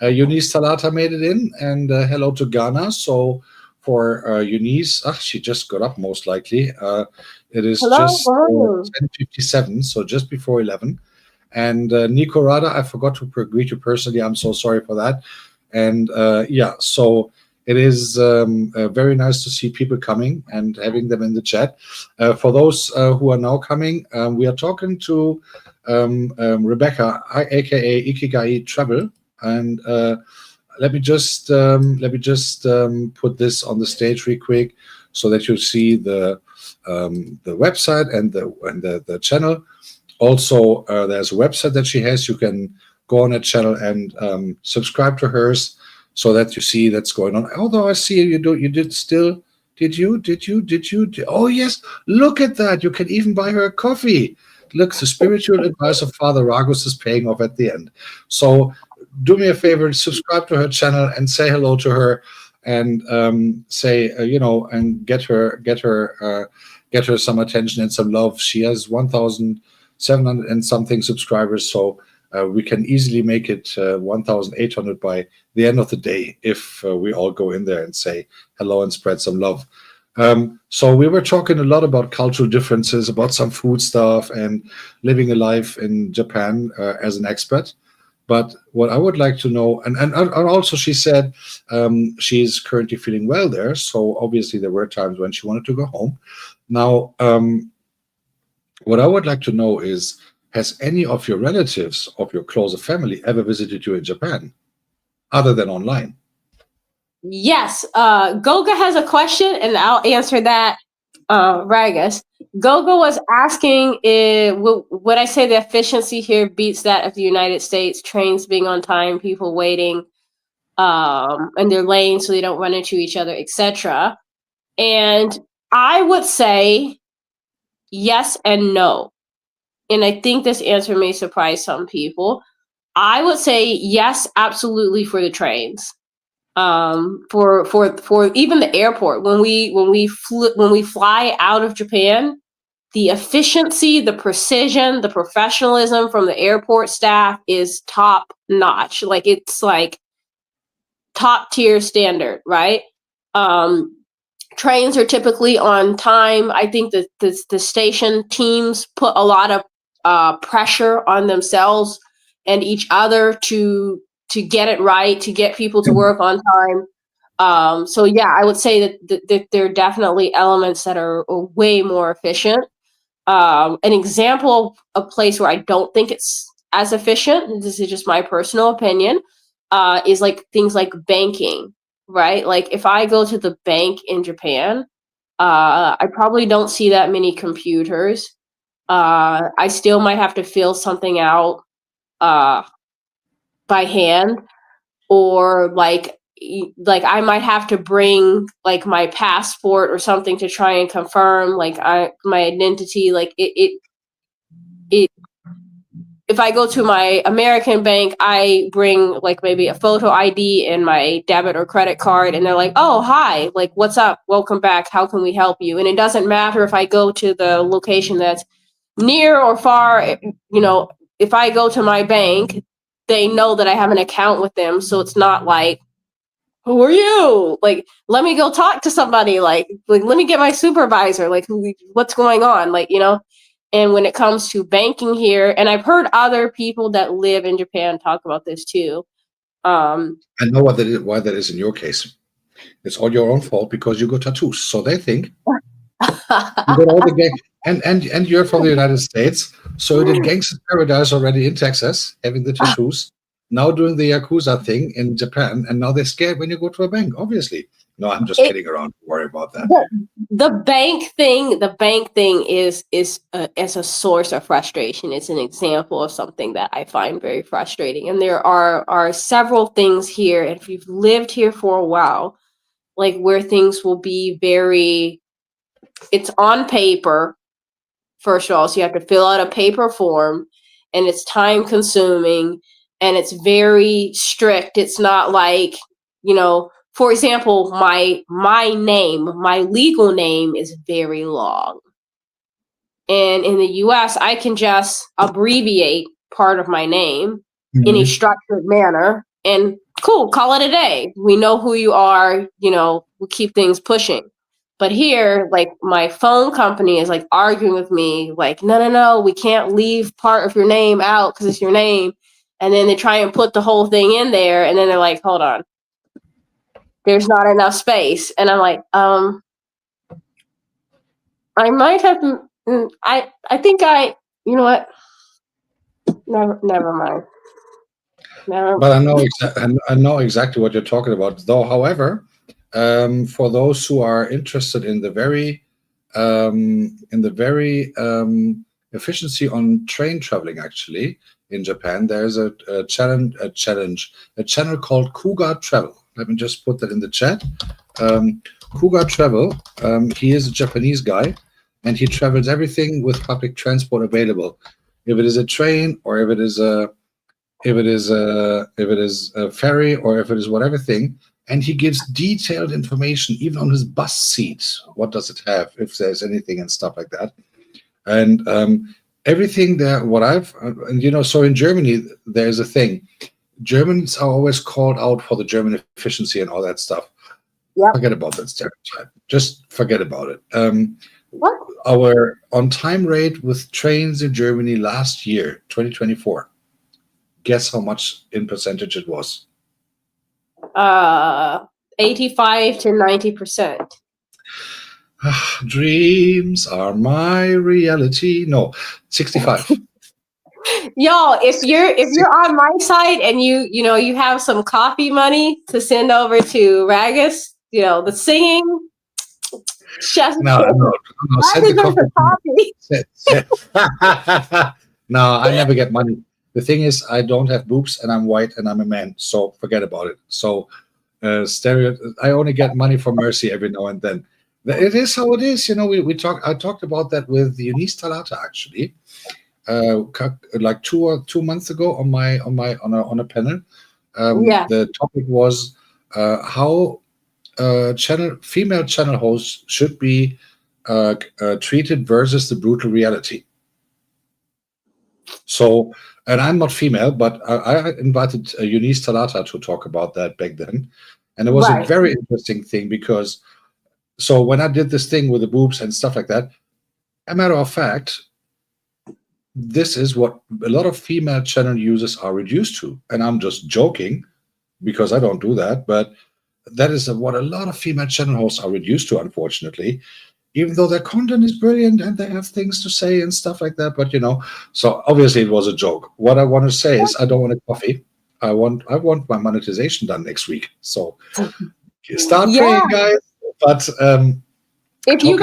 Hi. Eunice Talata made it in, and hello to Ghana. So for Eunice, she just got up most likely. It is just 10:57, so just before 11. And Nico Rada, I forgot to greet you personally. I'm so sorry for that. And so it is very nice to see people coming and having them in the chat. For those who are now coming, we are talking to Rebecca, aka Ikigai Travel. And let me just put this on the stage real quick so that you see the website and the channel. Also, there's a website that she has. You can go on that channel and subscribe to hers so that you see that's going on. Although I see you did still. Did you? Oh yes! Look at that! You can even buy her a coffee. Look, the spiritual advice of Father Ragus is paying off at the end. So do me a favor, subscribe to her channel and say hello to her, and say and get her some attention and some love. She has 1,700 and something subscribers, so we can easily make it 1,800 by the end of the day if we all go in there and say hello and spread some love. So we were talking a lot about cultural differences, about some food stuff, and living a life in Japan as an expat. But what I would like to know, and also she said she's currently feeling well there, so obviously there were times when she wanted to go home. Now, what I would like to know is, has any of your relatives of your closer family ever visited you in Japan, other than online? Yes. Goga has a question, and I'll answer that. Ragus. Goga was asking, would I say the efficiency here beats that of the United States? Trains being on time, people waiting, and they're lane so they don't run into each other, etc. And I would say yes and no. And I think this answer may surprise some people. I would say yes, absolutely, for the trains. For even the airport, when we fly out of Japan, the efficiency, the precision, the professionalism from the airport staff is top notch. Like, it's like top tier standard, right? Trains are typically on time. I think that the station teams put a lot of pressure on themselves and each other to get it right, to get people to work on time. So yeah, I would say that there are definitely elements that are way more efficient. An example of a place where I don't think it's as efficient, this is just my personal opinion, is like things like banking, right? Like, if I go to the bank in Japan, I probably don't see that many computers. I still might have to fill something out by hand, or like I might have to bring like my passport or something to try and confirm like my identity. Like it if I go to my American bank, I bring like maybe a photo ID and my debit or credit card, and they're like, "Oh, hi, like, what's up? Welcome back. How can we help you?" And it doesn't matter if I go to the location that's near or far. If I go to my bank, they know that I have an account with them, so it's not like, "Who are you? Like, let me go talk to somebody. Like let me get my supervisor. Like, what's going on? Like, And when it comes to banking here, and I've heard other people that live in Japan talk about this too. I know why that is in your case. It's all your own fault because you got tattoos. So they think you got all the gang, and you're from the United States, so you did gangster paradise already in Texas, having the tattoos. now doing the Yakuza thing in Japan, and now they're scared when you go to a bank, obviously. No, I'm just kidding around. Don't worry about that. The bank thing is as a source of frustration. It's an example of something that I find very frustrating. And there are several things here, and if you've lived here for a while, like where things will be it's on paper, first of all, so you have to fill out a paper form, and it's time consuming, and it's very strict. It's not like, for example, my legal name is very long. And in the US, I can just abbreviate part of my name in a structured manner, and cool, call it a day. We know who you are, we keep things pushing. But here, like, my phone company is like arguing with me, like, no, we can't leave part of your name out because it's your name. And then they try and put the whole thing in there, and then they're like, hold on, there's not enough space. And I'm like, I might have, I think you know what? Never mind. But I know exactly what you're talking about. Though, however, for those who are interested in the very efficiency on train traveling, actually in Japan, there's a channel called Cougar Travel. Let me just put that in the chat. Cougar Travel. He is a Japanese guy, and he travels everything with public transport available. If it is a train, or if it is a ferry, or if it is whatever thing, and he gives detailed information even on his bus seat. What does it have, if there's anything, and stuff like that. And everything there. So in Germany, there's a thing. Germans are always called out for the German efficiency and all that stuff. Yep. Forget about that stereotype. Just forget about it. What? Our on-time rate with trains in Germany last year, 2024. Guess how much in percentage it was? 85 to 90%. Dreams are my reality. No, 65. Yo, if you're on my side and you have some coffee money to send over to Ragus, the singing. No, send the coffee. No, I never get money. The thing is, I don't have boobs, and I'm white, and I'm a man, so forget about it. So, I only get money for mercy every now and then. It is how it is, I talked about that with Eunice Talata, actually, like 2 months ago on a panel. The topic was how female channel hosts should be treated versus the brutal reality. So, and I'm not female, but I invited Eunice Talata to talk about that back then. And it was a very interesting thing, because so when I did this thing with the boobs and stuff like that, a matter of fact, this is what a lot of female channel users are reduced to. And I'm just joking, because I don't do that, but that is what a lot of female channel hosts are reduced to, unfortunately, even though their content is brilliant and they have things to say and stuff like that. But so obviously it was a joke. What I want to say is, I don't want a coffee. I want my monetization done next week. So start praying, guys. But if you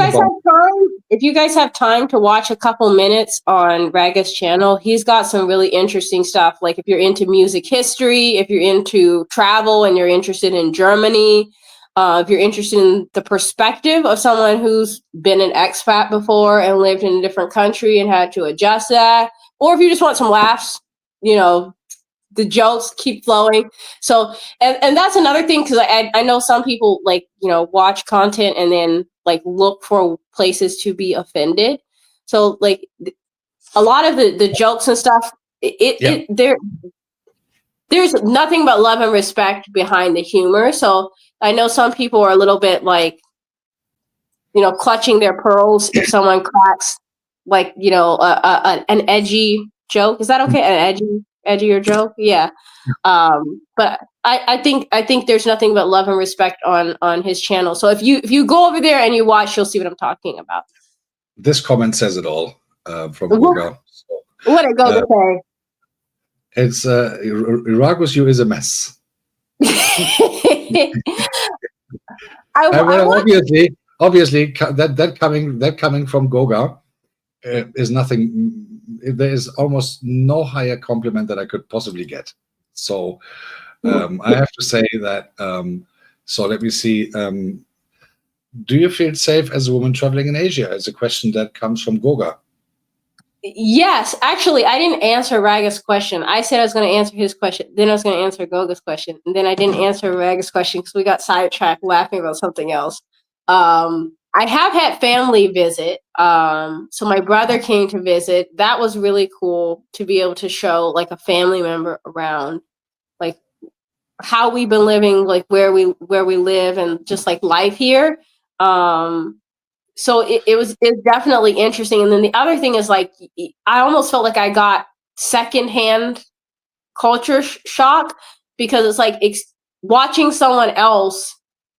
guys have time to watch a couple minutes on Raga's channel, he's got some really interesting stuff. Like if you're into music history, if you're into travel and you're interested in Germany, if you're interested in the perspective of someone who's been an expat before and lived in a different country and had to adjust that, or if you just want some laughs, the jokes keep flowing. So, and that's another thing, because I know some people watch content and then look for places to be offended. So a lot of the jokes and stuff, there's nothing but love and respect behind the humor. So I know some people are a little bit clutching their pearls if someone cracks an edgy joke. Is that okay? An edgier joke? Yeah. But I think there's nothing but love and respect on his channel. So if you go over there and you watch, you'll see what I'm talking about. This comment says it all, from Olga. What it goes to say. It's Iraq with you is a mess. Well, obviously, that coming from Goga is nothing. There is almost no higher compliment that I could possibly get. So I have to say that. So let me see. Do you feel safe as a woman traveling in Asia? It's a question that comes from Goga. Yes, actually, I didn't answer Raga's question. I said I was going to answer his question. Then I was going to answer Goga's question. And then I didn't answer Raga's question because we got sidetracked laughing about something else. I have had family visit. So my brother came to visit. That was really cool to be able to show like a family member around, like how we've been living, like where we live, and just like life here. So it's definitely interesting. And then the other thing is like, I almost felt like I got secondhand culture shock, because it's like watching someone else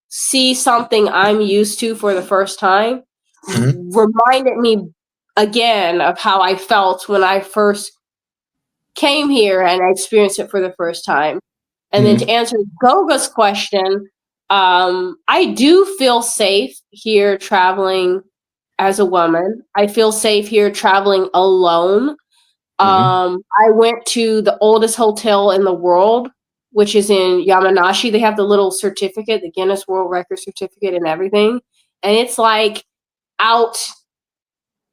see something I'm used to for the first time reminded me again of how I felt when I first came here and I experienced it for the first time. And then to answer Goga's question, I do feel safe here traveling as a woman. I feel safe here traveling alone. I went to the oldest hotel in the world, which is in Yamanashi. They have the little certificate, the Guinness World Record certificate and everything. And it's like out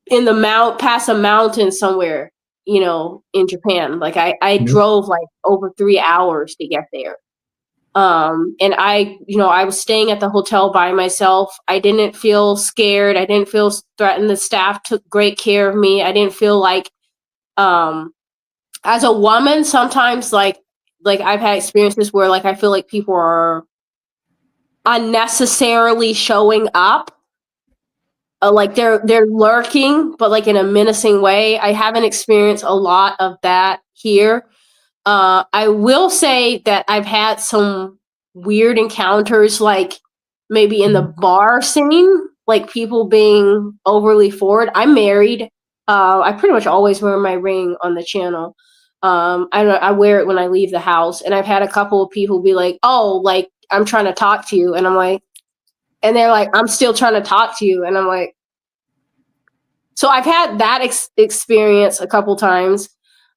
in the past a mountain somewhere, in Japan. Like I drove like over 3 hours to get there. And I was staying at the hotel by myself. I didn't feel scared. I didn't feel threatened. The staff took great care of me. I didn't feel like, as a woman, sometimes like I've had experiences where like I feel like people are unnecessarily showing up. Like they're lurking, but like in a menacing way. I haven't experienced a lot of that here. I will say that I've had some weird encounters, like maybe in the bar scene, like people being overly forward. I'm married. I pretty much always wear my ring on the channel. I wear it when I leave the house, and I've had a couple of people be like, "Oh, like I'm trying to talk to you," and I'm like, and they're like, "I'm still trying to talk to you," and I'm like, so I've had that experience a couple times.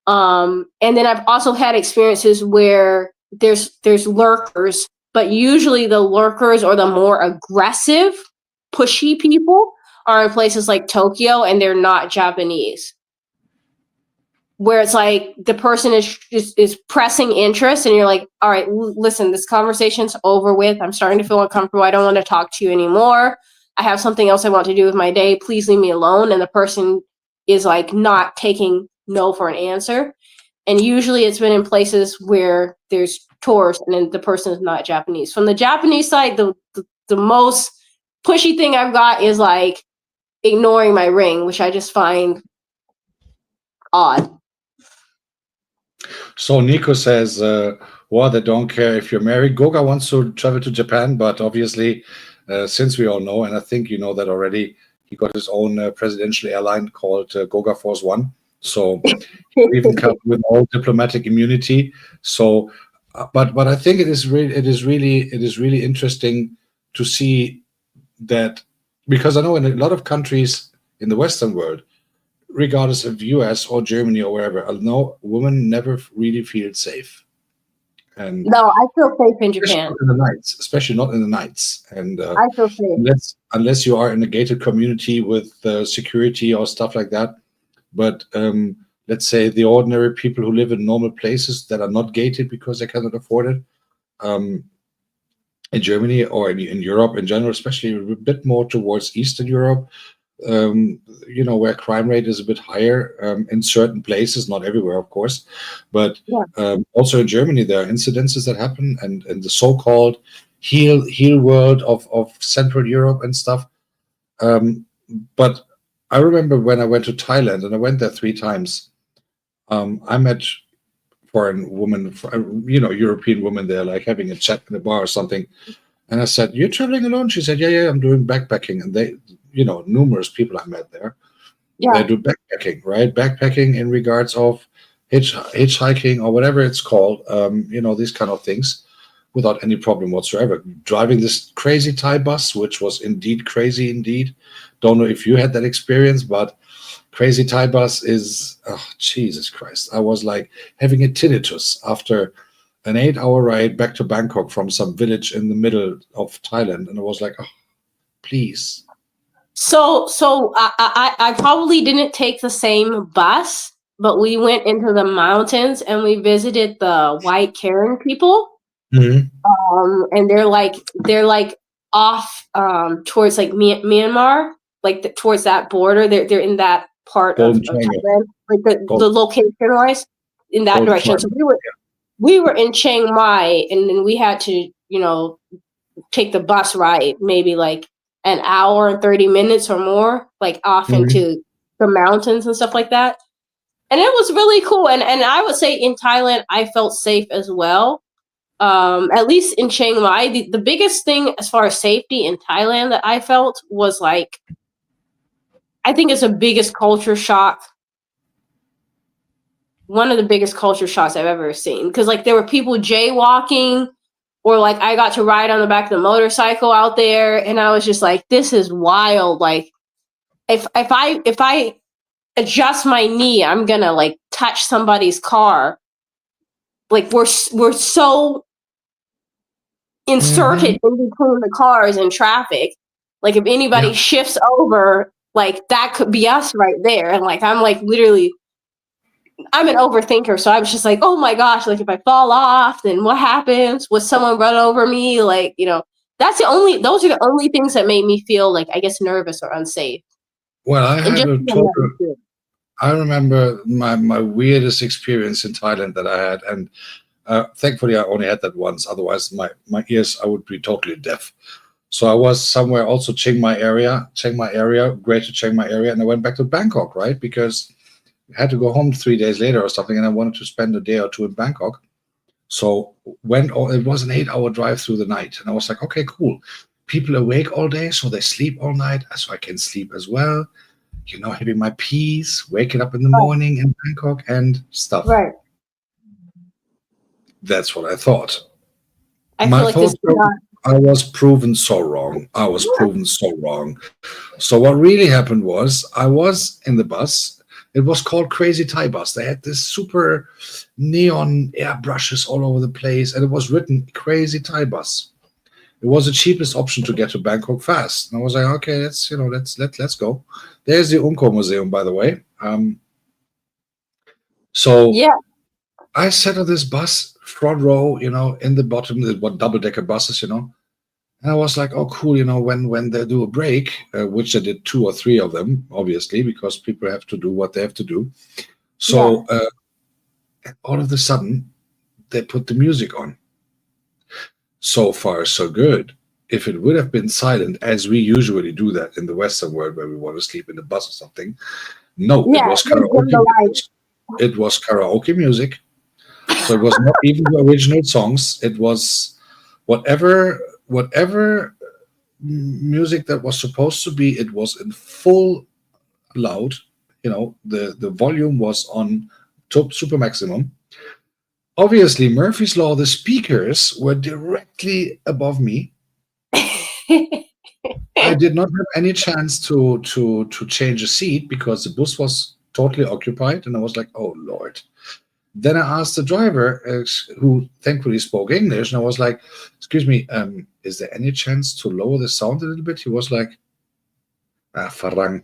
And then I've also had experiences where there's lurkers, but usually the lurkers or the more aggressive, pushy people are in places like Tokyo, and they're not Japanese. Where it's like the person is pressing interest, and you're like, all right, listen, this conversation's over with. I'm starting to feel uncomfortable. I don't want to talk to you anymore. I have something else I want to do with my day. Please leave me alone. And the person is like not taking no for an answer. And usually it's been in places where there's tourists, and then the person is not Japanese. From the Japanese side, the most pushy thing I've got is like ignoring my ring, which I just find odd. So Nico says, well, they don't care if you're married. Goga wants to travel to Japan, but obviously, since we all know, and I think you know that already, he got his own presidential airline called Goga Force One. So he even comes with all diplomatic immunity. So, but I think it is really interesting to see that, because I know in a lot of countries in the Western world, regardless of US or Germany or wherever, no, women never really feel safe. And no, I feel safe in Japan. Especially not in the nights. And I feel safe. Unless you are in a gated community with security or stuff like that. But let's say the ordinary people who live in normal places that are not gated because they cannot afford it, in Germany or in Europe in general, especially a bit more towards Eastern Europe, where crime rate is a bit higher in certain places, not everywhere, of course, but also in Germany, there are incidences that happen, and the so-called heel world of Central Europe and stuff. But I remember when I went to Thailand, and I went there 3 times, I met foreign woman, European woman there, like having a chat in a bar or something. And I said, "You're traveling alone?" She said, yeah, I'm doing backpacking. And they, numerous people I met there, they do backpacking, right? Backpacking in regards of hitchhiking or whatever it's called, these kind of things, without any problem whatsoever. Driving this crazy Thai bus, which was indeed crazy indeed. Don't know if you had that experience, but crazy Thai bus is, oh, Jesus Christ. I was like having a tinnitus after an 8-hour ride back to Bangkok from some village in the middle of Thailand. And I was like, oh, please. So I probably didn't take the same bus, but we went into the mountains and we visited the white Karen people. And they're like off towards like Myanmar, like towards that border. They're in that part of Thailand, like the location wise in that direction. So we were in Chiang Mai, and then we had to take the bus ride, maybe like an hour and 30 minutes or more, like off into the mountains and stuff like that. And it was really cool. And I would say in Thailand, I felt safe as well. At least in Chiang Mai, the biggest thing as far as safety in Thailand that I felt was like, I think it's the biggest culture shock. One of the biggest culture shocks I've ever seen. Because like there were people jaywalking, or like I got to ride on the back of the motorcycle out there, and I was just like, this is wild. Like if I adjust my knee, I'm gonna like touch somebody's car. Like we're so inserted in between the cars and traffic. Like if anybody shifts over, like that could be us right there. And like I'm like literally, I'm an overthinker, so I was just like, oh my gosh, like if I fall off, then what happens? Would someone run over me? Like, those are the only things that made me feel like, I guess, nervous or unsafe. Well, I remember my weirdest experience in Thailand that I had, and thankfully I only had that once. Otherwise, my ears, I would be totally deaf. So I was somewhere also Greater Chiang Mai area, and I went back to Bangkok, right? Because I had to go home 3 days later or something, and I wanted to spend a day or two in Bangkok. So it was an 8-hour drive through the night, and I was like, okay, cool. People awake all day, so they sleep all night, so I can sleep as well. Having my peace, waking up in the morning in Bangkok and stuff. Right. That's what I thought. I was proven so wrong. So what really happened was I was in the bus. It was called Crazy Thai Bus. They had this super neon airbrushes all over the place, and it was written Crazy Thai Bus. It was the cheapest option to get to Bangkok fast. And I was like, okay, let's go. There's the Unko Museum, by the way. I sat on this bus, front row, in the bottom, what double-decker buses, and I was like, oh, cool, when they do a break, which they did 2 or 3 of them, obviously, because people have to do what they have to do. So all of a sudden, they put the music on. So far, so good. If it would have been silent, as we usually do that in the Western world where we want to sleep in the bus or something, no, it was karaoke. It was karaoke music. So it was not even the original songs. It was whatever music that was supposed to be. It was in full loud. The volume was on top super maximum. Obviously, Murphy's Law, the speakers were directly above me. I did not have any chance to change a seat because the bus was totally occupied, and I was like, oh Lord. Then I asked the driver, who thankfully spoke English, and I was like, excuse me, is there any chance to lower the sound a little bit? He was like, farang.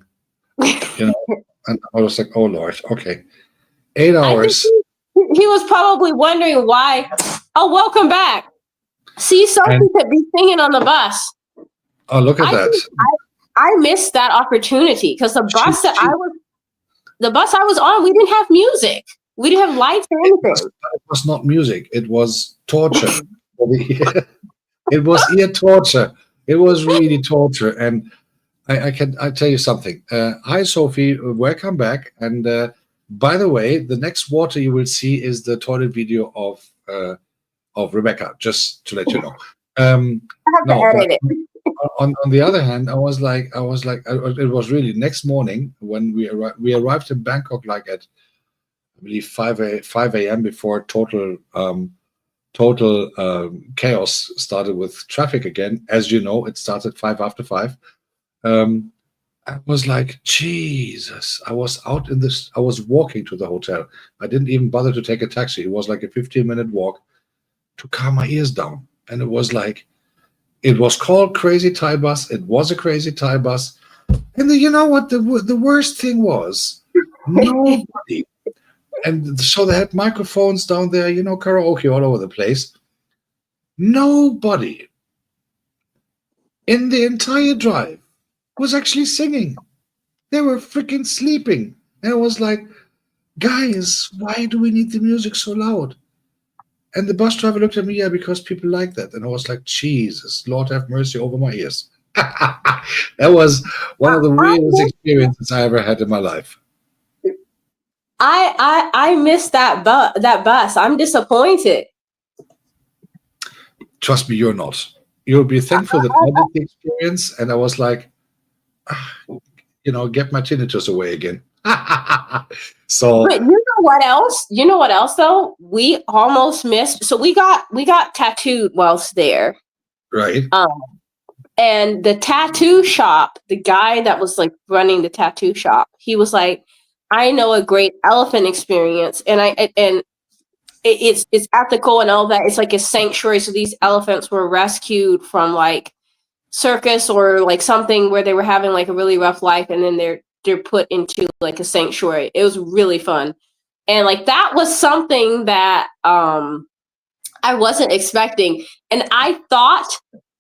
And I was like, oh Lord, okay. 8 hours. He was probably wondering why. Oh, welcome back. See, Sophie could be singing on the bus. Oh, look at that. I missed that opportunity because the bus I was on, we didn't have music. We didn't have lights or anything. It was not music. It was torture. It was ear torture. It was really torture. And I tell you something. Hi, Sophie. Welcome back. And by the way, the next water you will see is the toilet video of Rebecca. Just to let you know. I have to edit it. On the other hand, it was really next morning when we arrived in Bangkok, like at believe 5 a.m. before total chaos started with traffic again. As you know, it started 5 after 5. I was like, Jesus. I was out in this. I was walking to the hotel. I didn't even bother to take a taxi. It was like a 15-minute walk to calm my ears down. And it was like, it was called Crazy Thai Bus. It was a Crazy Thai Bus. And you know what? The worst thing was nobody. And so they had microphones down there, karaoke all over the place. Nobody in the entire drive was actually singing. They were freaking sleeping. And I was like, guys, why do we need the music so loud? And the bus driver looked at me, yeah, because people like that. And I was like, Jesus, Lord have mercy over my ears. That was one of the weirdest experiences I ever had in my life. I missed that bus. I'm disappointed. Trust me, you're not. You'll be thankful that I did the experience. And I was like, get my tinnitus away again. So, but you know what else? You know what else though? We almost missed. So we got tattooed whilst there. Right. And the tattoo shop, the guy that was like running the tattoo shop, he was like, I know a great elephant experience, and it's ethical and all that. It's like a sanctuary. So these elephants were rescued from like circus or like something where they were having like a really rough life, and then they're put into like a sanctuary. It was really fun. And like that was something that I wasn't expecting. And I thought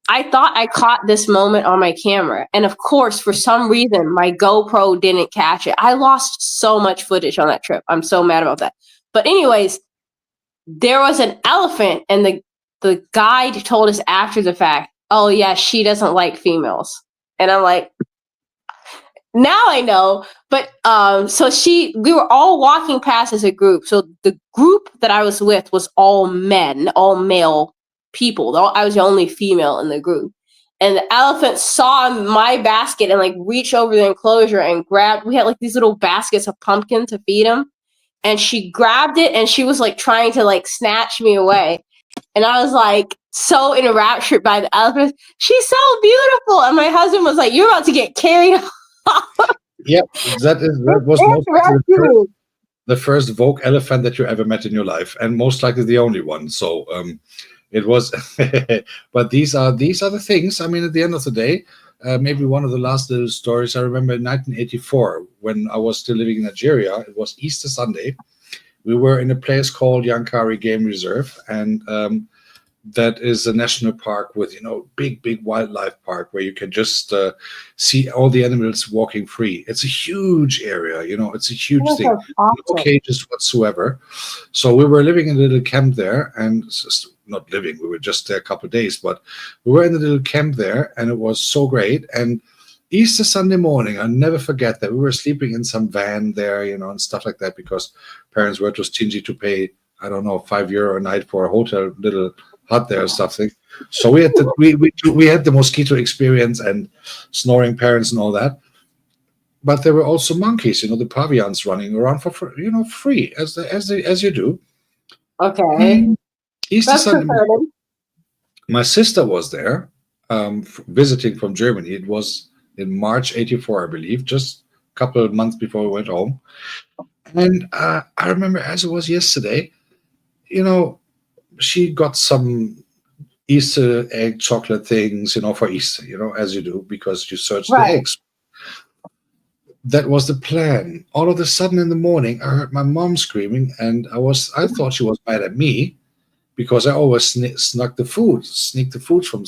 I caught this moment on my camera. And of course, for some reason, my GoPro didn't catch it. I lost so much footage on that trip. I'm so mad about that. But anyways, there was an elephant, and the guide told us after the fact, oh yeah, she doesn't like females. And I'm like, now I know. But so we were all walking past as a group. So the group that I was with was all men, all male people. I was the only female in the group. And the elephant saw my basket and like reached over the enclosure and grabbed, we had like these little baskets of pumpkin to feed him. And she grabbed it and she was like trying to like snatch me away. And I was like so enraptured by the elephant. She's so beautiful. And my husband was like, you're about to get carried off. Yep, that was most likely the first Vogue elephant that you ever met in your life, and most likely the only one. So it was, but these are the things. I mean, at the end of the day, maybe one of the last little stories I remember in 1984 when I was still living in Nigeria. It was Easter Sunday. We were in a place called Yankari Game Reserve, and that is a national park with big wildlife park where you can just see all the animals walking free. It's a huge area, it's a huge thing. Awesome. No cages whatsoever. So we were living in a little camp there, and not living, we were just there a couple of days, but we were in the little camp there, and it was so great. And Easter Sunday morning, I'll never forget that we were sleeping in some van there, and stuff like that, because parents were too stingy to pay, I don't know, €5 a night for a hotel little hut there or something. So we had we had the mosquito experience and snoring parents and all that. But there were also monkeys, the pavians running around for free as you do. Okay. Easter Sunday morning, my sister was there visiting from Germany. It was in March '84, I believe, just a couple of months before we went home. And I remember as it was yesterday, she got some Easter egg chocolate things, for Easter, as you do, because you search the eggs. That was the plan. All of a sudden in the morning, I heard my mom screaming, and I thought she was mad at me because I always sneak the food from,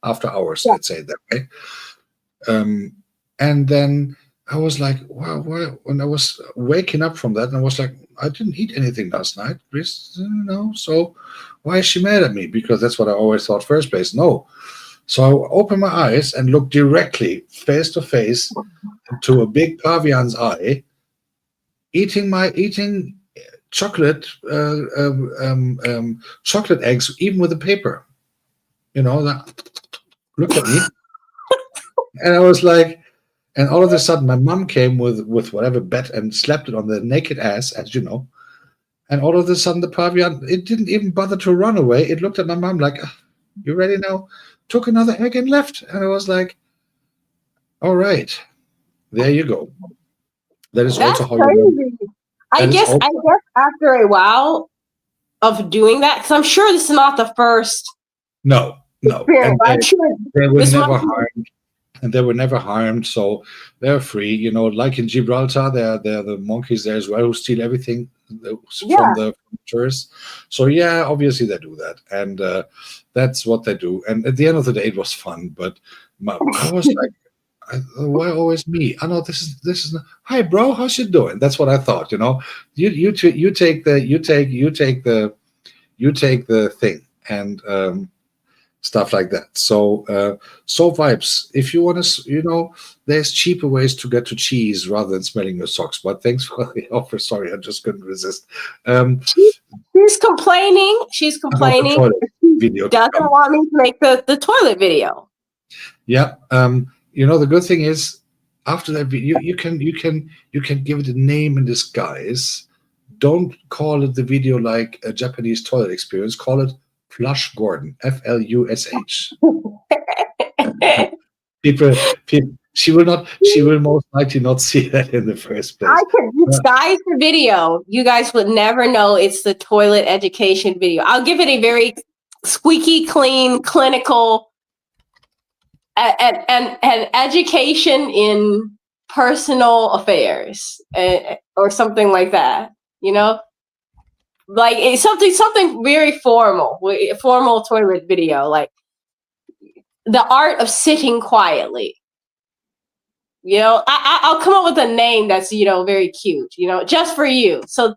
after hours, let's say it that way. And then I was like, wow, when I was waking up from that, and I was like, I didn't eat anything last night. So why is she mad at me? Because that's what I always thought first place. No. So I opened my eyes and looked directly, face to face, into a big pavian's eye, eating chocolate chocolate eggs, even with the paper. Look at me. And I was like, And all of a sudden, my mom came with whatever bet and slapped it on the naked ass, as you know. And all of a sudden, the pavian, it didn't even bother to run away. It looked at my mom like, "Ah, you ready now?" Took another egg and left. And I was like, all right, there you go. That is That's also how you learn. crazy. I guess after a while of doing that, because I'm sure this is not the first No. experience. And I'm sure they were this never must be harmed. And they were never harmed, so they're free. You know, like in Gibraltar, they're the monkeys there as well who steal everything from yeah. the tourists. So yeah, obviously they do that, and that's what they do. And at the end of the day, it was fun. But I was like, why always me? I know this is. Hi, bro, how's you doing? That's what I thought. You know, you take the thing and. Stuff like that. So vibes. If you want to, there's cheaper ways to get to cheese rather than smelling your socks. But thanks for the offer. Sorry, I just couldn't resist. She's complaining. She's About the complaining. toilet She video. doesn't want me to make the toilet video. Yeah. The good thing is, after that video, you can give it a name and disguise. Don't call it the video like a Japanese toilet experience. Call it Flush Gordon, Flush. People, she will most likely not see that in the first place. I could disguise the video. You guys would never know it's the toilet education video. I'll give it a very squeaky clean, clinical, and education in personal affairs, or something like that. Like it's something very formal toilet video, like the art of sitting quietly. I'll come up with a name that's very cute, just for you. So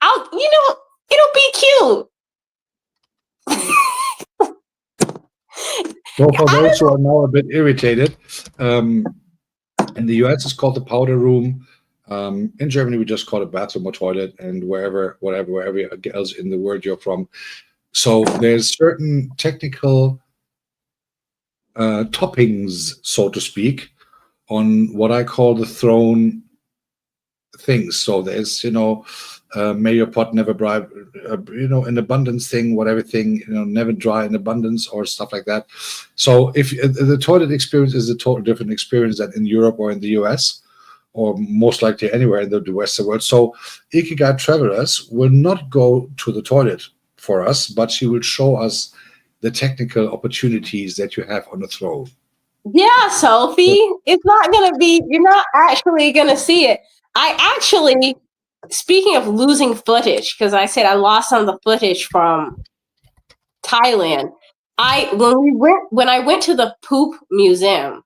it'll be cute. So for those who are now a bit irritated, in the US it's called the powder room. In Germany we just call it bathroom or toilet, and wherever else in the world you're from. So there's certain technical toppings, so to speak, on what I call the throne things. So there's, may your pot never dry, an abundance thing, whatever thing, never dry in abundance or stuff like that. So if the toilet experience is a total different experience than in Europe or in the US, or most likely anywhere in the Western world. So Ikigai Travelers will not go to the toilet for us, but she will show us the technical opportunities that you have on the throne. Yeah, Sophie, it's not going to be, you're not actually going to see it. Speaking of losing footage, because I said I lost some of the footage from Thailand. When I went to the poop museum,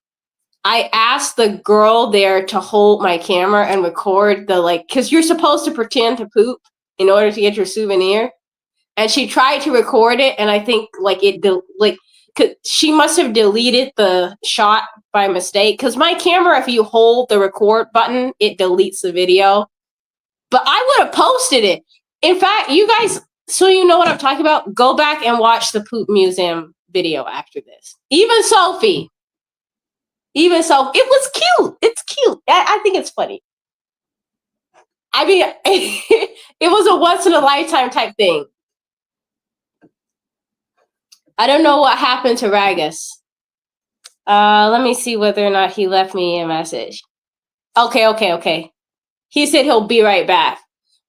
I asked the girl there to hold my camera and record because you're supposed to pretend to poop in order to get your souvenir. And she tried to record it, and I think she must have deleted the shot by mistake. Because my camera, if you hold the record button, it deletes the video. But I would have posted it. In fact, you guys, so you know what I'm talking about, go back and watch the poop museum video after this. Even Sophie, it was cute. It's cute. I think it's funny. I mean, it was a once in a lifetime type thing. I don't know what happened to Ragus. Let me see whether or not he left me a message. Okay. He said he'll be right back.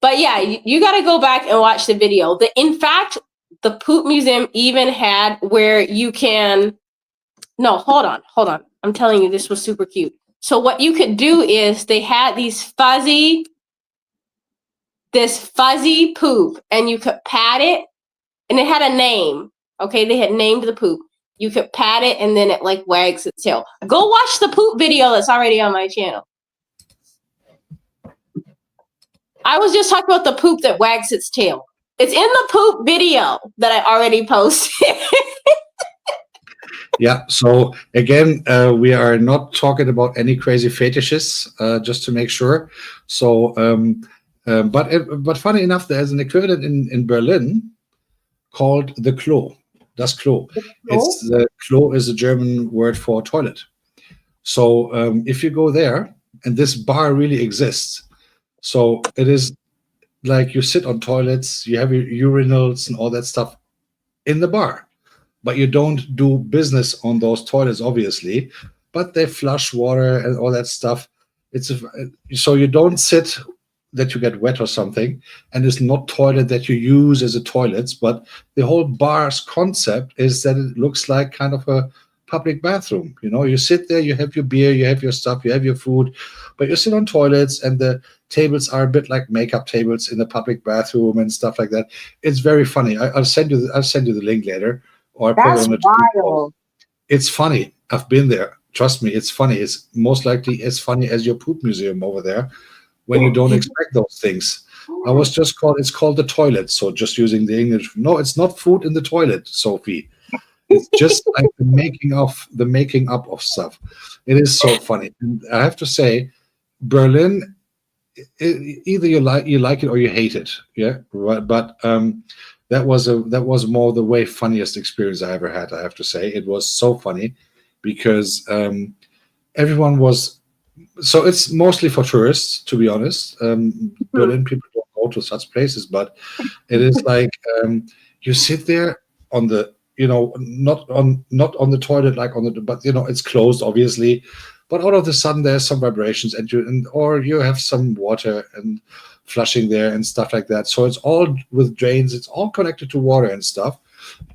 But yeah, you got to go back and watch the video. In fact, the poop museum even had where you can... No, hold on. I'm telling you, this was super cute. So what you could do is they had this fuzzy poop, and you could pat it, and it had a name. Okay, they had named the poop. You could pat it, and then it wags its tail. Go watch the poop video that's already on my channel. I was just talking about the poop that wags its tail. It's in the poop video that I already posted. Yeah. So again, we are not talking about any crazy fetishes, just to make sure. So, but funny enough, there's an equivalent in Berlin called the Klo. Das Klo. The Klo is a German word for toilet. So if you go there, and this bar really exists, so it is like you sit on toilets, you have your urinals and all that stuff in the bar, but you don't do business on those toilets, obviously. But they flush water and all that stuff. So you don't sit that you get wet or something, and it's not toilet that you use as a toilet. But the whole bar's concept is that it looks like kind of a public bathroom. You sit there, you have your beer, you have your stuff, you have your food, but you sit on toilets, and the tables are a bit like makeup tables in the public bathroom and stuff like that. It's very funny. I'll send you the link later, or I put it That's on the tweet post. wild. It's funny. I've been there. Trust me, it's funny. It's most likely as funny as your poop museum over there when you don't expect those things. It's called the toilet. So just using the English. No, it's not food in the toilet, Sophie. It's just like the making up of stuff. It is so funny. And I have to say, Berlin, either you like it or you hate it. Yeah. But that was more the way funniest experience I ever had. I have to say, it was so funny because everyone was. So it's mostly for tourists, to be honest. Berlin people don't go to such places, but it is like you sit there on the, not on the toilet, like but it's closed, obviously. But all of a sudden there's some vibrations, or you have some water and flushing there and stuff like that. So it's all with drains. It's all connected to water and stuff.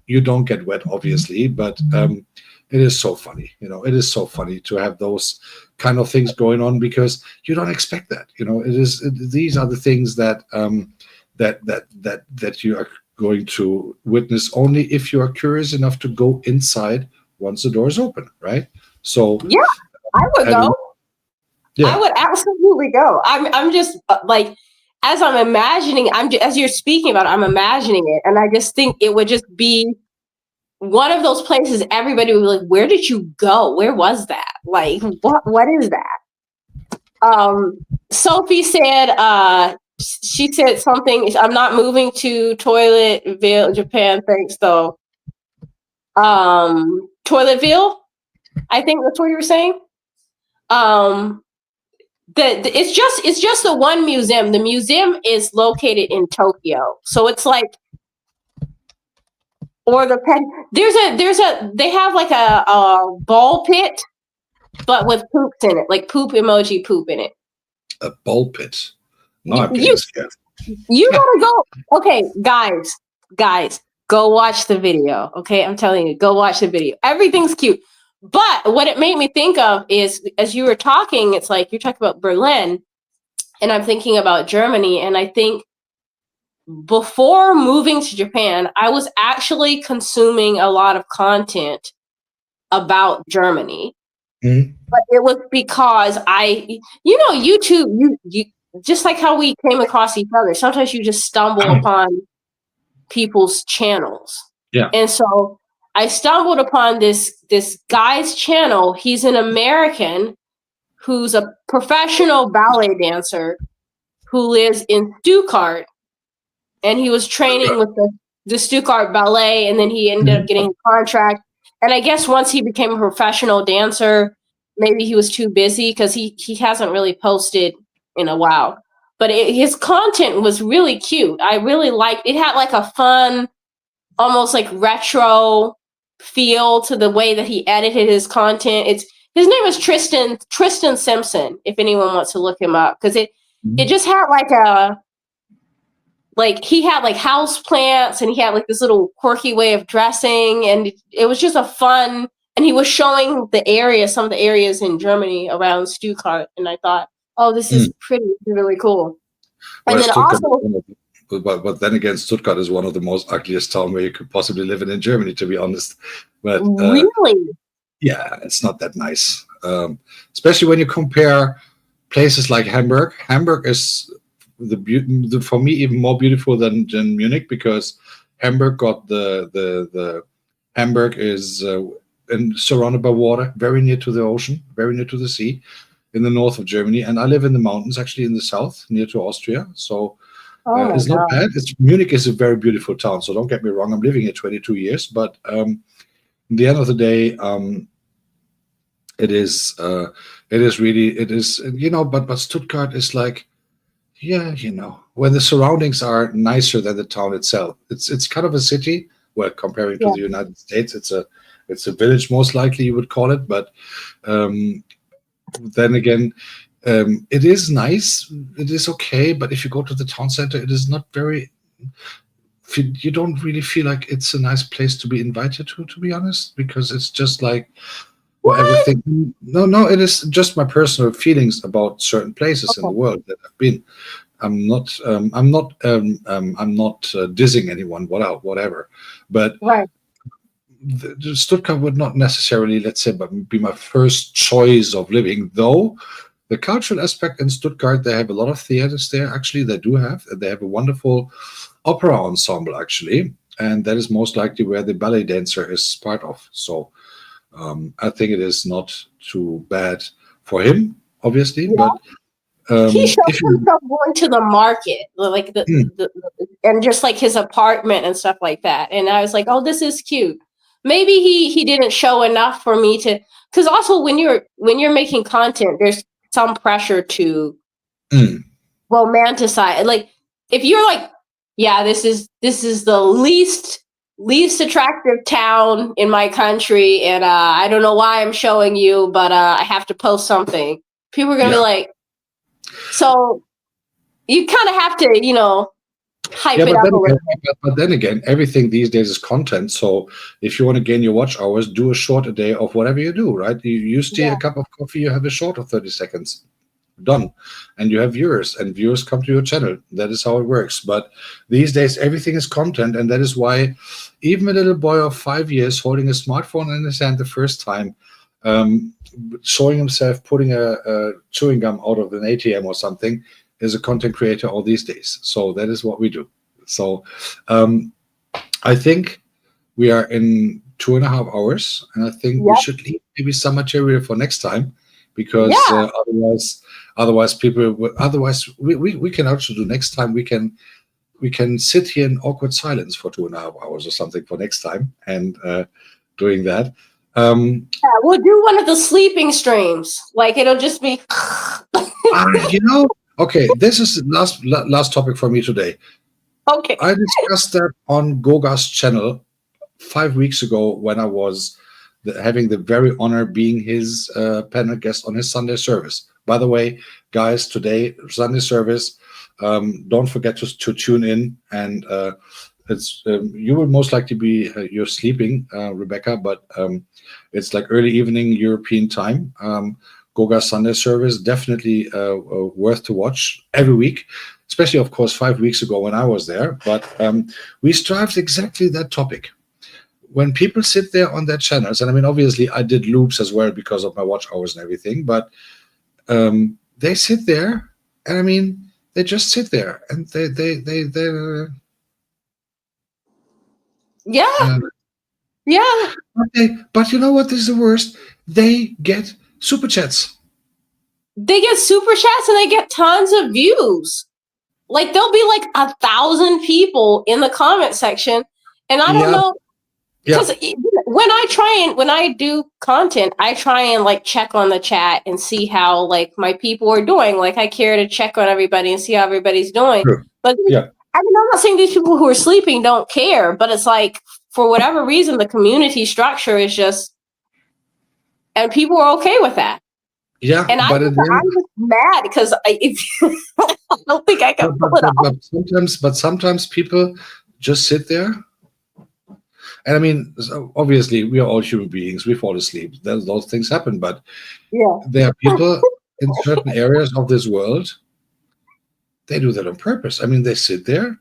You don't get wet, obviously, but it is so funny. It is so funny to have those kind of things going on because you don't expect that. These are the things that that you are going to witness only if you are curious enough to go inside once the door is open, right? So yeah, I would go. Yeah. I would absolutely go. I'm just like, as I'm imagining, as you're speaking about it, I'm imagining it, and I just think it would just be one of those places everybody would be like, where did you go? Where was that? Like, what is that? Sophie said, she said something, I'm not moving to Toiletville, Japan, thanks though. Toiletville, I think that's what you were saying. It's just the one museum. The museum is located in Tokyo. So it's like, or they have like a ball pit, but with poops in it, like poop emoji poop in it. A ball pit. No, I'm getting scared. You gotta go. Okay, guys, go watch the video. Okay, I'm telling you, go watch the video. Everything's cute. But what it made me think of is, as you were talking, it's like you're talking about Berlin, and I'm thinking about Germany, and I think before moving to Japan, I was actually consuming a lot of content about Germany. Mm-hmm. But it was because YouTube, you just like how we came across each other, sometimes you just stumble upon people's channels. Yeah. And so I stumbled upon this guy's channel. He's an American who's a professional ballet dancer who lives in Stuttgart, and he was training with the Stuttgart Ballet, and then he ended up getting a contract. And I guess once he became a professional dancer, maybe he was too busy because he hasn't really posted in a while. But his content was really cute. I really liked it. Had like a fun, almost like retro feel to the way that he edited his content. His name is Tristan Simpson, if anyone wants to look him up, because it just had he had like house plants, and he had like this little quirky way of dressing, and it was just a fun, and he was showing some of the areas in Germany around Stuttgart, and I thought, oh, this is really cool. And then also, but then again, Stuttgart is one of the most ugliest towns where you could possibly live in Germany, to be honest. But really, yeah, it's not that nice, especially when you compare places like Hamburg. Hamburg is for me even more beautiful than Munich, because Hamburg got the Hamburg is surrounded by water, very near to the ocean, very near to the sea, in the north of Germany, and I live in the mountains, actually in the south, near to Austria. So it's not bad. Munich is a very beautiful town, so don't get me wrong. I'm living here 22 years, but at the end of the day, It is. It is really. It is. But Stuttgart is like, yeah, when the surroundings are nicer than the town itself. It's kind of a city. Well, comparing to Yeah. the United States, it's a village most likely you would call it. But um, then again, it is nice. It is okay. But if you go to the town center, it is not very. You don't really feel like it's a nice place to be invited to be honest, because it's just like, well, What? everything. No, it is just my personal feelings about certain places in the Okay. world that I've been. I'm not dissing anyone, whatever. But Right. the Stuttgart would not necessarily, let's say, but be my first choice of living. Though the cultural aspect in Stuttgart, they have a lot of theaters there. Actually, they do have. They have a wonderful opera ensemble, actually, and that is most likely where the ballet dancer is part of. So I think it is not too bad for him, obviously. But He shows if you, himself going to the market, like and just like his apartment and stuff like that. And I was like, oh, this is cute. Maybe he didn't show enough for me to, because also when you're making content, there's some pressure to mm, romanticize. Like if you're like, yeah, this is the least attractive town in my country, and I don't know why I'm showing you, but I have to post something. People are gonna be yeah, like, so you kind of have to, hype yeah, it but up then a little again, bit. everything these days is content. So if you want to gain your watch hours, do a short a day of whatever you do. Right? You steal a Yeah, cup of coffee, you have a short of 30 seconds. Done. And you have viewers, and viewers come to your channel. That is how it works. But these days everything is content, and that is why even a little boy of 5 years holding a smartphone in his hand the first time, um, showing himself putting a chewing gum out of an ATM or something, is a content creator all these days. So that is what we do. So um, I think we are in 2.5 hours, and I think we yep, should leave maybe some material for next time, because yeah, otherwise otherwise we can also do next time. We can sit here in awkward silence for 2.5 hours or something for next time, and doing that. Um, yeah. We'll do one of the sleeping streams. Like it'll just be. okay, this is last topic for me today. Okay. I discussed that on Goga's channel 5 weeks ago when I was having the very honor being his panel guest on his Sunday service. By the way, guys, today Sunday service. Don't forget to tune in, and it's you will most likely be you're sleeping, Rebecca, but it's like early evening European time. Goga Sunday service definitely worth to watch every week, especially of course 5 weeks ago when I was there. But we strived exactly that topic. When people sit there on their channels, and I mean, obviously, I did loops as well because of my watch hours and everything, but they sit there, and I mean, they just sit there, and they Yeah, uh, yeah. but you know what? This is the worst. They get super chats. They get super chats and they get tons of views. Like there'll be like 1,000 people in the comment section, and I don't Yeah, know, yeah, because when I do content, I try and like check on the chat and see how like my people are doing. Like I care to check on everybody and see how everybody's doing. true. But Yeah, I mean, I'm not saying these people who are sleeping don't care, but it's like for whatever reason, the community structure is just, and people are okay with that. yeah, And but at the end, I'm just mad because I don't think I can but, pull but, it but, off. but sometimes people just sit there. And I mean, so obviously, we are all human beings. We fall asleep. Those things happen. But Yeah. there are people in certain areas of this world, they do that on purpose. I mean, they sit there,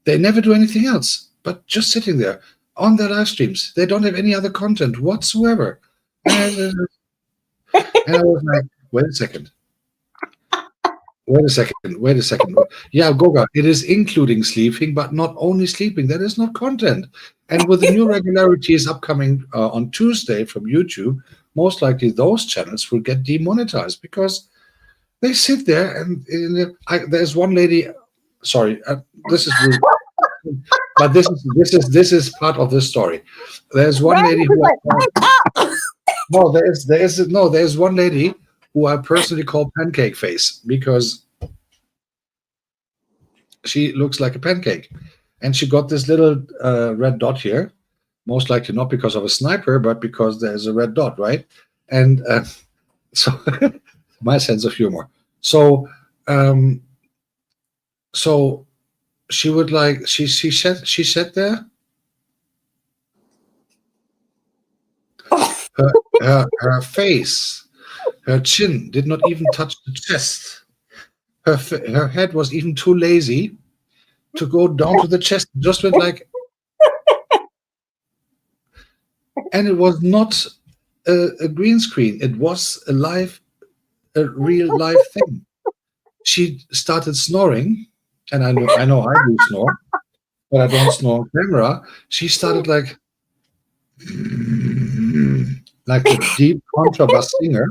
they never do anything else, but just sitting there on their live streams. They don't have any other content whatsoever. And I was like, wait a second. Wait a second. Wait a second. Yeah, Goga, it is including sleeping, but not only sleeping. That is not content. And with the new regularities upcoming on Tuesday from YouTube, most likely those channels will get demonetized because they sit there and there's one lady. Sorry, this is rude, but this is part of this story. There's one Right? lady It's who like, wake up! No, there's one lady who I personally call Pancake Face because she looks like a pancake, and she got this little red dot here. Most likely not because of a sniper, but because there's a red dot, right? And so, my sense of humor. So, um, so she would like she sat there. Her face, her chin did not even touch the chest. Her head was even too lazy to go down to the chest. Just went like, and it was not a green screen. It was a real life thing. She started snoring, and I know I do snore, but I don't snore on camera. She started like a deep contrabass singer,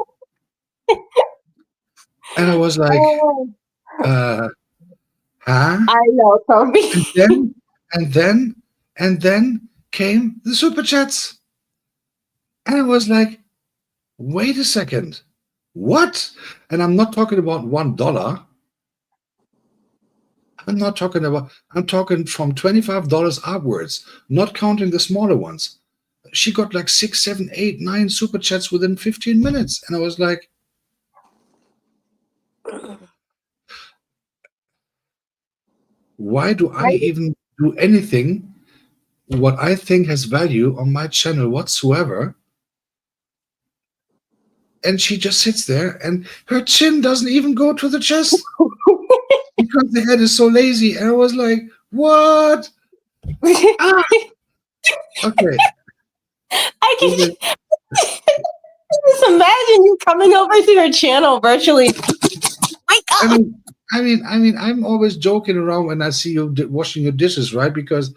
and I was like, Oh, uh, huh? I know, Toby. And then, and then, and then came the super chats, and I was like, wait a second, what? And I'm not talking about $1. I'm talking from $25 upwards, not counting the smaller ones. She got like 6, 7, 8, 9 super chats within 15 minutes. And I was like, why do I even do anything what I think has value on my channel whatsoever? And she just sits there and her chin doesn't even go to the chest because the head is so lazy. And I was like, what? Ah, okay. I can just imagine you coming over to your channel virtually. My God. I'm always joking around when I see you washing your dishes, right? Because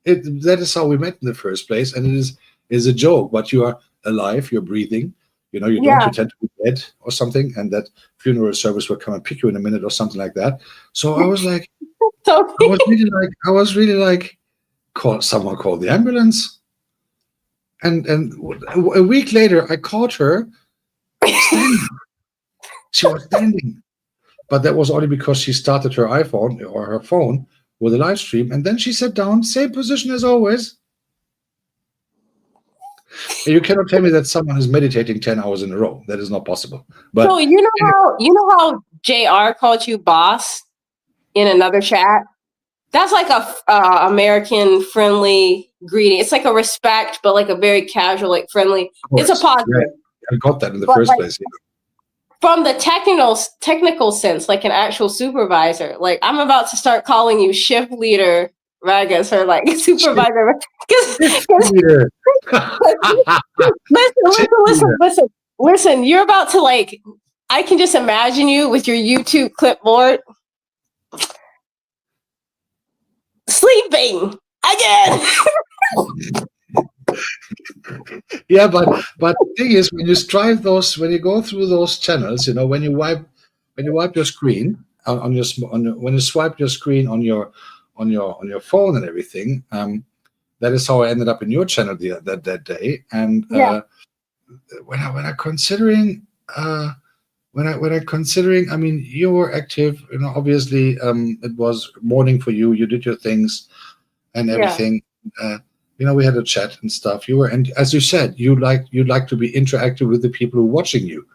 that is how we met in the first place, and it is a joke. But you are alive, you're breathing. You know, you don't Yeah. pretend to be dead or something, and that funeral service will come and pick you in a minute or something like that. So I was like, So I was really like, someone call the ambulance. And a week later, I caught her standing. She was standing, but that was only because she started her iPhone or her phone with a live stream, and then she sat down, same position as always. And you cannot tell me that someone is meditating 10 hours in a row. That is not possible. But so you know how JR called you boss in another chat? That's like a American friendly greeting. It's like a respect, but like a very casual, like friendly. It's a positive. yeah, I got that in the But first like, place. Yeah. from the technical sense, like an actual supervisor, like I'm about to start calling you shift leader Ragas or like supervisor. Listen, you're about to like, I can just imagine you with your YouTube clipboard sleeping again. Yeah, but the thing is, when you go through those channels, you know, when you wipe your screen when you swipe your screen on your phone and everything, that is how I ended up in your channel that day. And Yeah. when I considering, I mean, you were active. You know, obviously, it was morning for you. You did your things and everything. You know, we had a chat and stuff. And as you said, you'd like to be interactive with the people who are watching you.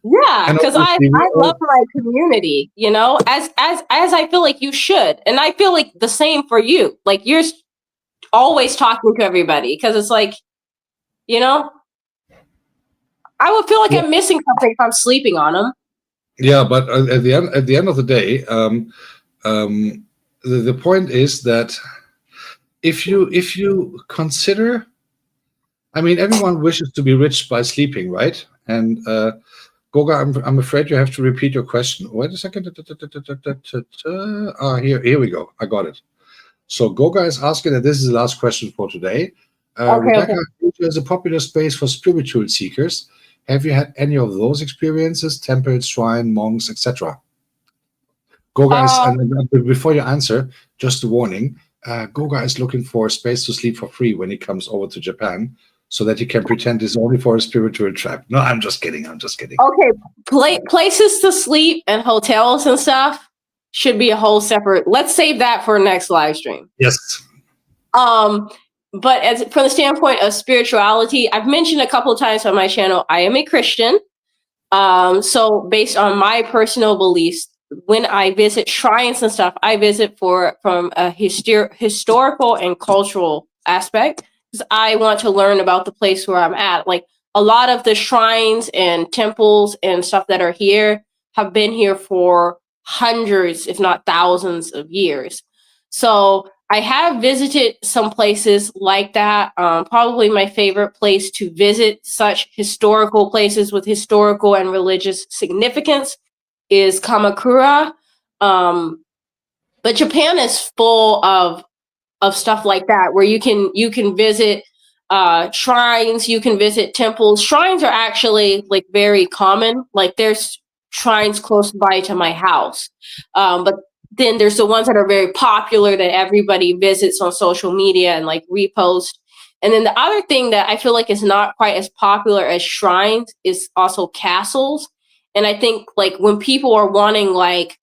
Yeah, And because I obviously love my community, you know, as I feel like you should. And I feel like the same for you. Like you're always talking to everybody because it's like, you know, I would feel like I'm missing something if I'm sleeping on them. Yeah, but at the end of the day, the point is that if you consider, I mean, everyone wishes to be rich by sleeping, right? And Goga, I'm afraid you have to repeat your question. Wait a second. Here we go. I got it. So Goga is asking, and this is the last question for today. Rebecca, Asia is a popular space for spiritual seekers. Have you had any of those experiences? Temples, shrine, monks, etc. Goga is, and before you answer, just a warning. Goga is looking for a space to sleep for free when he comes over to Japan. so that he can pretend it's only for a spiritual trap. No, I'm just kidding. I'm just kidding. Okay, places to sleep and hotels and stuff should be a whole separate. Let's save that for next live stream. Yes. But as from the standpoint of spirituality, I've mentioned a couple of times on my channel, I am a Christian. So based on my personal beliefs, when I visit shrines and stuff, I visit from a historical and cultural aspect, because I want to learn about the place where I'm at. Like a lot of the shrines and temples and stuff that are here have been here for hundreds, if not thousands of years. So I have visited some places like that. Probably my favorite place to visit such historical places with historical and religious significance is Kamakura. But Japan is full of stuff like that, where you can visit shrines, you can visit temples. Shrines are actually like very common. Like there's shrines close by to my house, but then there's the ones that are very popular that everybody visits on social media and like repost. And then the other thing that I feel like is not quite as popular as shrines is also castles. And I think like when people are wanting like,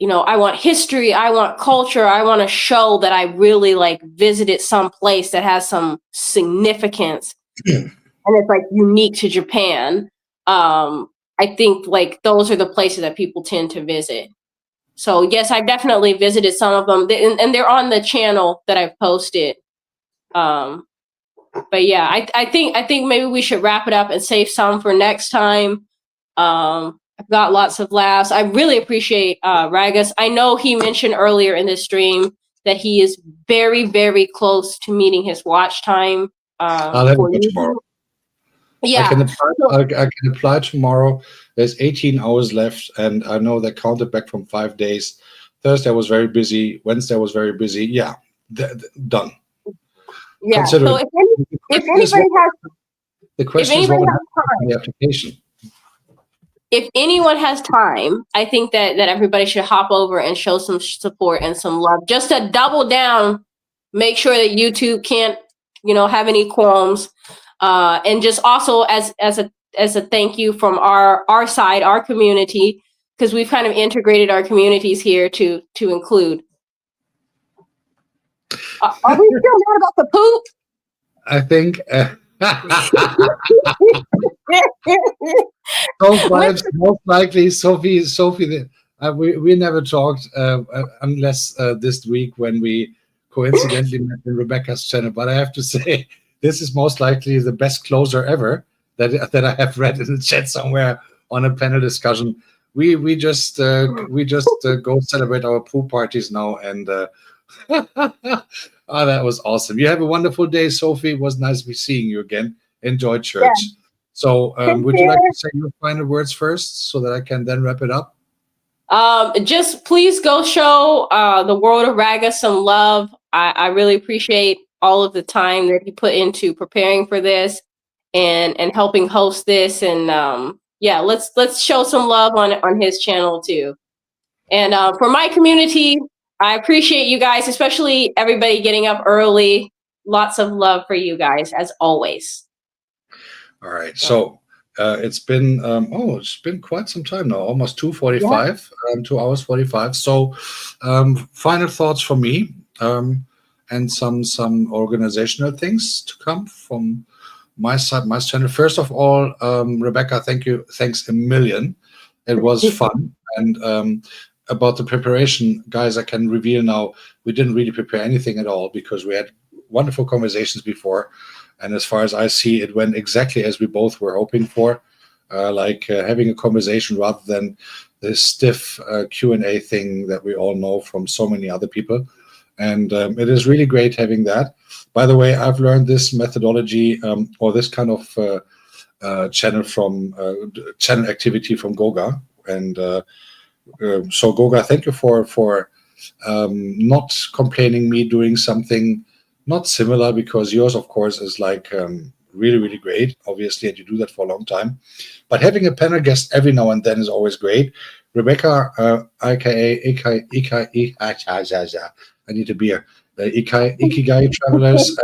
I want history, I want culture, I want to show that I really like visited some place that has some significance and it's like unique to Japan. I think like those are the places that people tend to visit. So yes, I've definitely visited some of them, and they're on the channel that I've posted. But yeah, I think maybe we should wrap it up and save some for next time. I've got lots of laughs. I really appreciate Ragus. I know he mentioned earlier in this stream that he is very, very close to meeting his watch time. I'll have it tomorrow. Yeah, I can apply tomorrow. There's 18 hours left, and I know they counted back from 5 days. Thursday was very busy. Wednesday was very busy. Yeah, done. Yeah. Consider so if anybody has the question is what would happen on the application. If anyone has time, I think that everybody should hop over and show some support and some love, just to double down, make sure that YouTube can't, have any qualms, and just also as a thank you from our side, our community, because we've kind of integrated our communities here to include. Are we still mad about the poop? I think. Most likely, Sophie. We never talked unless this week when we coincidentally met in Rebecca's channel. But I have to say, this is most likely the best closer ever that I have read in the chat somewhere on a panel discussion. We just go celebrate our pool parties now, and oh, that was awesome. You have a wonderful day, Sophie. It was nice seeing you again. Enjoy church. Yeah. So would you like to say your final words first so that I can then wrap it up? Just please go show the world of Raga some love. I really appreciate all of the time that he put into preparing for this and helping host this. And yeah, let's show some love on his channel too. And for my community, I appreciate you guys, especially everybody getting up early. Lots of love for you guys, as always. All right. So it's been quite some time now, almost 2:45, 2 hours 45. So final thoughts from me, and some organizational things to come from my side, my channel. First of all, Rebecca, thanks a million. It was fun. And about the preparation, guys, I can reveal now, we didn't really prepare anything at all because we had wonderful conversations before. And as far as I see, it went exactly as we both were hoping for, having a conversation rather than the stiff Q&A thing that we all know from so many other people. And it is really great having that. By the way, I've learned this methodology or this kind of channel activity from Goga. And so Goga, thank you for not complaining me doing something not similar, because yours, of course, is like really, really great, obviously, and you do that for a long time. But having a panel guest every now and then is always great. Rebecca, Ikigai Travelers,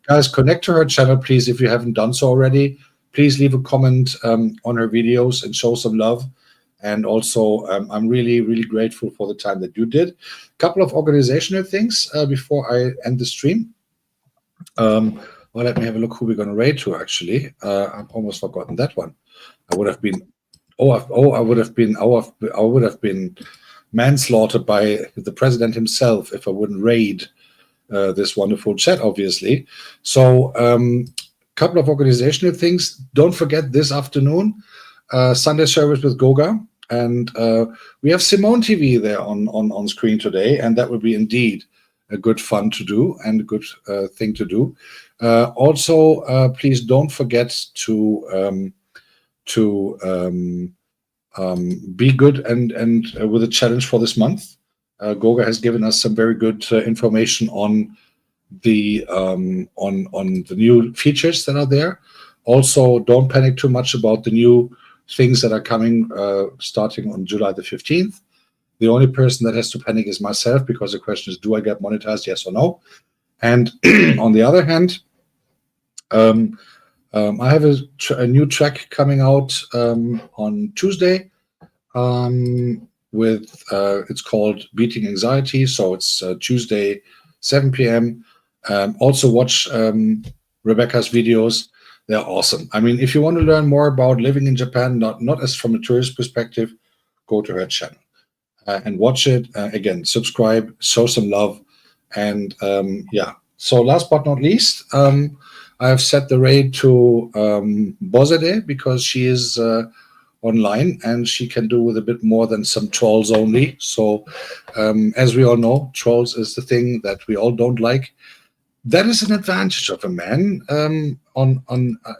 Guys, connect to her channel, please, if you haven't done so already. Please leave a comment on her videos and show some love. And also, I'm really, really grateful for the time that you did. A couple of organizational things before I end the stream. Well, let me have a look who we're going to raid to, actually. I've almost forgotten that one. I would have been, I would have been manslaughtered by the president himself if I wouldn't raid this wonderful chat, obviously. So, couple of organizational things. Don't forget this afternoon, Sunday service with Goga. And we have Simone TV there on screen today, and that would be indeed a good fun to do and a good thing to do. Also, please don't forget to be good and with a challenge for this month. Goga has given us some very good information on the new features that are there. Also, don't panic too much about the new things that are coming starting on July the 15th. The only person that has to panic is myself, because the question is, do I get monetized, yes or no? And on the other hand, I have a new track coming out on Tuesday with it's called Beating Anxiety. So it's Tuesday, 7 p.m. Also watch Rebecca's videos. They're awesome. I mean, if you want to learn more about living in Japan, not as from a tourist perspective, go to her channel and watch it. Again, subscribe, show some love. And yeah, so last but not least, I have set the raid to Bozede, because she is online and she can do with a bit more than some trolls only. So as we all know, trolls is the thing that we all don't like. That is an advantage of a man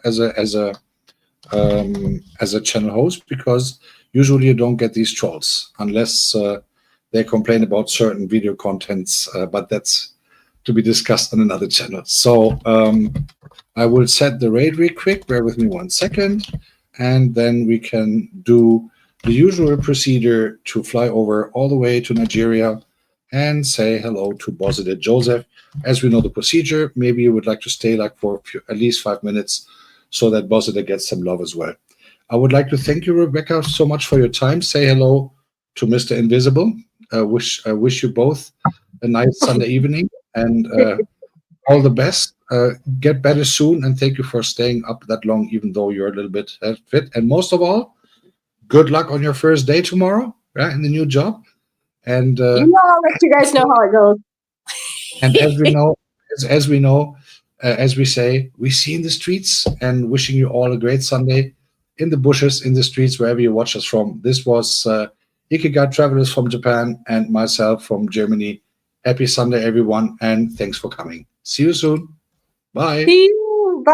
as a channel host, because usually you don't get these trolls unless they complain about certain video contents, but that's to be discussed on another channel. So I will set the raid real quick. Bear with me 1 second, and then we can do the usual procedure to fly over all the way to Nigeria and say hello to Bozede Joseph. As we know the procedure, maybe you would like to stay like for at least 5 minutes so that Bozede gets some love as well. I would like to thank you, Rebecca, so much for your time. Say hello to Mr. Invisible. I wish you both a nice Sunday evening, and all the best. Get better soon, and thank you for staying up that long, even though you're a little bit fit. And most of all, good luck on your first day tomorrow, right, in the new job. And I'll let you guys know how it goes. And as we know, as we say, we see in the streets, and wishing you all a great Sunday in the bushes, in the streets, wherever you watch us from. This was Ikigai Travelers from Japan and myself from Germany. Happy Sunday, everyone, and thanks for coming. See you soon. Bye. See you. Bye.